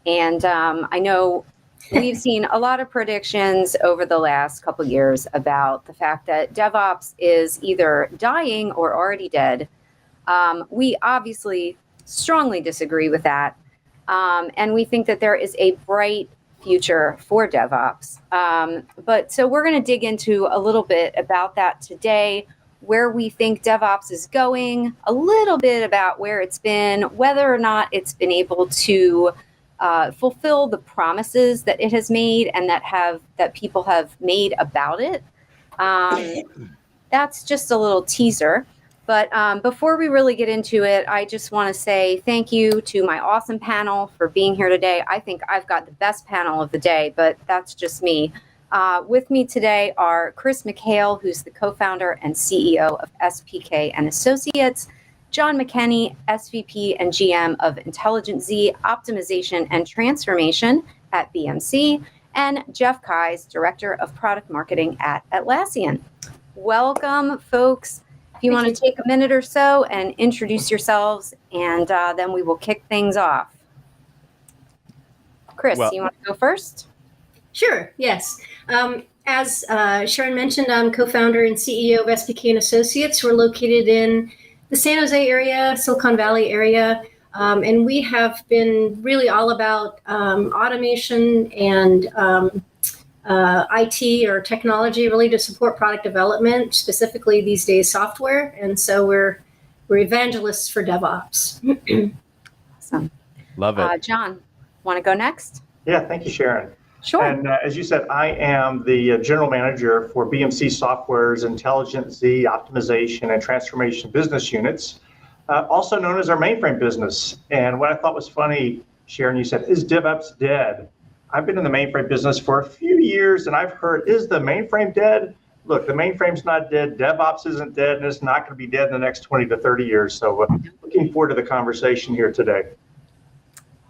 S14: And I know we've seen a lot of predictions over the last couple years about the fact that DevOps is either dying or already dead. We obviously strongly disagree with that. And we think that there is a bright future for DevOps. So we're going to dig into a little bit about that today, where we think DevOps is going, a little bit about where it's been, whether or not it's been able to fulfill the promises that it has made and that people have made about it. That's just a little teaser. But before we really get into it, I just want to say thank you to my awesome panel for being here today. I think I've got the best panel of the day, but that's just me. With me today are Chris McHale, who's the co-founder and CEO of SPK and Associates, John McKenney, SVP and GM of Intelligent Z Optimization and Transformation at BMC, and Jeff Keyes, Director of Product Marketing at Atlassian. Welcome, folks. If you want to take a minute or so and introduce yourselves, and then we will kick things off. Chris, you want to go first?
S15: Sure, yes. As Sharon mentioned, I'm co-founder and CEO of SPK and Associates. We're located in the San Jose area, Silicon Valley area, and we have been really all about automation and IT or technology really to support product development, specifically these days software. And so we're evangelists for DevOps.
S14: Awesome.
S16: Love it.
S14: John, want to go next?
S17: Yeah, thank you, Sharon.
S14: Sure.
S17: And as you said, I am the general manager for BMC Software's Intelligent Z Optimization and Transformation Business Units, also known as our mainframe business. And what I thought was funny, Sharon, you said, is DevOps dead? I've been in the mainframe business for a few years, and I've heard, is the mainframe dead? Look, the mainframe's not dead, DevOps isn't dead, and it's not going to be dead in the next 20 to 30 years. So looking forward to the conversation here today.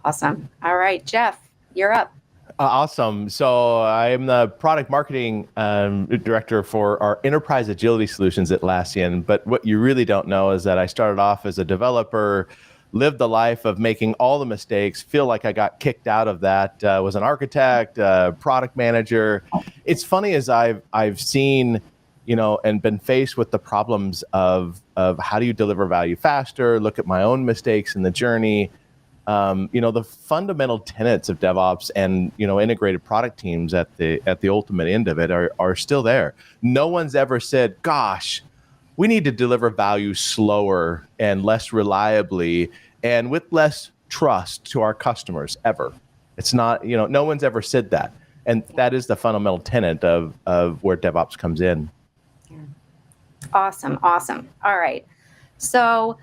S14: Awesome. All right, Jeff, you're up.
S16: Awesome. So I'm the product marketing director for our enterprise agility solutions at Atlassian. But what you really don't know is that I started off as a developer, lived the life of making all the mistakes, feel like I got kicked out of that, was an architect, product manager. It's funny as I've seen, and been faced with the problems of how do you deliver value faster, look at my own mistakes in the journey. The fundamental tenets of DevOps and, integrated product teams at the ultimate end of it are still there. No one's ever said, gosh, we need to deliver value slower and less reliably and with less trust to our customers ever. It's not, no one's ever said that. And that is the fundamental tenet of where DevOps comes in.
S14: Awesome. All right. So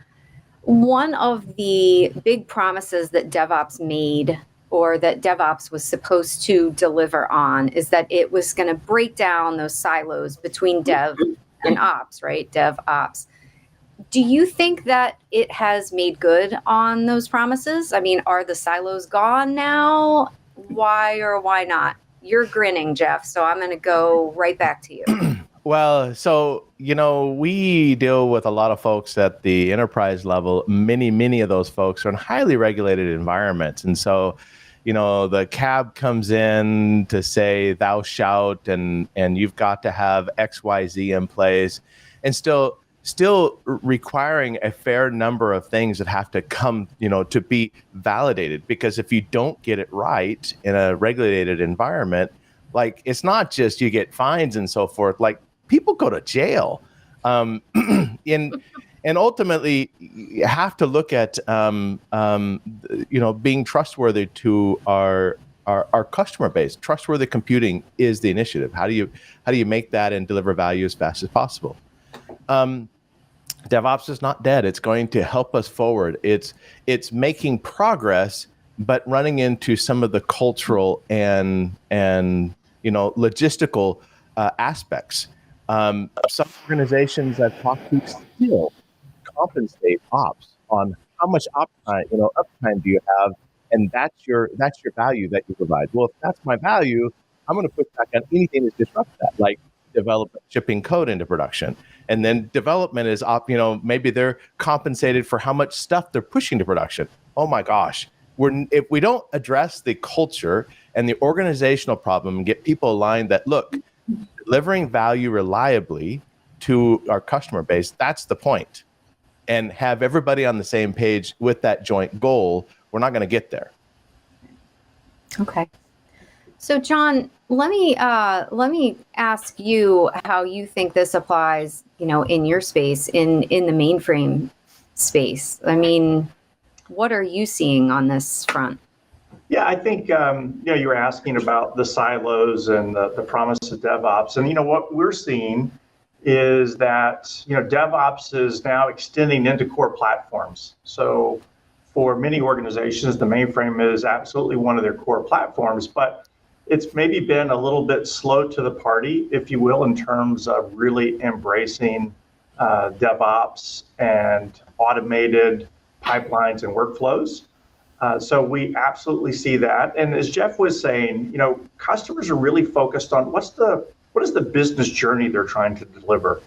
S14: one of the big promises that DevOps made, or that DevOps was supposed to deliver on, is that it was going to break down those silos between dev and ops, right? DevOps. Do you think that it has made good on those promises? I mean, are the silos gone now? Why or why not? You're grinning, Jeff, so I'm going to go right back to you.
S16: Well, so, we deal with a lot of folks at the enterprise level. Many of those folks are in highly regulated environments. And so, the cab comes in to say, thou shalt, and you've got to have X, Y, Z in place, and still requiring a fair number of things that have to come, to be validated. Because if you don't get it right in a regulated environment, like, it's not just you get fines and so forth, like people go to jail. And ultimately you have to look at, being trustworthy to our customer base. Trustworthy computing is the initiative. How do you make that and deliver value as fast as possible? DevOps is not dead. It's going to help us forward. It's making progress, but running into some of the cultural and logistical aspects. Some organizations I've talked to still compensate ops on how much uptime do you have, and that's your value that you provide. Well, if that's my value, I'm going to push back on anything that disrupts that, like development, shipping code into production. And then development is maybe they're compensated for how much stuff they're pushing to production. Oh my gosh. If we don't address the culture and the organizational problem and get people aligned that, look, delivering value reliably to our customer base, that's the point. And have everybody on the same page with that joint goal, we're not going to get there.
S14: Okay. So John, let me ask you how you think this applies, in your space, in the mainframe space. I mean, what are you seeing on this front?
S17: Yeah, I think, you were asking about the silos and the promise of DevOps. And, what we're seeing is that, DevOps is now extending into core platforms. So for many organizations, the mainframe is absolutely one of their core platforms, but it's maybe been a little bit slow to the party, if you will, in terms of really embracing DevOps and automated pipelines and workflows. So we absolutely see that. And as Jeff was saying, customers are really focused on what is the business journey they're trying to deliver.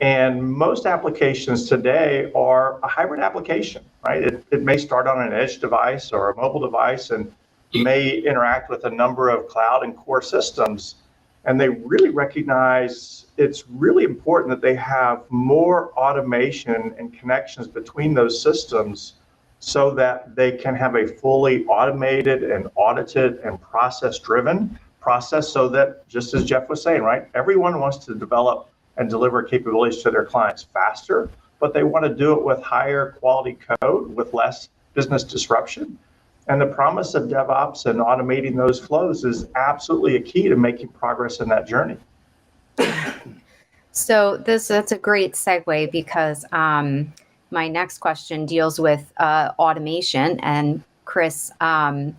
S17: And most applications today are a hybrid application, right? It may start on an edge device or a mobile device and may interact with a number of cloud and core systems. And they really recognize it's really important that they have more automation and connections between those systems so that they can have a fully automated and audited and process-driven process so that, just as Jeff was saying, right, everyone wants to develop and deliver capabilities to their clients faster, but they want to do it with higher quality code, with less business disruption. And the promise of DevOps and automating those flows is absolutely a key to making progress in that journey.
S14: So that's a great segue because my next question deals with automation. And Chris, has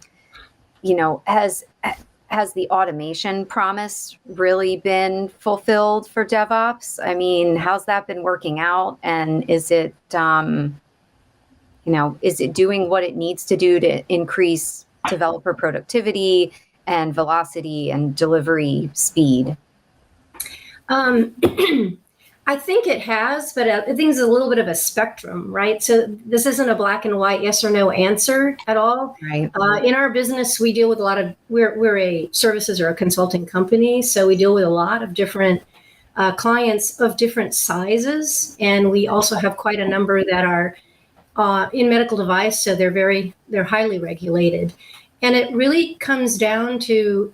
S14: the automation promise really been fulfilled for DevOps? I mean, how's that been working out? And is it, is it doing what it needs to do to increase developer productivity and velocity and delivery speed?
S15: I think it has, but I think it's a little bit of a spectrum, right? So this isn't a black and white yes or no answer at all.
S14: Right.
S15: In our business, we deal with a lot of, we're a services or a consulting company, so we deal with a lot of different clients of different sizes, and we also have quite a number that are in medical device, so they're highly regulated. And it really comes down to,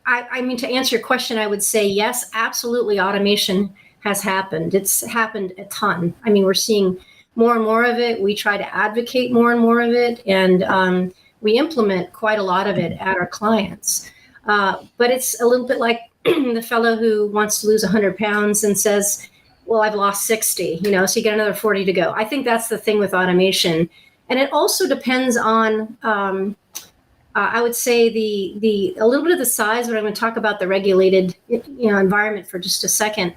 S15: I mean, to answer your question, I would say yes, absolutely, automation has happened. It's happened a ton. I mean, we're seeing more and more of it. We try to advocate more and more of it, and we implement quite a lot of it at our clients. But it's a little bit like the fellow who wants to lose 100 pounds and says, well, I've lost 60, so you get another 40 to go. I think that's the thing with automation. And it also depends on, I would say a little bit of the size, but I'm going to talk about the regulated environment for just a second.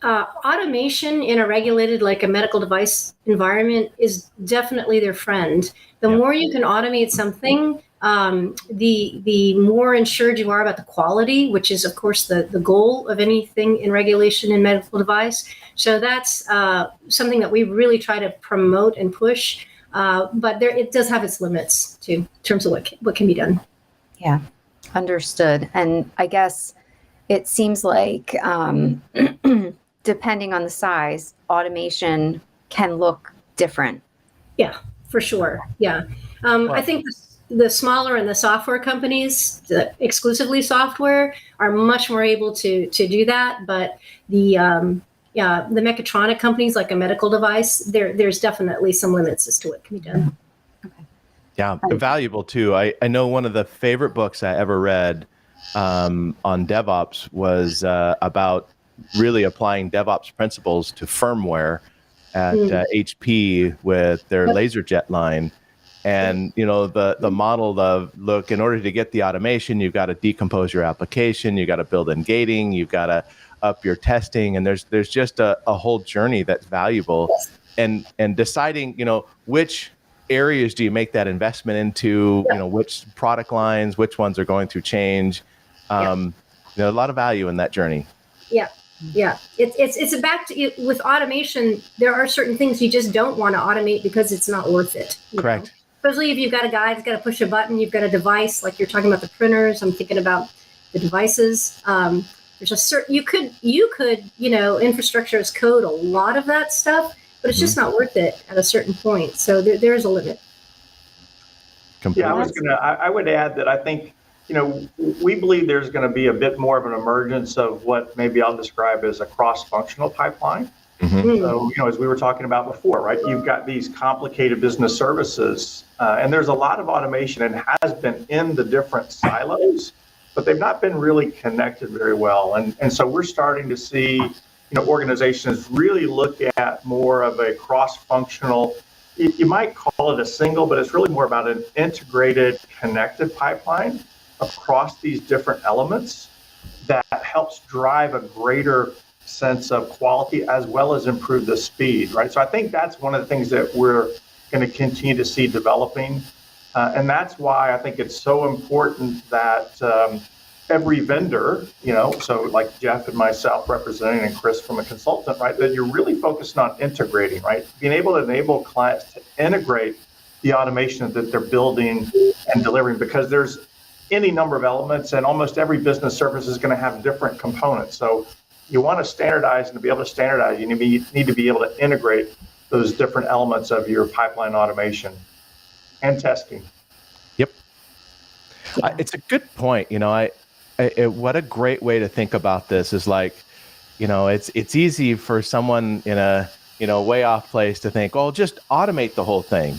S15: Automation in a regulated, like a medical device environment, is definitely their friend. The more you can automate something, the more ensured you are about the quality, which is, of course, the goal of anything in regulation in medical device. So that's something that we really try to promote and push. But it does have its limits too, in terms of what can be done.
S14: Yeah, understood. And I guess it seems like depending on the size, automation can look different.
S15: Yeah, for sure. Yeah. I think the smaller and the software companies, the exclusively software, are much more able to do that. But the mechatronic companies, like a medical device, there's definitely some limits as to what can be done.
S16: Yeah, valuable too. I know one of the favorite books I ever read on DevOps was about really applying DevOps principles to firmware at HP with their LaserJet line. And, the model of, look, in order to get the automation, you've got to decompose your application, you've got to build in gating, you've got to up your testing. And there's just a whole journey that's valuable. And deciding, which areas do you make that investment into, which product lines, which ones are going through change. A lot of value in that journey.
S15: Yeah. Yeah. It's back to, with automation, there are certain things you just don't want to automate because it's not worth it.
S16: Correct.
S15: Especially if you've got a guy that's got to push a button, you've got a device, like you're talking about the printers. I'm thinking about the devices. There's a certain, you could, infrastructure as code a lot of that stuff, but it's just not worth it at a certain point. So there's a limit.
S16: Completely.
S17: Yeah, I would add that I think, we believe there's going to be a bit more of an emergence of what maybe I'll describe as a cross-functional pipeline. So, as we were talking about before, right, you've got these complicated business services, and there's a lot of automation and has been in the different silos, but they've not been really connected very well. And so we're starting to see, organizations really look at more of a cross-functional, you might call it a single, but it's really more about an integrated, connected pipeline across these different elements that helps drive a greater sense of quality as well as improve the speed, right? So I think that's one of the things that we're going to continue to see developing. And that's why I think it's so important that every vendor, so like Jeff and myself representing and Chris from a consultant, right, that you're really focused on integrating, right? Being able to enable clients to integrate the automation that they're building and delivering, because there's any number of elements and almost every business service is going to have different components. So you want to standardize, and to be able to standardize, you need to be able to integrate those different elements of your pipeline automation and testing.
S16: Yep. It's a good point. What a great way to think about this is like, it's easy for someone in a, way off place to think, oh, just automate the whole thing,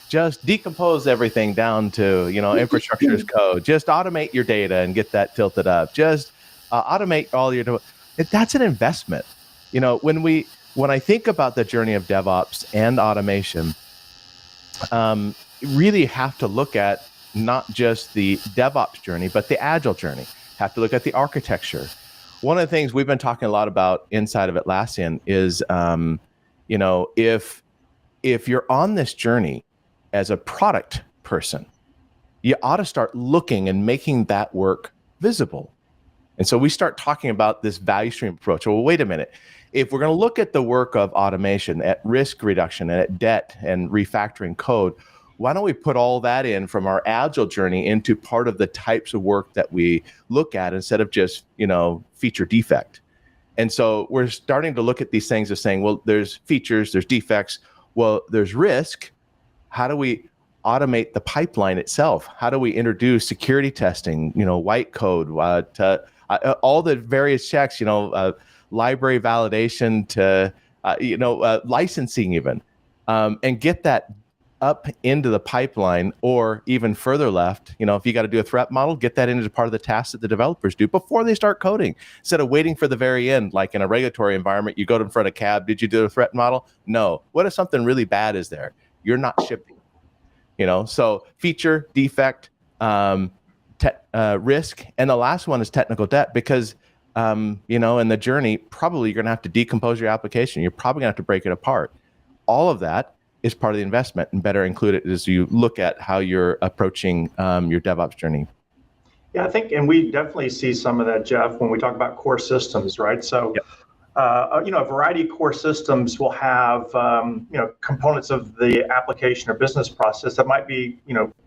S16: just decompose everything down to, infrastructure as code, just automate your data and get that tilted up, just automate all your, that's an investment. When I think about the journey of DevOps and automation, really have to look at not just the DevOps journey, but the Agile journey. Have to look at the architecture. One of the things we've been talking a lot about inside of Atlassian is, if you're on this journey as a product person, you ought to start looking and making that work visible. And so we start talking about this value stream approach. Well, wait a minute. If we're going to look at the work of automation, at risk reduction, and at debt and refactoring code, why don't we put all that in from our Agile journey into part of the types of work that we look at instead of just, feature defect? And so we're starting to look at these things as saying, well, there's features, there's defects, well, there's risk. How do we automate the pipeline itself? How do we introduce security testing, white code, all the various checks, library validation to, licensing even, and get that up into the pipeline, or even further left, if you got to do a threat model, get that into part of the tasks that the developers do before they start coding, instead of waiting for the very end. Like in a regulatory environment, you go to in front of CAB, did you do a threat model? No. What if something really bad is there? You're not shipping, so feature, defect, risk. And the last one is technical debt, because, in the journey, probably you're going to have to decompose your application. You're probably going to have to break it apart. All of that is part of the investment, and better include it as you look at how you're approaching your DevOps journey.
S17: Yeah, I think, and we definitely see some of that, Jeff, when we talk about core systems, right? So, yep. A variety of core systems will have, components of the application or business process that might be,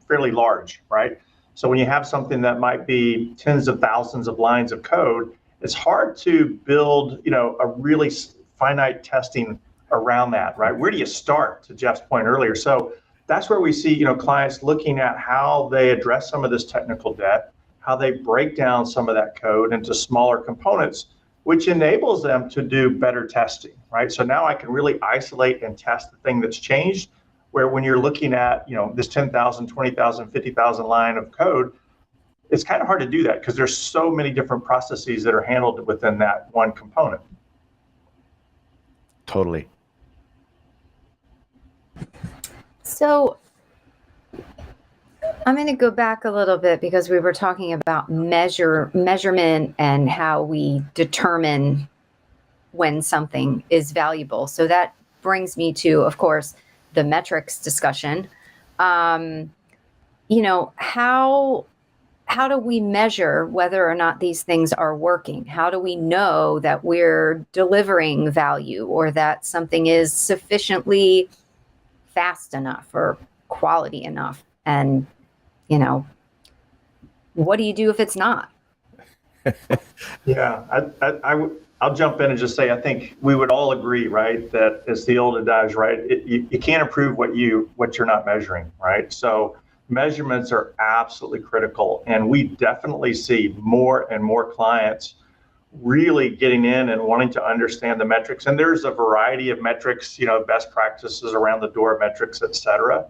S17: fairly large, right? So when you have something that might be tens of thousands of lines of code, it's hard to build, a really finite testing around that, right? Where do you start, to Jeff's point earlier? So that's where we see, clients looking at how they address some of this technical debt, how they break down some of that code into smaller components, which enables them to do better testing, right? So now I can really isolate and test the thing that's changed, where when you're looking at, this 10,000, 20,000, 50,000 line of code, it's kind of hard to do that because there's so many different processes that are handled within that one component.
S16: Totally.
S14: So I'm going to go back a little bit, because we were talking about measurement and how we determine when something is valuable. So that brings me to, of course, the metrics discussion. How do we measure whether or not these things are working? How do we know that we're delivering value, or that something is sufficiently fast enough or quality enough? And, what do you do if it's not?
S17: Yeah, I'll jump in and just say, I think we would all agree, right, that it's the old adage, right? You can't improve what you're not measuring, right? So measurements are absolutely critical, and we definitely see more and more clients really getting in and wanting to understand the metrics. And there's a variety of metrics, best practices around the door metrics, et cetera.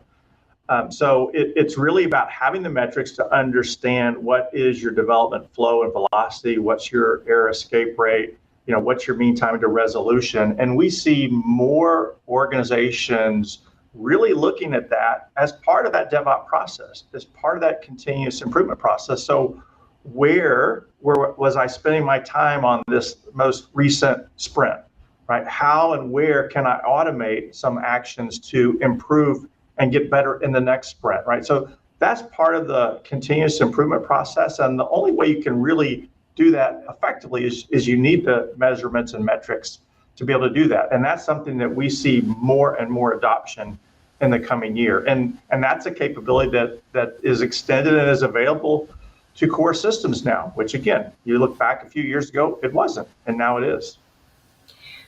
S17: So it's really about having the metrics to understand what is your development flow and velocity, what's your error escape rate, what's your mean time to resolution. And we see more organizations really looking at that as part of that DevOps process, as part of that continuous improvement process. So where was I spending my time on this most recent sprint, right? How and where can I automate some actions to improve and get better in the next sprint, right? So that's part of the continuous improvement process. And the only way you can really do that effectively is you need the measurements and metrics to be able to do that. And that's something that we see more and more adoption in the coming year. And that's a capability that is extended and is available to core systems now, which again, you look back a few years ago, it wasn't, and now it is.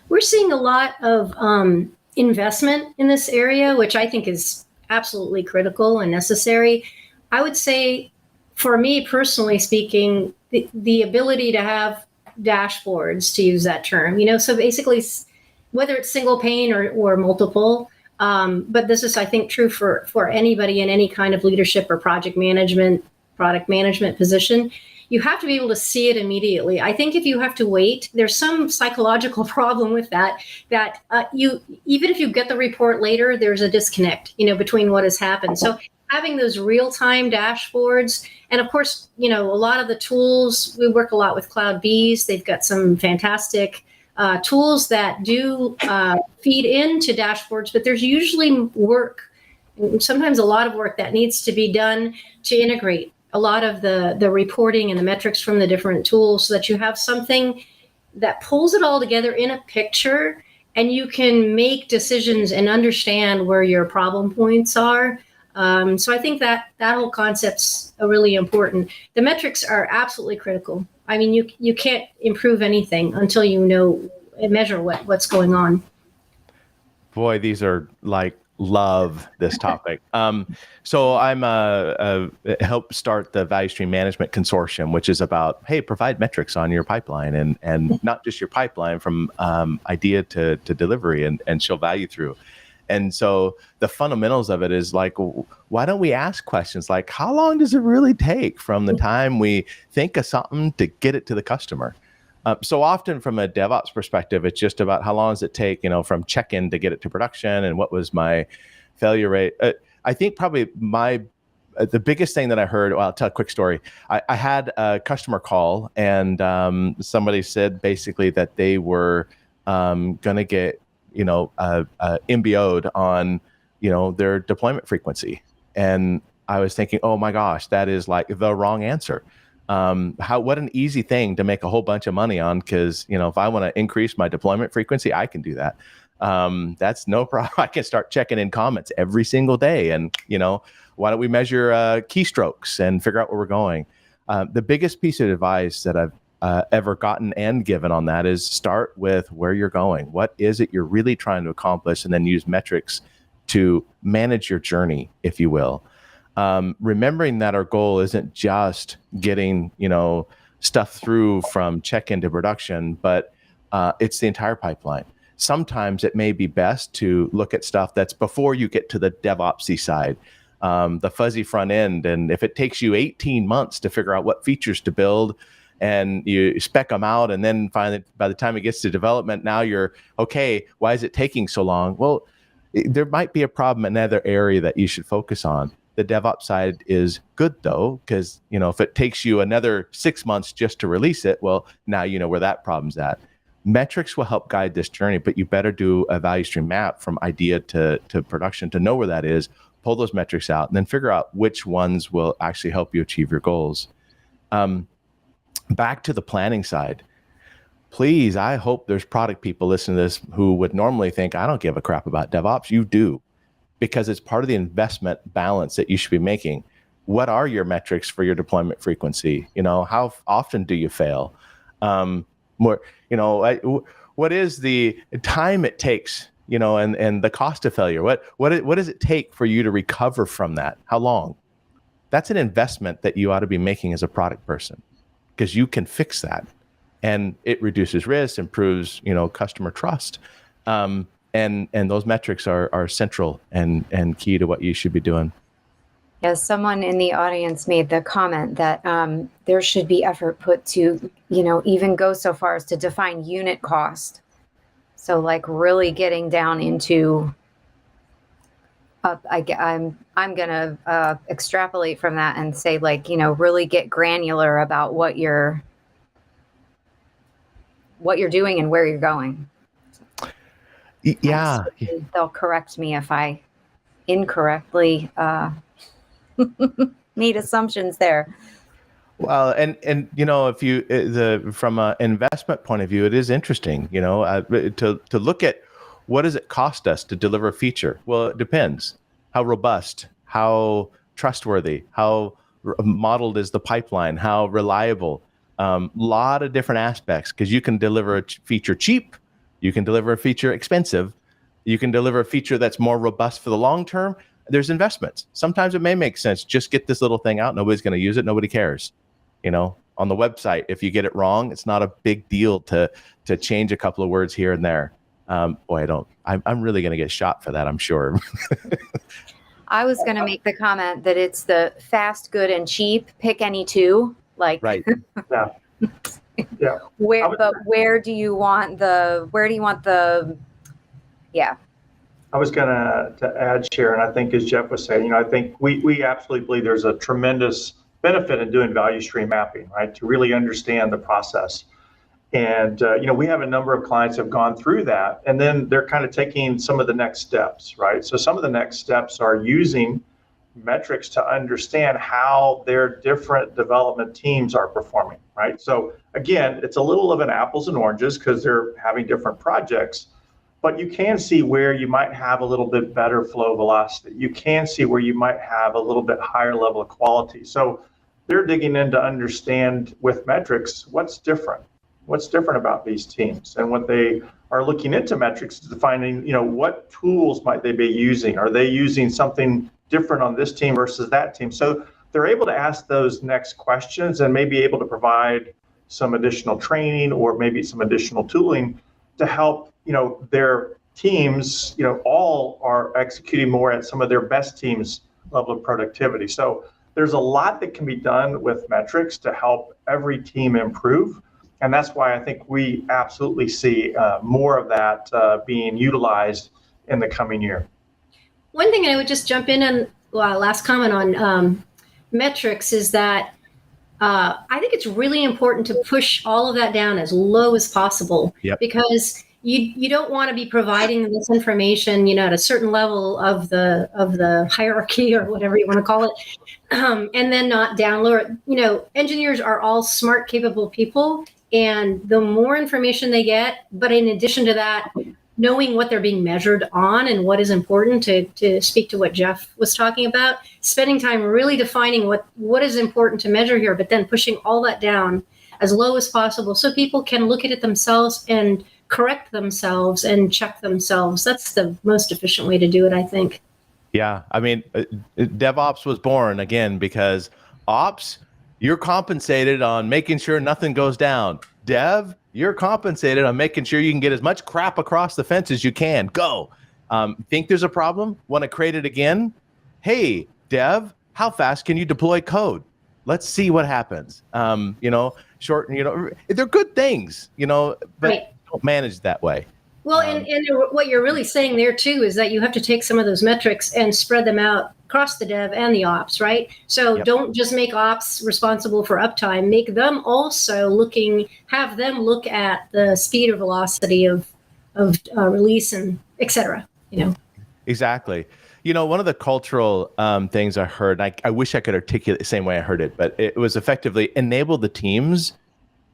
S15: We're seeing a lot of investment in this area, which I think is absolutely critical and necessary. I would say for me personally speaking, the ability to have dashboards, to use that term, so basically whether it's single pane or multiple, but this is, I think, true for anybody in any kind of leadership or product management position. You have to be able to see it immediately. I think if you have to wait, there's some psychological problem with that you, even if you get the report later, there's a disconnect, between what has happened. So having those real-time dashboards, and of course, a lot of the tools, we work a lot with CloudBees. They've got some fantastic tools that do feed into dashboards, but there's usually work, sometimes a lot of work that needs to be done to integrate a lot of the reporting and the metrics from the different tools so that you have something that pulls it all together in a picture and you can make decisions and understand where your problem points are. So I think that whole concept's really important. The metrics are absolutely critical. I mean, you can't improve anything until you know and measure what's going on.
S16: Boy, these are love this topic. So I'm help start the Value Stream Management Consortium, which is about, hey, provide metrics on your pipeline and not just your pipeline from idea to delivery and show value through. And so the fundamentals of it is why don't we ask questions like, how long does it really take from the time we think of something to get it to the customer? So often from a DevOps perspective, it's just about how long does it take, from check-in to get it to production and what was my failure rate. I think probably the biggest thing that I heard, well, I'll tell a quick story. I had a customer call and somebody said basically that they were going to get, MBO'd on, their deployment frequency. And I was thinking, oh my gosh, that is the wrong answer. What an easy thing to make a whole bunch of money on, because if I want to increase my deployment frequency, I can do that. That's no problem. I can start checking in comments every single day, and why don't we measure keystrokes and figure out where we're going? The biggest piece of advice that I've ever gotten and given on that is start with where you're going. What is it you're really trying to accomplish, and then use metrics to manage your journey, if you will. Remembering that our goal isn't just getting, stuff through from check-in to production, but it's the entire pipeline. Sometimes it may be best to look at stuff that's before you get to the DevOpsy side, the fuzzy front end. And if it takes you 18 months to figure out what features to build and you spec them out, and then finally, by the time it gets to development, now you're, okay, why is it taking so long? Well, there might be a problem in another area that you should focus on. The DevOps side is good though, because if it takes you another 6 months just to release it, well, now you know where that problem's at. Metrics will help guide this journey, but you better do a value stream map from idea to production to know where that is, pull those metrics out, and then figure out which ones will actually help you achieve your goals. Back to the planning side. Please, I hope there's product people listening to this who would normally think, I don't give a crap about DevOps. You do. Because it's part of the investment balance that you should be making. What are your metrics for your deployment frequency? How often do you fail? What is the time it takes, and the cost of failure? What does it take for you to recover from that? How long? That's an investment that you ought to be making as a product person, because you can fix that, and it reduces risk, improves, customer trust. And those metrics are central and key to what you should be doing.
S14: Yes, someone in the audience made the comment that there should be effort put to, even go so far as to define unit cost. So really getting down into, I'm gonna extrapolate from that and say really get granular about what you're doing and where you're going.
S16: Yeah.
S14: They'll correct me if I incorrectly made assumptions there.
S16: Well, and if you from an investment point of view, it is interesting, to look at what does it cost us to deliver a feature. Well, it depends. How robust, how trustworthy, how modeled is the pipeline, how reliable. Lot of different aspects, because you can deliver a feature cheap. You can deliver a feature expensive. You can deliver a feature that's more robust for the long term. there's investments. Sometimes it may make sense. Just get this little thing out. Nobody's going to use it. Nobody cares. On the website, if you get it wrong, it's not a big deal to change a couple of words here and there. I'm really going to get shot for that, I'm sure.
S14: I was going to make the comment that it's the fast, good, and cheap. Pick any two.
S16: Right.
S17: Yeah.
S14: Where do you want the? Yeah.
S17: I was going to add, Sharon, I think as Jeff was saying, I think we absolutely believe there's a tremendous benefit in doing value stream mapping, right? To really understand the process. And, we have a number of clients that have gone through that, and then they're kind of taking some of the next steps, right? So some of the next steps are using metrics to understand how their different development teams are performing, right? So again, it's a little of an apples and oranges because they're having different projects, but you can see where you might have a little bit better flow velocity. You can see where you might have a little bit higher level of quality. So they're digging in to understand with metrics what's different about these teams. And what they are looking into metrics is finding, what tools might they be using? Are they using something different on this team versus that team? So they're able to ask those next questions and maybe able to provide some additional training or maybe some additional tooling to help, their teams, all are executing more at some of their best teams' level of productivity. So there's a lot that can be done with metrics to help every team improve. And that's why I think we absolutely see more of that being utilized in the coming year.
S15: One thing I would just jump in on, last comment on metrics is that I think it's really important to push all of that down as low as possible.
S16: Yep.
S15: Because you don't want to be providing this information, at a certain level of the hierarchy or whatever you want to call it, and then not down lower. Engineers are all smart, capable people, and the more information they get, but in addition to that, knowing what they're being measured on and what is important, to speak to what Jeff was talking about, spending time really defining what is important to measure here, but then pushing all that down as low as possible so people can look at it themselves and correct themselves and check themselves. That's the most efficient way to do it, I think.
S16: Yeah. I mean, DevOps was born again because ops, you're compensated on making sure nothing goes down. Dev, you're compensated on making sure you can get as much crap across the fence as you can. Go. Think there's a problem? Want to create it again? Hey, Dev, how fast can you deploy code? Let's see what happens. They're good things, but
S15: right.
S16: Don't manage that way.
S15: Well, and what you're really saying there too is that you have to take some of those metrics and spread them out across the dev and the ops, right? So Don't just make ops responsible for uptime. Make them also have them look at the speed or velocity of release and et cetera.
S16: Exactly. One of the cultural things I heard, I wish I could articulate the same way I heard it, but it was effectively enable the teams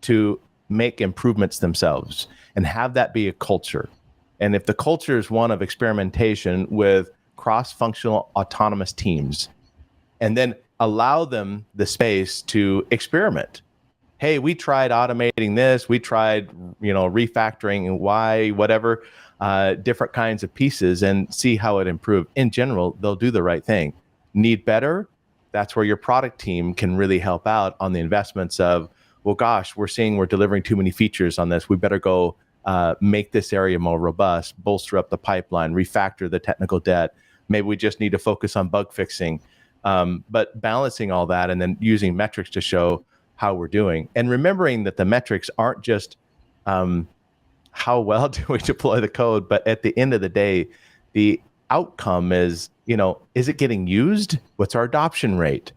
S16: to make improvements themselves and have that be a culture. And if the culture is one of experimentation with cross-functional autonomous teams, and then allow them the space to experiment. Hey, we tried automating this, we tried, refactoring Y, whatever, different kinds of pieces and see how it improved. In general, they'll do the right thing. Need better? That's where your product team can really help out on the investments of, well, gosh, we're seeing we're delivering too many features on this. We better go make this area more robust, bolster up the pipeline, refactor the technical debt. Maybe we just need to focus on bug fixing. But balancing all that and then using metrics to show how we're doing. And remembering that the metrics aren't just how well do we deploy the code, but at the end of the day, the outcome is, is it getting used? What's our adoption rate?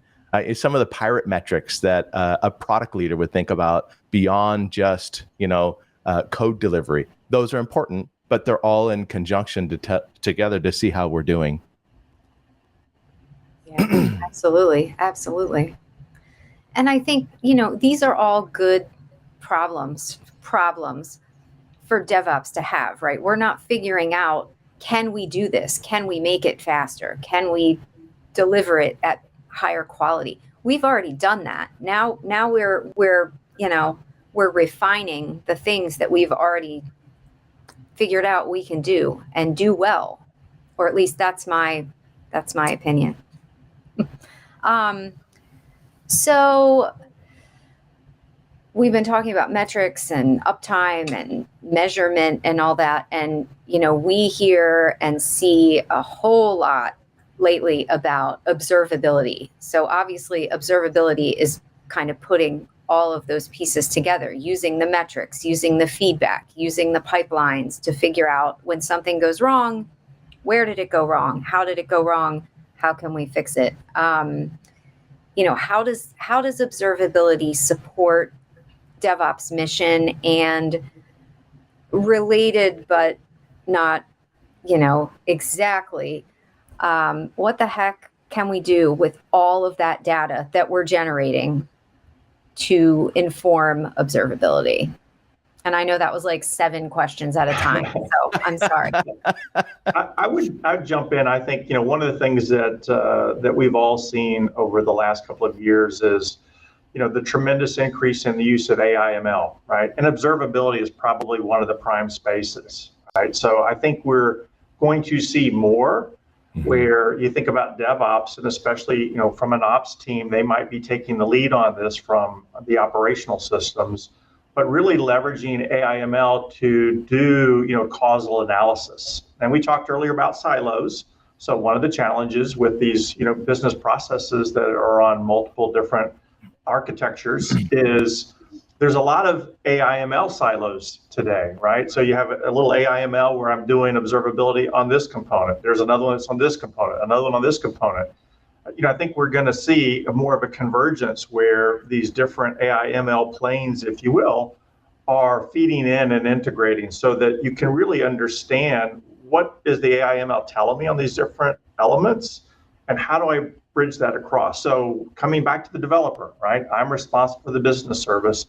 S16: Some of the pirate metrics that a product leader would think about beyond just, code delivery. Those are important, but they're all in conjunction together to see how we're doing.
S14: Yeah, absolutely. Absolutely. And I think, these are all good problems for DevOps to have, right? We're not figuring out, can we do this? Can we make it faster? Can we deliver it at higher quality? We've already done that. Now we're refining the things that we've already figured out we can do and do well, or at least that's my That's my opinion. So we've been talking about metrics and uptime and measurement and all that. And, we hear and see a whole lot lately about observability. So obviously observability is kind of putting all of those pieces together, using the metrics, using the feedback, using the pipelines to figure out when something goes wrong, where did it go wrong? How did it go wrong? How can we fix it? How does observability support DevOps mission? And related, but not, exactly, what the heck can we do with all of that data that we're generating to inform observability? And I know that was like 7 questions at a time, so I'm sorry.
S17: I would jump in. I think one of the things that we've all seen over the last couple of years is the tremendous increase in the use of AI/ML, right? And observability is probably one of the prime spaces, right? So I think we're going to see more where you think about DevOps, and especially from an ops team, they might be taking the lead on this from the operational systems, but really leveraging AI/ML to do causal analysis. And we talked earlier about silos. So one of the challenges with these business processes that are on multiple different architectures is there's a lot of AI/ML silos today, right? So you have a little AI/ML where I'm doing observability on this component. There's another one that's on this component, another one on this component. I think we're going to see more of a convergence where these different AI/ML planes, if you will, are feeding in and integrating so that you can really understand what is the AI/ML telling me on these different elements and how do I bridge that across. So coming back to the developer, right? I'm responsible for the business service.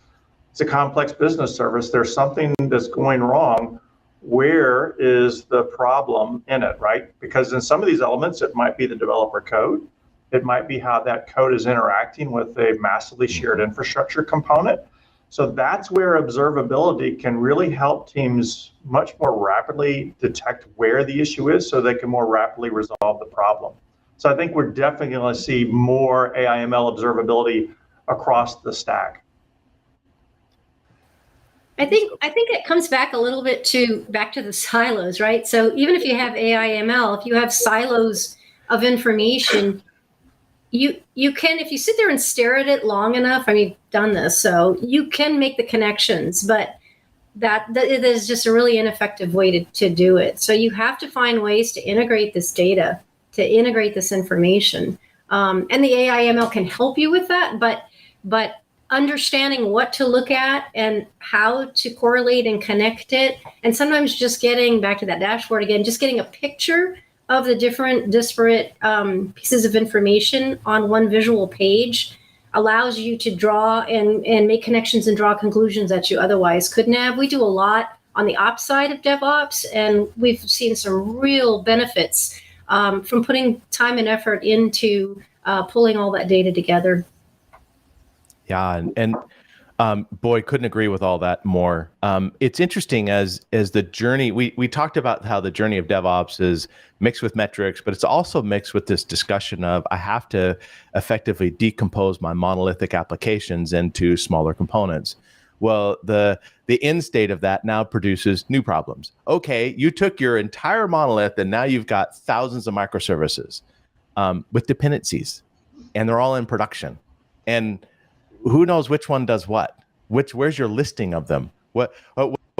S17: It's a complex business service. There's something that's going wrong. Where is the problem in it, right? Because in some of these elements, it might be the developer code. It might be how that code is interacting with a massively shared infrastructure component. So that's where observability can really help teams much more rapidly detect where the issue is so they can more rapidly resolve the problem. So I think we're definitely going to see more AI/ML observability across the stack.
S15: I think it comes back a little bit back to the silos, right? So even if you have AI/ML, if you have silos of information, you can, if you sit there and stare at it long enough, I mean, I've done this, so you can make the connections, but that it is just a really ineffective way to do it. So you have to find ways to integrate this data, to integrate this information. And the AI/ML can help you with that, but understanding what to look at and how to correlate and connect it, and sometimes just getting back to that dashboard again, just getting a picture of the different disparate pieces of information on one visual page allows you to draw and make connections and draw conclusions that you otherwise couldn't have. We do a lot on the ops side of DevOps, and we've seen some real benefits from putting time and effort into pulling all that data together.
S16: Yeah, and boy, couldn't agree with all that more. It's interesting as the journey, we talked about how the journey of DevOps is mixed with metrics, but it's also mixed with this discussion of I have to effectively decompose my monolithic applications into smaller components. Well, the end state of that now produces new problems. Okay, you took your entire monolith and now you've got thousands of microservices with dependencies, and they're all in production. And who knows which one does what? Where's your listing of them? What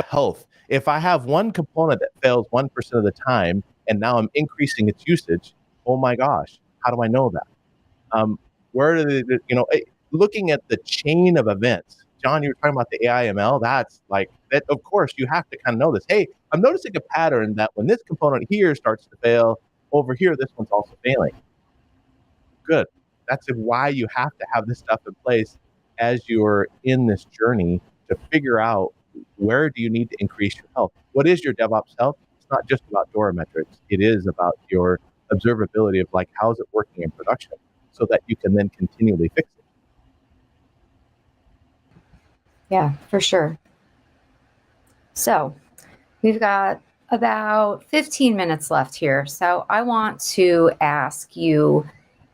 S16: health? If I have one component that fails 1% of the time, and now I'm increasing its usage, oh my gosh, how do I know that? Where do they, looking at the chain of events, John, you were talking about the AI/ML, that's like, that. Of course, you have to kind of know this. Hey, I'm noticing a pattern that when this component here starts to fail, over here, this one's also failing. Good. That's why you have to have this stuff in place as you're in this journey to figure out where do you need to increase your health. What is your DevOps health? It's not just about DORA metrics. It is about your observability of like, how's it working in production so that you can then continually fix it.
S14: Yeah, for sure. So we've got about 15 minutes left here. So I want to ask you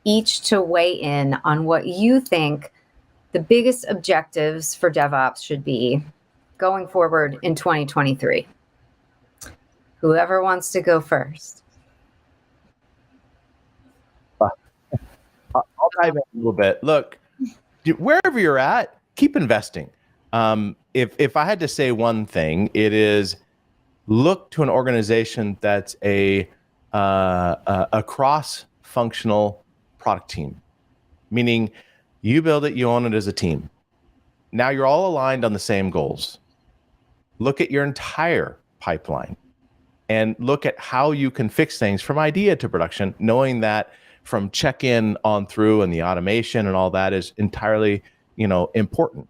S14: each to weigh in on what you think the biggest objectives for DevOps should be going forward in 2023. Whoever wants to go first.
S16: I'll dive in a little bit. Look, wherever you're at, keep investing. If I had to say one thing, it is look to an organization that's a cross-functional product team, meaning you build it, you own it as a team. Now you're all aligned on the same goals. Look at your entire pipeline and look at how you can fix things from idea to production, knowing that from check-in on through and the automation and all that is entirely, important.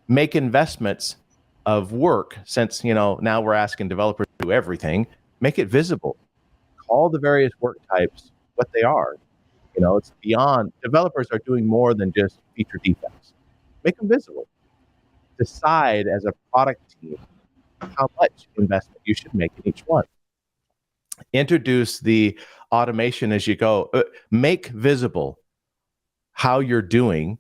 S16: Make investments of work, since, now we're asking developers to do everything. Make it visible. Call the various work types what they are. It's beyond. Developers are doing more than just feature defects. Make them visible. Decide as a product team how much investment you should make in each one. Introduce the automation as you go. Make visible how you're doing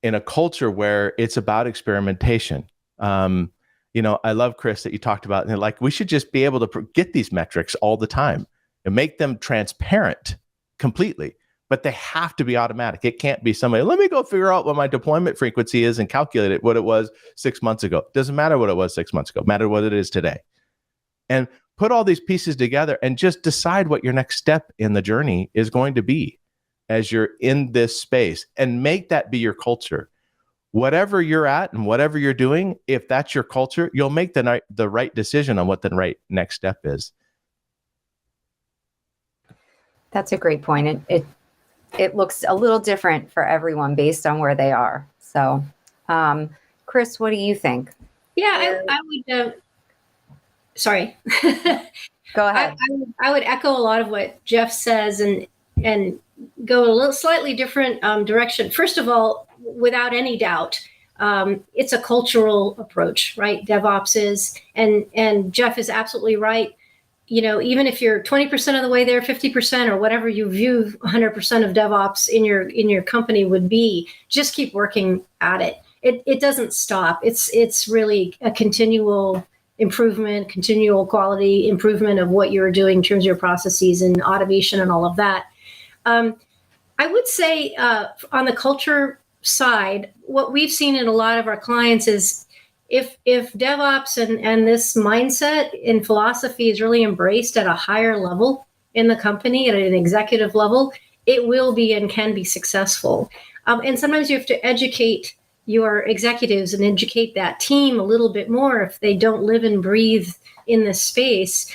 S16: in a culture where it's about experimentation. I love, Chris, that you talked about, we should just be able to get these metrics all the time and make them transparent completely, but they have to be automatic. It can't be somebody, let me go figure out what my deployment frequency is and calculate it, what it was 6 months ago. It doesn't matter what it was 6 months ago, matter what it is today. And put all these pieces together and just decide what your next step in the journey is going to be as you're in this space, and make that be your culture. Whatever you're at and whatever you're doing, if that's your culture, you'll make the right decision on what the right next step is.
S14: That's a great point. It looks a little different for everyone based on where they are. So, Chris, what do you think?
S15: Yeah, I would. Sorry.
S14: Go ahead.
S15: I would echo a lot of what Jeff says and go a little slightly different direction. First of all, without any doubt, it's a cultural approach, right? DevOps is, and Jeff is absolutely right. Even if you're 20% of the way there, 50% or whatever you view 100% of DevOps in your company would be, just keep working at it. It doesn't stop. It's really a continual improvement, continual quality improvement of what you're doing in terms of your processes and automation and all of that. I would say on the culture side, what we've seen in a lot of our clients is if DevOps and this mindset and philosophy is really embraced at a higher level in the company, at an executive level, it will be and can be successful. And sometimes you have to educate your executives and educate that team a little bit more if they don't live and breathe in this space.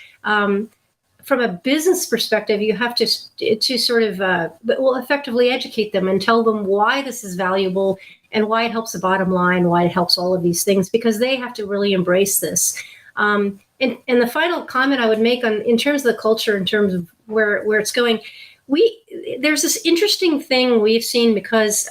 S15: From a business perspective, you have to sort of effectively educate them and tell them why this is valuable and why it helps the bottom line, why it helps all of these things, because they have to really embrace this. And the final comment I would make in terms of the culture, in terms of where it's going, there's this interesting thing we've seen because,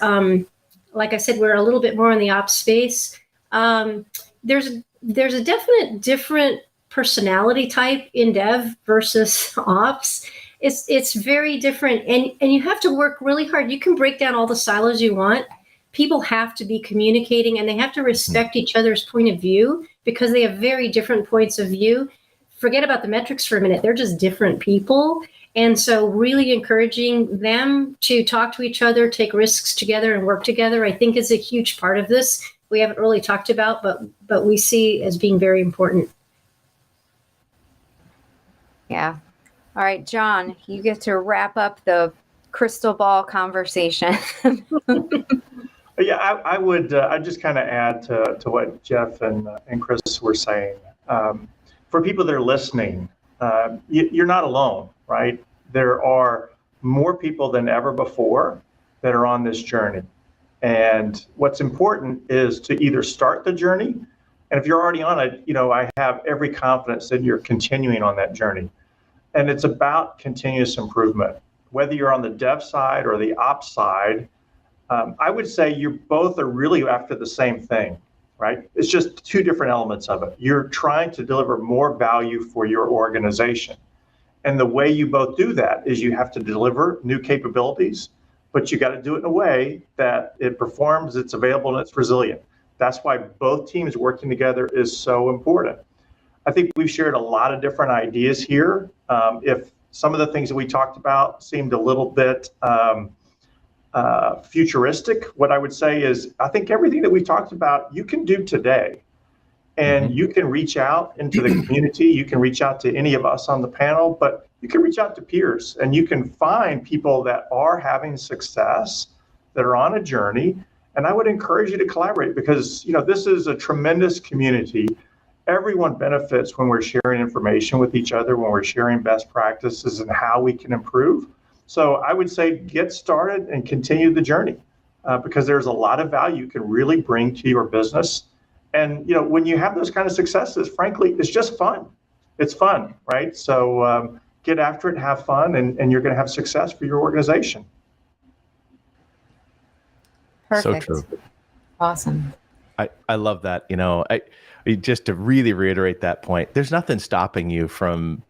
S15: like I said, we're a little bit more in the ops space. There's a definite different personality type in dev versus ops. It's very different, and you have to work really hard. You can break down all the silos you want. People have to be communicating, and they have to respect each other's point of view because they have very different points of view. Forget about the metrics for a minute. They're just different people. And so really encouraging them to talk to each other, take risks together, and work together, I think is a huge part of this. We haven't really talked about, but we see as being very important.
S14: Yeah. All right, John, you get to wrap up the crystal ball conversation.
S17: Yeah, I would. I'd just kind of add to what Jeff and Chris were saying. For people that are listening, you're not alone, right? There are more people than ever before that are on this journey, and what's important is to either start the journey, and if you're already on it, I have every confidence that you're continuing on that journey, and it's about continuous improvement. Whether you're on the dev side or the ops side, I would say you both are really after the same thing. right? It's just two different elements of it. You're trying to deliver more value for your organization. And the way you both do that is you have to deliver new capabilities, but you got to do it in a way that it performs, it's available, and it's resilient. That's why both teams working together is so important. I think we've shared a lot of different ideas here. If some of the things that we talked about seemed a little bit futuristic, what I would say is I think everything that we talked about, you can do today. And you can reach out into the community. You can reach out to any of us on the panel, but you can reach out to peers and you can find people that are having success, that are on a journey. And I would encourage you to collaborate because, this is a tremendous community. Everyone benefits when we're sharing information with each other, when we're sharing best practices and how we can improve. So I would say get started and continue the journey because there's a lot of value you can really bring to your business. And, when you have those kind of successes, frankly, it's just fun. It's fun, right? So get after it, have fun, and you're going to have success for your organization.
S14: Perfect.
S16: So true.
S14: Awesome.
S16: I love that. Just to really reiterate that point, there's nothing stopping you from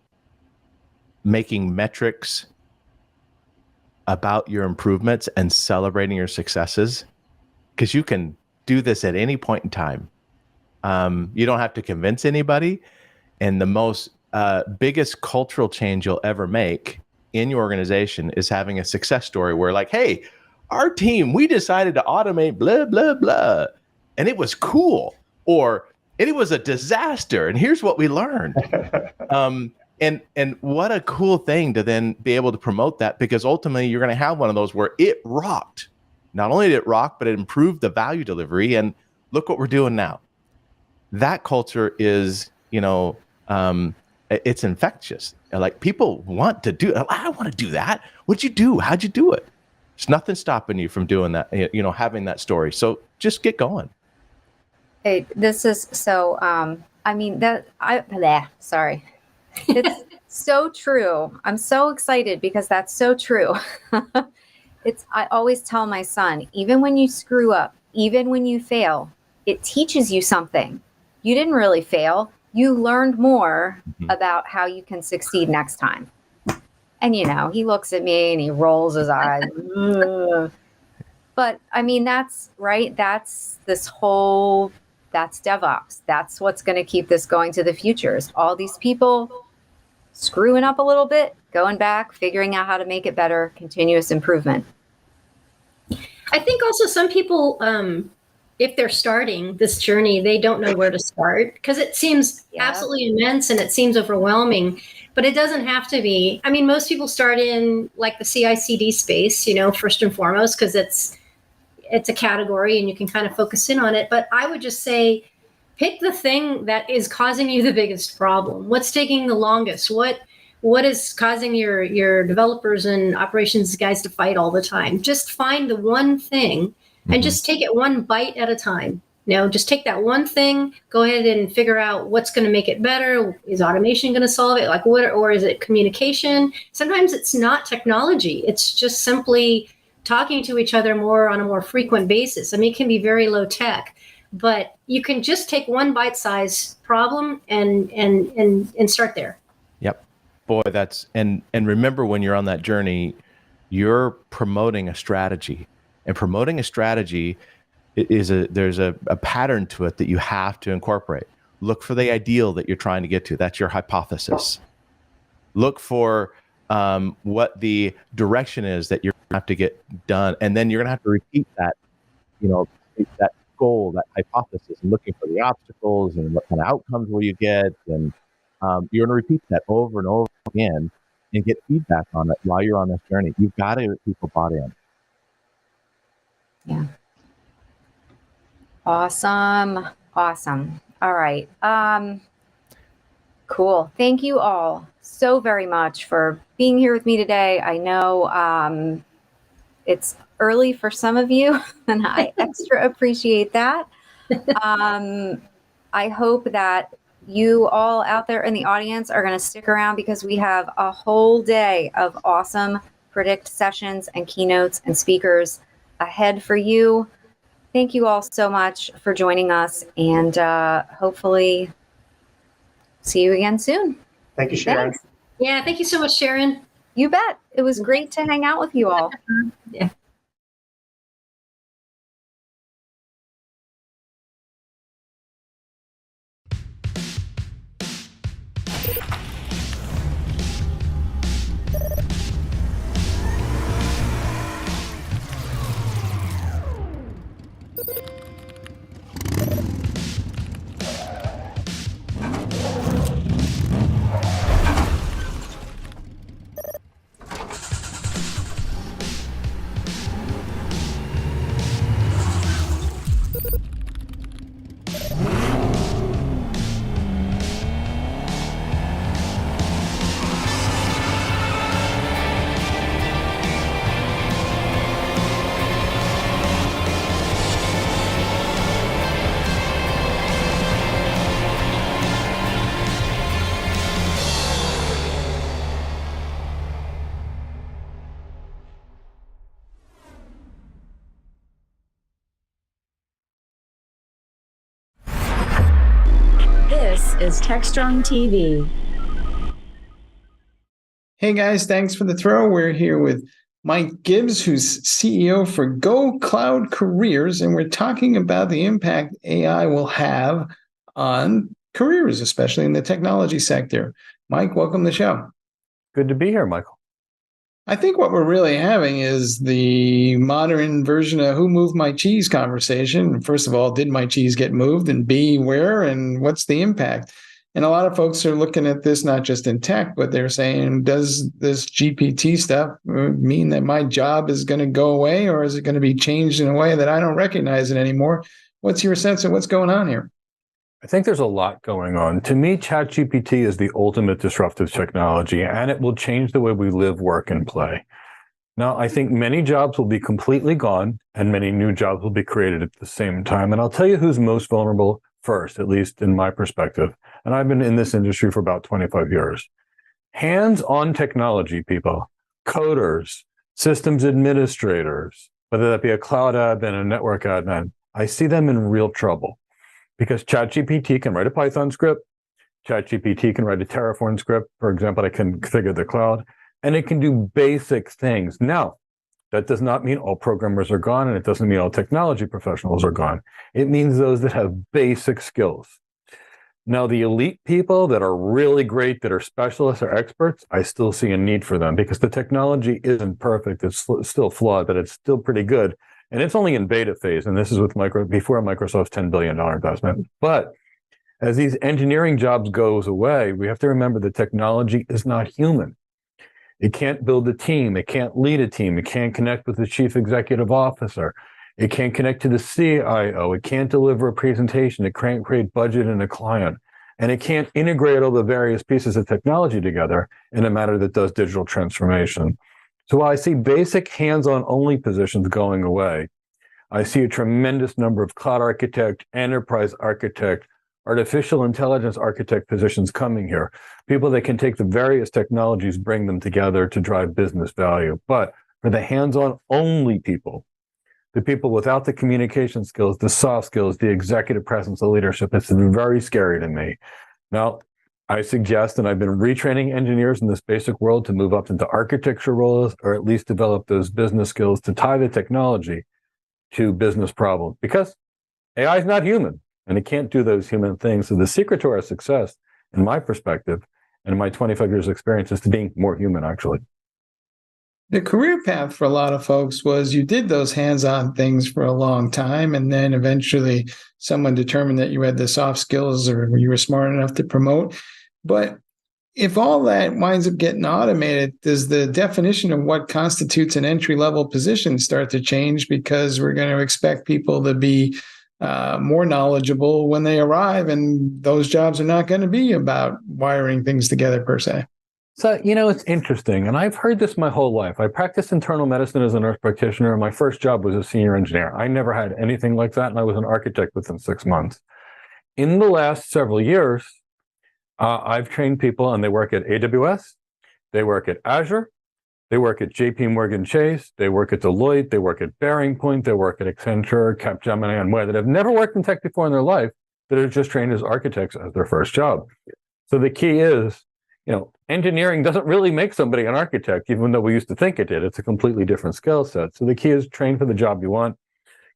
S16: making metrics about your improvements and celebrating your successes because you can do this at any point in time. You don't have to convince anybody. And the most biggest cultural change you'll ever make in your organization is having a success story where like, hey, our team, we decided to automate blah, blah, blah. And it was cool. Or it was a disaster. And here's what we learned. And what a cool thing to then be able to promote that because ultimately you're going to have one of those where it rocked. Not only did it rock, but it improved the value delivery. And look what we're doing now. That culture is, it's infectious. Like people want to do, I want to do that. What'd you do? How'd you do it? There's nothing stopping you from doing that, having that story. So just get going.
S14: Hey, this is so, sorry. It's so true. I'm so excited because that's so true. I always tell my son, even when you screw up, even when you fail, it teaches you something. You didn't really fail. You learned more about how you can succeed next time. And, he looks at me and he rolls his eyes. But that's right. That's DevOps. That's what's going to keep this going to the future is all these people screwing up a little bit, going back, figuring out how to make it better, continuous improvement.
S15: I think also some people, if they're starting this journey, they don't know where to start because it seems absolutely immense and it seems overwhelming, but it doesn't have to be. I mean, most people start in like the CI/CD space, first and foremost, because it's a category and you can kind of focus in on it. But I would just say, pick the thing that is causing you the biggest problem. What's taking the longest? What is causing your developers and operations guys to fight all the time? Just find the one thing and just take it one bite at a time. Just take that one thing, go ahead and figure out what's going to make it better. Is automation going to solve it? Or is it communication? Sometimes it's not technology. It's just simply talking to each other more on a more frequent basis. I mean, it can be very low tech, but you can just take one bite-sized problem and start there.
S16: Yep. Boy, and remember when you're on that journey, you're promoting a strategy. And promoting a strategy there's a pattern to it that you have to incorporate. Look for the ideal that you're trying to get to. That's your hypothesis. Look for what the direction is that you're going to have to get done. And then you're going to have to repeat that, that goal, that hypothesis, and looking for the obstacles and what kind of outcomes will you get. And you're going to repeat that over and over again and get feedback on it while you're on this journey. You've got to get people bought in.
S14: Yeah. Awesome. All right. Cool. Thank you all so very much for being here with me today. I know it's early for some of you, and I extra appreciate that. I hope that you all out there in the audience are going to stick around because we have a whole day of awesome Predict sessions and keynotes and speakers ahead for you. Thank you all so much for joining us, and hopefully see you again soon.
S17: Thank you, Sharon.
S14: Thanks.
S15: Yeah, thank you so much, Sharon.
S14: You bet. It was great to hang out with you all.
S15: Yeah.
S3: This is Techstrong TV.
S18: Hey guys, thanks for the throw. We're here with Mike Gibbs, who's CEO for Go Cloud Careers, and we're talking about the impact AI will have on careers, especially in the technology sector. Mike, welcome to the show.
S19: Good to be here, Michael.
S18: I think what we're really having is the modern version of who moved my cheese conversation. First of all, did my cheese get moved? And B, where and what's the impact? And a lot of folks are looking at this not just in tech, but they're saying, does this GPT stuff mean that my job is going to go away, or is it going to be changed in a way that I don't recognize it anymore? What's your sense of what's going on here?
S19: I think there's a lot going on. To me, ChatGPT is the ultimate disruptive technology, and it will change the way we live, work, and play. Now, I think many jobs will be completely gone, and many new jobs will be created at the same time. And I'll tell you who's most vulnerable first, at least in my perspective. And I've been in this industry for about 25 years. Hands-on technology people, coders, systems administrators, whether that be a cloud admin, a network admin, I see them in real trouble. Because ChatGPT can write a Python script, ChatGPT can write a Terraform script, for example, I can configure the cloud, and it can do basic things. Now, that does not mean all programmers are gone, and it doesn't mean all technology professionals are gone. It means those that have basic skills. Now, the elite people that are really great, that are specialists or experts, I still see a need for them because the technology isn't perfect. It's still flawed, but it's still pretty good. And it's only in beta phase, and this is with before Microsoft's $10 billion investment. But as these engineering jobs goes away, we have to remember that technology is not human. It can't build a team. It can't lead a team. It can't connect with the chief executive officer. It can't connect to the CIO. It can't deliver a presentation. It can't create budget in a client. And it can't integrate all the various pieces of technology together in a manner that does digital transformation. So while I see basic hands-on only positions going away, I see a tremendous number of cloud architect, enterprise architect, artificial intelligence architect positions coming here. People that can take the various technologies, bring them together to drive business value. But for the hands-on only people, the people without the communication skills, the soft skills, the executive presence, the leadership, it's very scary to me. Now, I suggest, and I've been retraining engineers in this basic world to move up into architecture roles, or at least develop those business skills to tie the technology to business problems, because AI is not human and it can't do those human things. So the secret to our success, in my perspective, and in my 25 years of experience, is to being more human, actually.
S18: The career path for a lot of folks was you did those hands-on things for a long time, and then eventually someone determined that you had the soft skills or you were smart enough to promote. But if all that winds up getting automated, does the definition of what constitutes an entry-level position start to change, because we're going to expect people to be more knowledgeable when they arrive, and those jobs are not going to be about wiring things together per se?
S19: So, it's interesting, and I've heard this my whole life. I practiced internal medicine as a nurse practitioner, and my first job was a senior engineer. I never had anything like that, and I was an architect within 6 months. In the last several years, I've trained people, and they work at AWS, they work at Azure, They work at JP Morgan Chase, they work at Deloitte, they work at Bearing Point, they work at Accenture, Capgemini, and Way that have never worked in tech before in their life, that are just trained as architects as their first job. So the key is, engineering doesn't really make somebody an architect, even though we used to think it did. It's a completely different skill set. So the key is train for the job you want,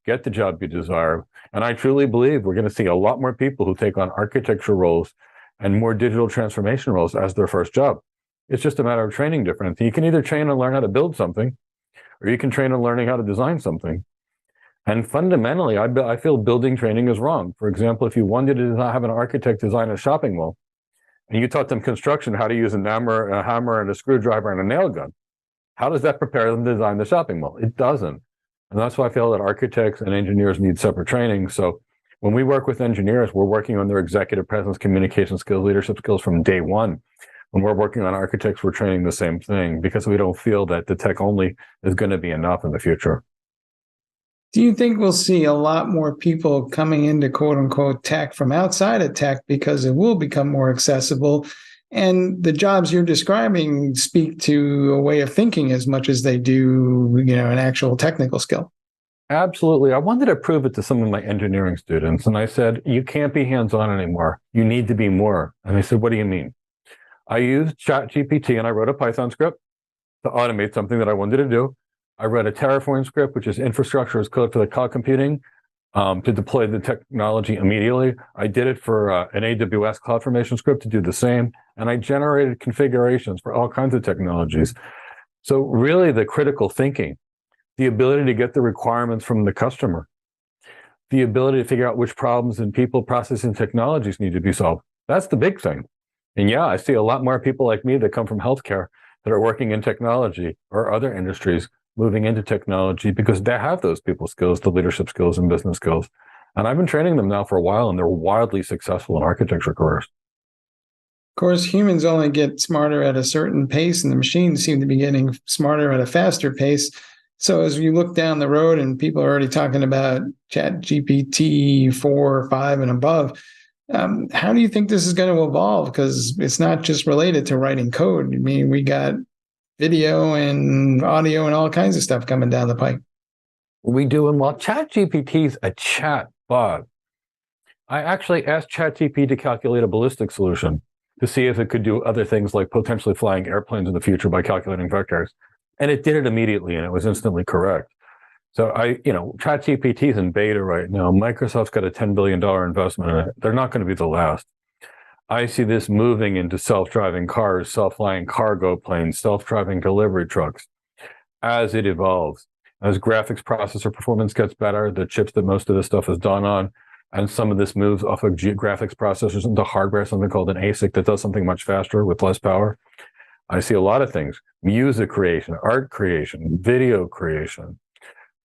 S19: get the job you desire. And I truly believe we're going to see a lot more people who take on architecture roles and more digital transformation roles as their first job. It's just a matter of training different. You can either train and learn how to build something, or you can train and learning how to design something. And fundamentally, I feel building training is wrong. For example, if you wanted to have an architect design a shopping mall, and you taught them construction, how to use a hammer and a screwdriver and a nail gun, how does that prepare them to design the shopping mall? It doesn't. And that's why I feel that architects and engineers need separate training. So when we work with engineers, we're working on their executive presence, communication skills, leadership skills from day one. When we're working on architects, we're training the same thing because we don't feel that the tech only is going to be enough in the future.
S18: Do you think we'll see a lot more people coming into quote unquote tech from outside of tech because it will become more accessible? And the jobs you're describing speak to a way of thinking as much as they do, an actual technical skill.
S19: Absolutely. I wanted to prove it to some of my engineering students. And I said, you can't be hands-on anymore. You need to be more. And they said, what do you mean? I used ChatGPT and I wrote a Python script to automate something that I wanted to do. I read a Terraform script, which is infrastructure as code for the cloud computing, to deploy the technology immediately. I did it for an AWS CloudFormation script to do the same. And I generated configurations for all kinds of technologies. So really the critical thinking, the ability to get the requirements from the customer, the ability to figure out which problems in people, process, and technologies need to be solved. That's the big thing. And yeah, I see a lot more people like me that come from healthcare that are working in technology or other industries moving into technology because they have those people skills, the leadership skills and business skills. And I've been training them now for a while, and they're wildly successful in architecture careers.
S18: Of course, humans only get smarter at a certain pace, and the machines seem to be getting smarter at a faster pace. So as you look down the road and people are already talking about ChatGPT 4, 5, and above, how do you think this is going to evolve? Because it's not just related to writing code. I mean, we got video and audio and all kinds of stuff coming down the pike.
S19: We do. And while ChatGPT is a chat bot, I actually asked ChatGPT to calculate a ballistic solution to see if it could do other things like potentially flying airplanes in the future by calculating vectors. And it did it immediately, and it was instantly correct. So ChatGPT is in beta right now. Microsoft's got a $10 billion investment in it. They're not going to be the last. I see this moving into self-driving cars, self-flying cargo planes, self-driving delivery trucks as it evolves. As graphics processor performance gets better, the chips that most of this stuff is done on, and some of this moves off of graphics processors into hardware, something called an ASIC that does something much faster with less power. I see a lot of things: music creation, art creation, video creation,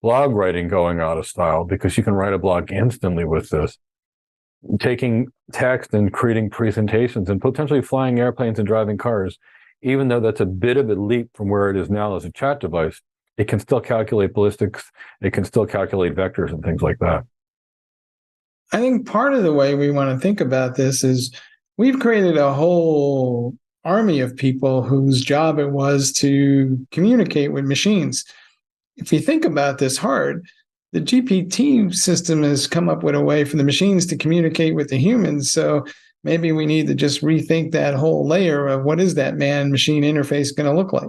S19: blog writing going out of style because you can write a blog instantly with this. Taking text and creating presentations and potentially flying airplanes and driving cars, even though that's a bit of a leap from where it is now as a chat device, it can still calculate ballistics, it can still calculate vectors and things like that.
S18: I think part of the way we want to think about this is we've created a whole army of people whose job it was to communicate with machines. If you think about this hard, the GPT system has come up with a way for the machines to communicate with the humans. So maybe we need to just rethink that whole layer of what is that man-machine interface going to look like?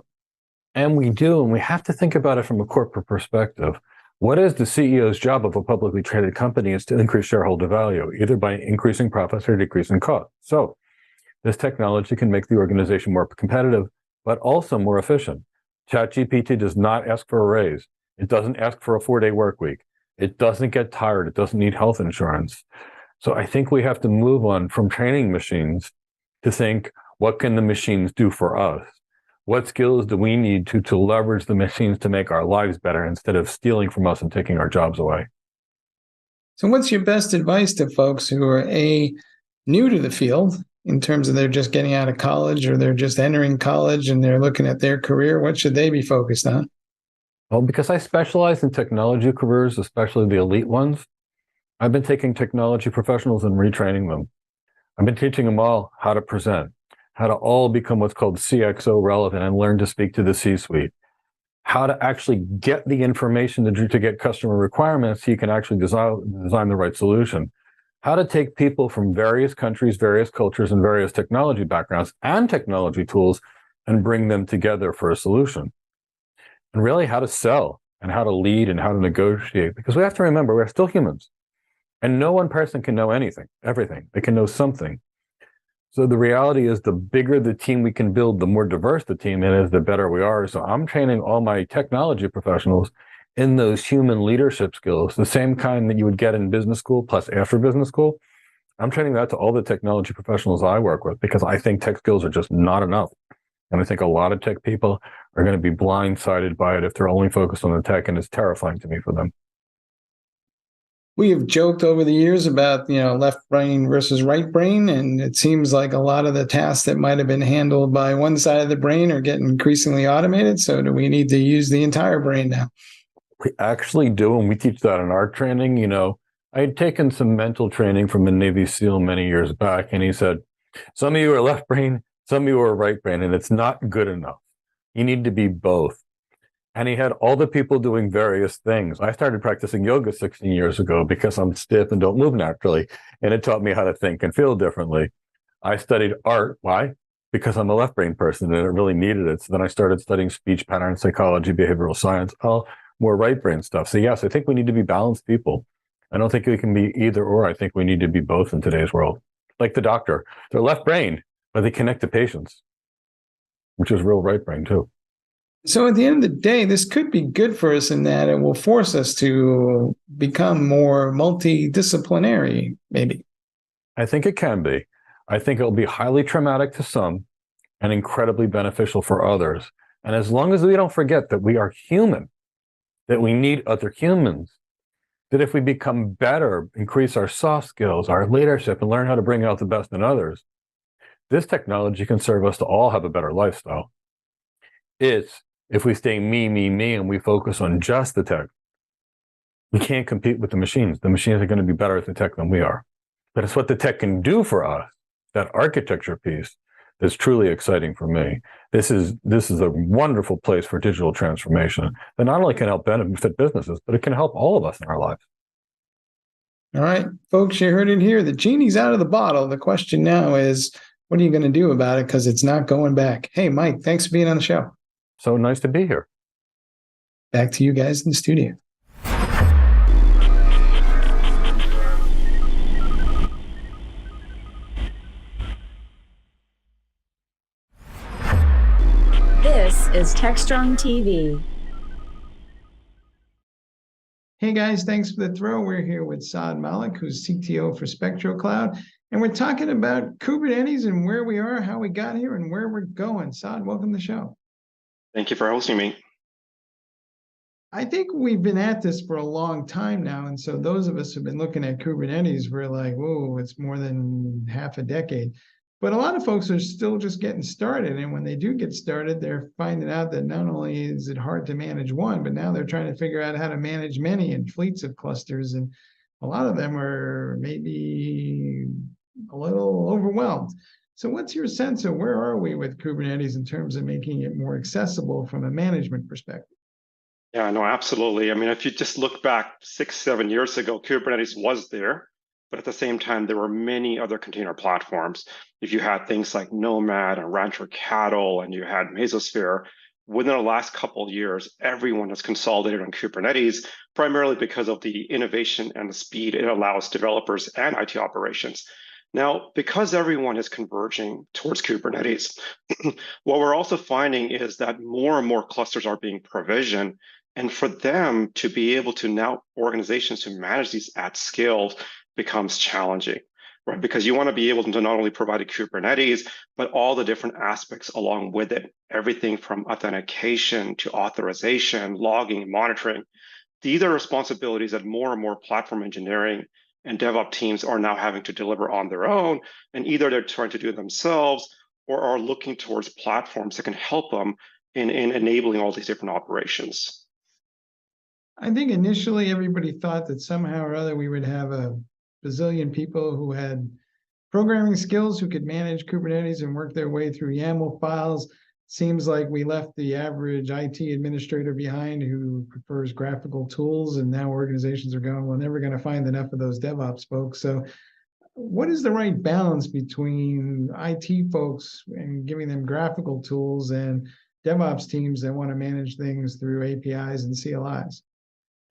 S19: And we do, and we have to think about it from a corporate perspective. What is the CEO's job of a publicly traded company is to increase shareholder value, either by increasing profits or decreasing costs. So this technology can make the organization more competitive, but also more efficient. ChatGPT does not ask for a raise. It doesn't ask for a 4-day work week. It doesn't get tired. It doesn't need health insurance. So I think we have to move on from training machines to think, what can the machines do for us? What skills do we need to leverage the machines to make our lives better instead of stealing from us and taking our jobs away?
S18: So what's your best advice to folks who are new to the field in terms of they're just getting out of college or they're just entering college and they're looking at their career? What should they be focused on?
S19: Well, because I specialize in technology careers, especially the elite ones, I've been taking technology professionals and retraining them. I've been teaching them all how to present, how to all become what's called CXO relevant and learn to speak to the C-suite, how to actually get the information to get customer requirements so you can actually design the right solution, how to take people from various countries, various cultures, and various technology backgrounds and technology tools and bring them together for a solution, and really how to sell and how to lead and how to negotiate, because we have to remember we're still humans and no one person can know anything, everything. They can know something. So the reality is the bigger the team we can build, the more diverse the team is, the better we are. So I'm training all my technology professionals in those human leadership skills, the same kind that you would get in business school plus after business school. I'm training that to all the technology professionals I work with because I think tech skills are just not enough. And I think a lot of tech people are going to be blindsided by it if they're only focused on the tech, and it's terrifying to me for them.
S18: We have joked over the years about, left brain versus right brain, and it seems like a lot of the tasks that might have been handled by one side of the brain are getting increasingly automated. So do we need to use the entire brain now?
S19: We actually do, and we teach that in our training. I had taken some mental training from a Navy SEAL many years back, and he said, some of you are left brain, some of you are right brain, and it's not good enough. You need to be both. And he had all the people doing various things. I started practicing yoga 16 years ago because I'm stiff and don't move naturally. And it taught me how to think and feel differently. I studied art. Why? Because I'm a left brain person and it really needed it. So then I started studying speech pattern psychology, behavioral science, all more right brain stuff. So yes, I think we need to be balanced people. I don't think we can be either or. I think we need to be both in today's world. Like the doctor, they're left brain, but they connect to patients, which is real right brain too.
S18: So at the end of the day, this could be good for us in that it will force us to become more multidisciplinary, maybe.
S19: I think it can be. I think it'll be highly traumatic to some and incredibly beneficial for others. And as long as we don't forget that we are human, that we need other humans, that if we become better, increase our soft skills, our leadership, and learn how to bring out the best in others, this technology can serve us to all have a better lifestyle. It's if we stay me, and we focus on just the tech, we can't compete with the machines. The machines are going to be better at the tech than we are. But it's what the tech can do for us, that architecture piece, that's truly exciting for me. This is a wonderful place for digital transformation that not only can help benefit businesses, but it can help all of us in our lives.
S18: All right, folks, you heard it here. The genie's out of the bottle. The question now is, what are you going to do about it? Because it's not going back. Hey, Mike, thanks for being on the show.
S19: So nice to be here.
S18: Back to you guys in the studio.
S3: This is Techstrong TV.
S18: Hey guys, thanks for the throw. We're here with Saad Malik, who's CTO for SpectroCloud, and we're talking about Kubernetes and where we are, how we got here, and where we're going. Saad, welcome to the show.
S20: Thank you for hosting me.
S18: I think we've been at this for a long time now, and so those of us who've been looking at Kubernetes, we're like, whoa, it's more than half a decade. But a lot of folks are still just getting started, and when they do get started, they're finding out that not only is it hard to manage one, but now they're trying to figure out how to manage many and fleets of clusters, and a lot of them are maybe a little overwhelmed. So what's your sense of where are we with Kubernetes in terms of making it more accessible from a management perspective?
S20: Yeah, no, absolutely. I mean, if you just look back 6-7 years ago, Kubernetes was there, but at the same time, there were many other container platforms. If you had things like Nomad and Rancher Cattle, and you had Mesosphere, within the last couple of years, everyone has consolidated on Kubernetes, primarily because of the innovation and the speed it allows developers and IT operations. Now, because everyone is converging towards Kubernetes, what we're also finding is that more and more clusters are being provisioned. And for them to be able to now, organizations to manage these at scale becomes challenging, right? Because you want to be able to not only provide a Kubernetes, but all the different aspects along with it, everything from authentication to authorization, logging, monitoring. These are responsibilities that more and more platform engineering and DevOps teams are now having to deliver on their own, and either they're trying to do it themselves or are looking towards platforms that can help them in enabling all these different operations.
S18: I think initially everybody thought that somehow or other we would have a bazillion people who had programming skills who could manage Kubernetes and work their way through YAML files. Seems like we left the average IT administrator behind who prefers graphical tools, and now organizations are going, we're never going to find enough of those DevOps folks. So what is the right balance between IT folks and giving them graphical tools and DevOps teams that want to manage things through APIs and CLIs?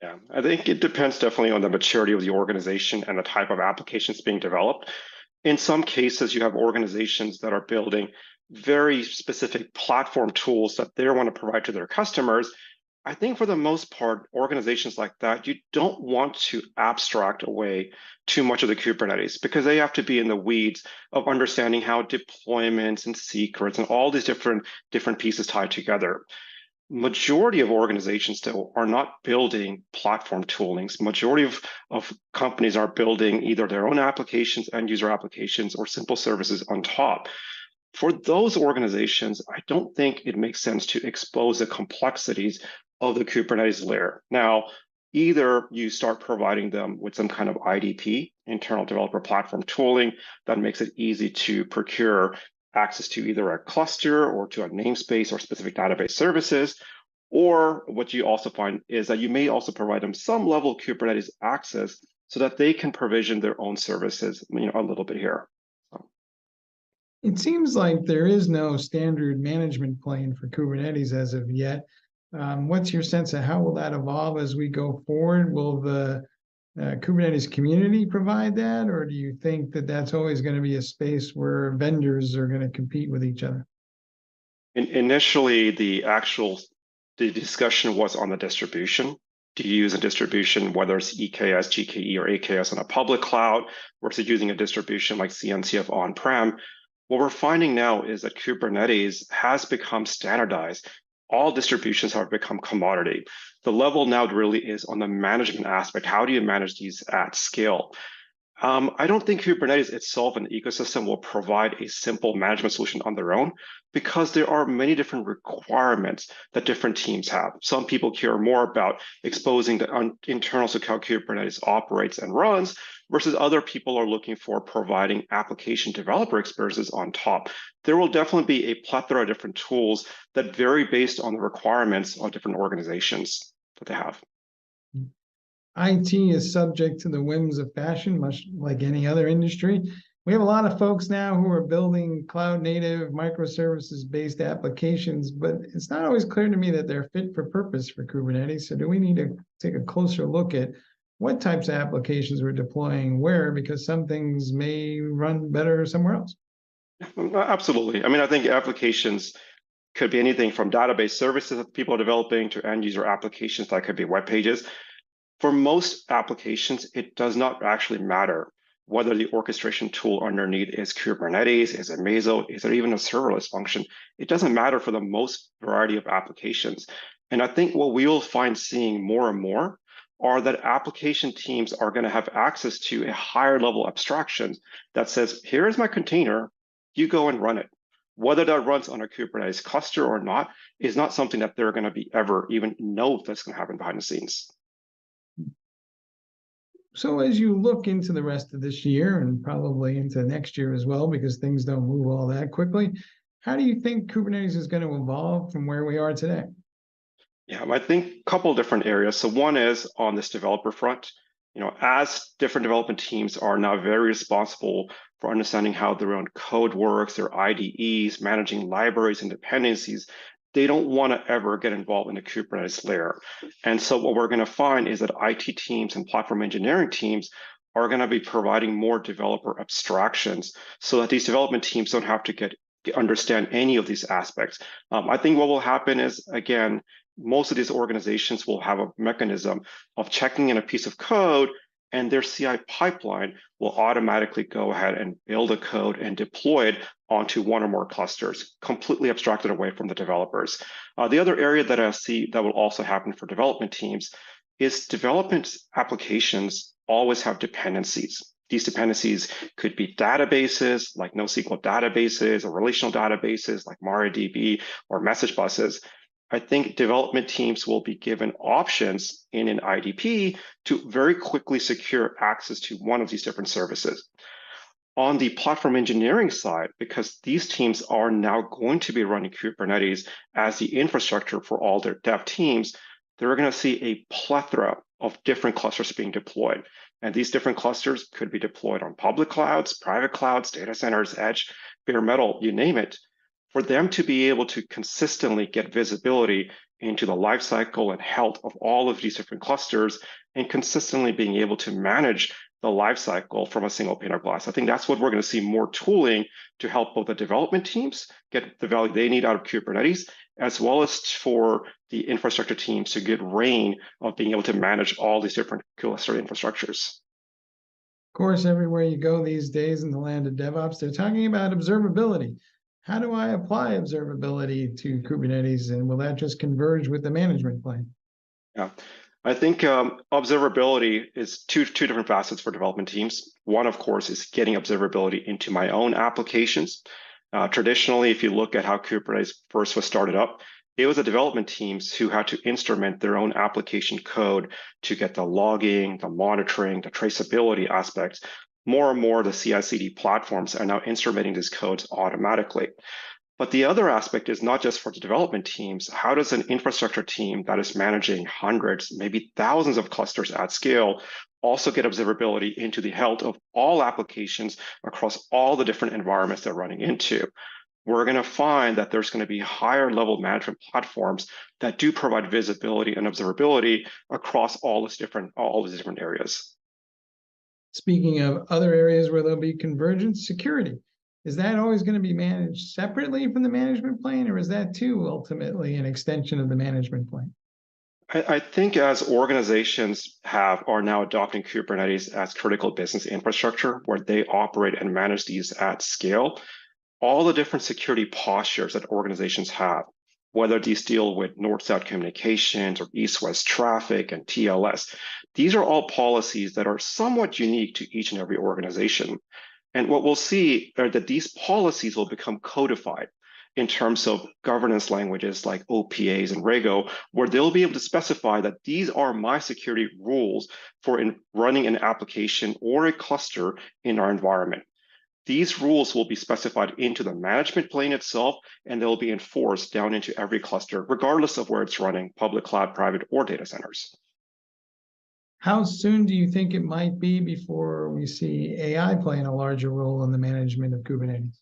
S20: Yeah, I think it depends definitely on the maturity of the organization and the type of applications being developed. In some cases, you have organizations that are building very specific platform tools that they want to provide to their customers. I think for the most part, organizations like that, you don't want to abstract away too much of the Kubernetes because they have to be in the weeds of understanding how deployments and secrets and all these different pieces tie together. Majority of organizations still are not building platform toolings. Majority of companies are building either their own applications, end user applications, or simple services on top. For those organizations, I don't think it makes sense to expose the complexities of the Kubernetes layer. Now, either you start providing them with some kind of IDP, internal developer platform tooling, that makes it easy to procure access to either a cluster or to a namespace or specific database services. Or what you also find is that you may also provide them some level of Kubernetes access so that they can provision their own services, a little bit here.
S18: It seems like there is no standard management plane for Kubernetes as of yet. What's your sense of how will that evolve as we go forward? Will the Kubernetes community provide that, or do you think that that's always going to be a space where vendors are going to compete with each other?
S20: Initially, the discussion was on the distribution. Do you use a distribution, whether it's EKS, GKE, or AKS on a public cloud versus using a distribution like CNCF on-prem? What we're finding now is that Kubernetes has become standardized. All distributions have become commodity. The level now really is on the management aspect. How do you manage these at scale? I don't think Kubernetes itself and the ecosystem will provide a simple management solution on their own because there are many different requirements that different teams have. Some people care more about exposing the internals of how Kubernetes operates and runs versus other people are looking for providing application developer experiences on top. There will definitely be a plethora of different tools that vary based on the requirements of different organizations that they have.
S18: IT is subject to the whims of fashion, much like any other industry. We have a lot of folks now who are building cloud native microservices based applications, but it's not always clear to me that they're fit for purpose for Kubernetes. So do we need to take a closer look at what types of applications we're deploying where, because some things may run better somewhere else?
S20: Absolutely. I mean, I think applications could be anything from database services that people are developing to end user applications that could be web pages. For most applications, it does not actually matter whether the orchestration tool underneath is Kubernetes, is it Meso, is it even a serverless function. It doesn't matter for the most variety of applications. And I think what we will find seeing more and more are that application teams are going to have access to a higher level abstraction that says, here is my container, you go and run it. Whether that runs on a Kubernetes cluster or not is not something that they're going to be ever even know that's going to happen behind the scenes.
S18: So as you look into the rest of this year and probably into next year as well, because things don't move all that quickly, how do you think Kubernetes is going to evolve from where we are today?
S20: Yeah, I think a couple of different areas. So one is on this developer front. As different development teams are now very responsible for understanding how their own code works, their IDEs, managing libraries and dependencies, they don't want to ever get involved in the Kubernetes layer. And so what we're going to find is that IT teams and platform engineering teams are going to be providing more developer abstractions so that these development teams don't have to understand any of these aspects. I think what will happen is, again, most of these organizations will have a mechanism of checking in a piece of code, and their CI pipeline will automatically go ahead and build a code and deploy it onto one or more clusters, completely abstracted away from the developers. The other area that I see that will also happen for development teams is development applications always have dependencies. These dependencies could be databases like NoSQL databases or relational databases like MariaDB or message buses. I think development teams will be given options in an IDP to very quickly secure access to one of these different services. On the platform engineering side, because these teams are now going to be running Kubernetes as the infrastructure for all their dev teams, they're going to see a plethora of different clusters being deployed. And these different clusters could be deployed on public clouds, private clouds, data centers, edge, bare metal, you name it. For them to be able to consistently get visibility into the lifecycle and health of all of these different clusters and consistently being able to manage the lifecycle from a single pane of glass. I think that's what we're going to see more tooling to help both the development teams get the value they need out of Kubernetes, as well as for the infrastructure teams to get reign of being able to manage all these different cluster infrastructures.
S18: Of course, everywhere you go these days in the land of DevOps, they're talking about observability. How do I apply observability to Kubernetes, and will that just converge with the management plane?
S20: Yeah, I think observability is two different facets for development teams. One, of course, is getting observability into my own applications. Traditionally, if you look at how Kubernetes first was started up, it was the development teams who had to instrument their own application code to get the logging, the monitoring, the traceability aspects. More and more, the CI/CD platforms are now instrumenting these codes automatically. But the other aspect is not just for the development teams. How does an infrastructure team that is managing hundreds, maybe thousands of clusters at scale also get observability into the health of all applications across all the different environments they're running into? We're going to find that there's going to be higher level management platforms that do provide visibility and observability across all these different areas.
S18: Speaking of other areas where there'll be convergence, security. Is that always going to be managed separately from the management plane, or is that too ultimately an extension of the management plane?
S20: I think as organizations are now adopting Kubernetes as critical business infrastructure, where they operate and manage these at scale, all the different security postures that organizations have, whether these deal with north-south communications or east-west traffic and TLS, these are all policies that are somewhat unique to each and every organization. And what we'll see are that these policies will become codified in terms of governance languages like OPAs and Rego, where they'll be able to specify that these are my security rules for running an application or a cluster in our environment. These rules will be specified into the management plane itself, and they'll be enforced down into every cluster, regardless of where it's running, public cloud, private, or data centers.
S18: How soon do you think it might be before we see AI playing a larger role in the management of Kubernetes?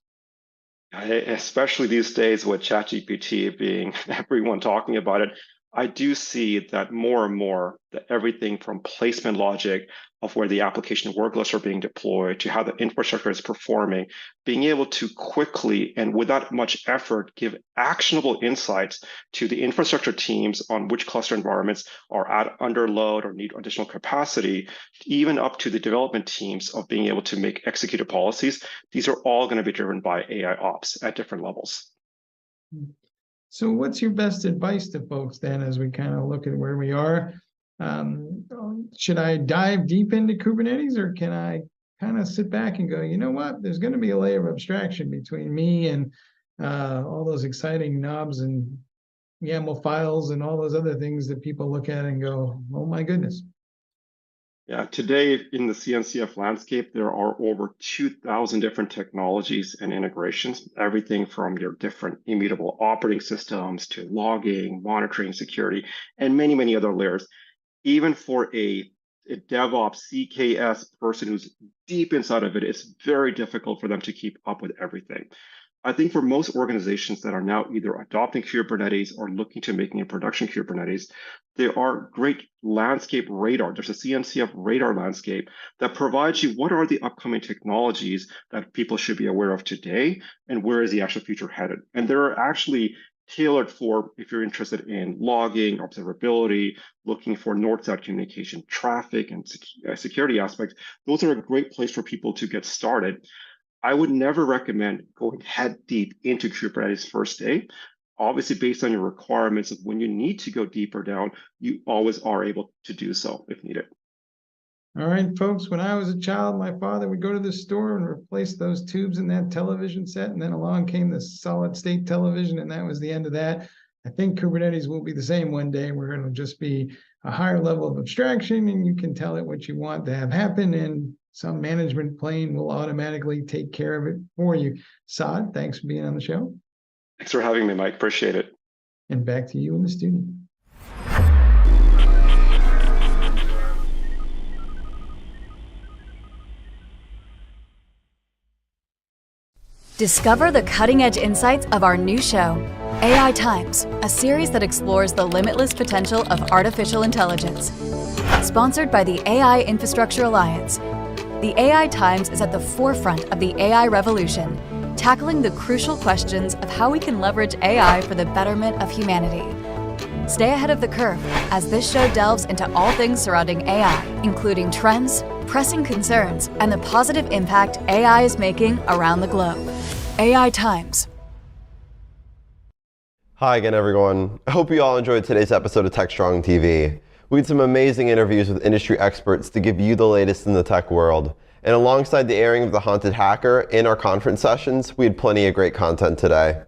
S20: Especially these days with ChatGPT being everyone talking about it, I do see that more and more that everything from placement logic of where the application workloads are being deployed to how the infrastructure is performing, being able to quickly and without much effort give actionable insights to the infrastructure teams on which cluster environments are under load or need additional capacity, even up to the development teams of being able to make executed policies. These are all going to be driven by AI ops at different levels.
S18: So what's your best advice to folks then as we kind of look at where we are? Should I dive deep into Kubernetes, or can I kind of sit back and go, you know what, there's going to be a layer of abstraction between me and all those exciting knobs and YAML files and all those other things that people look at and go, oh my goodness.
S20: Yeah, today in the CNCF landscape, there are over 2,000 different technologies and integrations, everything from your different immutable operating systems to logging, monitoring, security, and many, many other layers. Even for a DevOps CKS person who's deep inside of it, it's very difficult for them to keep up with everything. I think for most organizations that are now either adopting Kubernetes or looking to making a production Kubernetes, there are great landscape radar. There's a CNCF radar landscape that provides you what are the upcoming technologies that people should be aware of today and where is the actual future headed. And there are actually tailored for if you're interested in logging, observability, looking for north-south communication, traffic, and security aspects. Those are a great place for people to get started. I would never recommend going head deep into Kubernetes first day. Obviously, based on your requirements of when you need to go deeper down, you always are able to do so if needed.
S18: All right, folks, when I was a child, my father would go to the store and replace those tubes in that television set, and then along came the solid state television, and that was the end of that. I think Kubernetes will be the same one day. We're going to just be a higher level of abstraction, and you can tell it what you want to have happen, and some management plane will automatically take care of it for you. Saad, thanks for being on the show.
S20: Thanks for having me, Mike. Appreciate it.
S18: And back to you in the studio.
S21: Discover the cutting-edge insights of our new show, AI Times, a series that explores the limitless potential of artificial intelligence. Sponsored by the AI Infrastructure Alliance, the AI Times is at the forefront of the AI revolution, tackling the crucial questions of how we can leverage AI for the betterment of humanity. Stay ahead of the curve as this show delves into all things surrounding AI, including trends, pressing concerns, and the positive impact AI is making around the globe. AI Times.
S1: Hi again, everyone. I hope you all enjoyed today's episode of Techstrong TV. We had some amazing interviews with industry experts to give you the latest in the tech world. And alongside the airing of The Haunted Hacker in our conference sessions, we had plenty of great content today.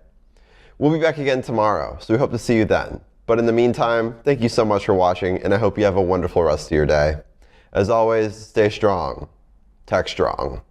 S1: We'll be back again tomorrow, so we hope to see you then. But in the meantime, thank you so much for watching, and I hope you have a wonderful rest of your day. As always, stay strong. Techstrong.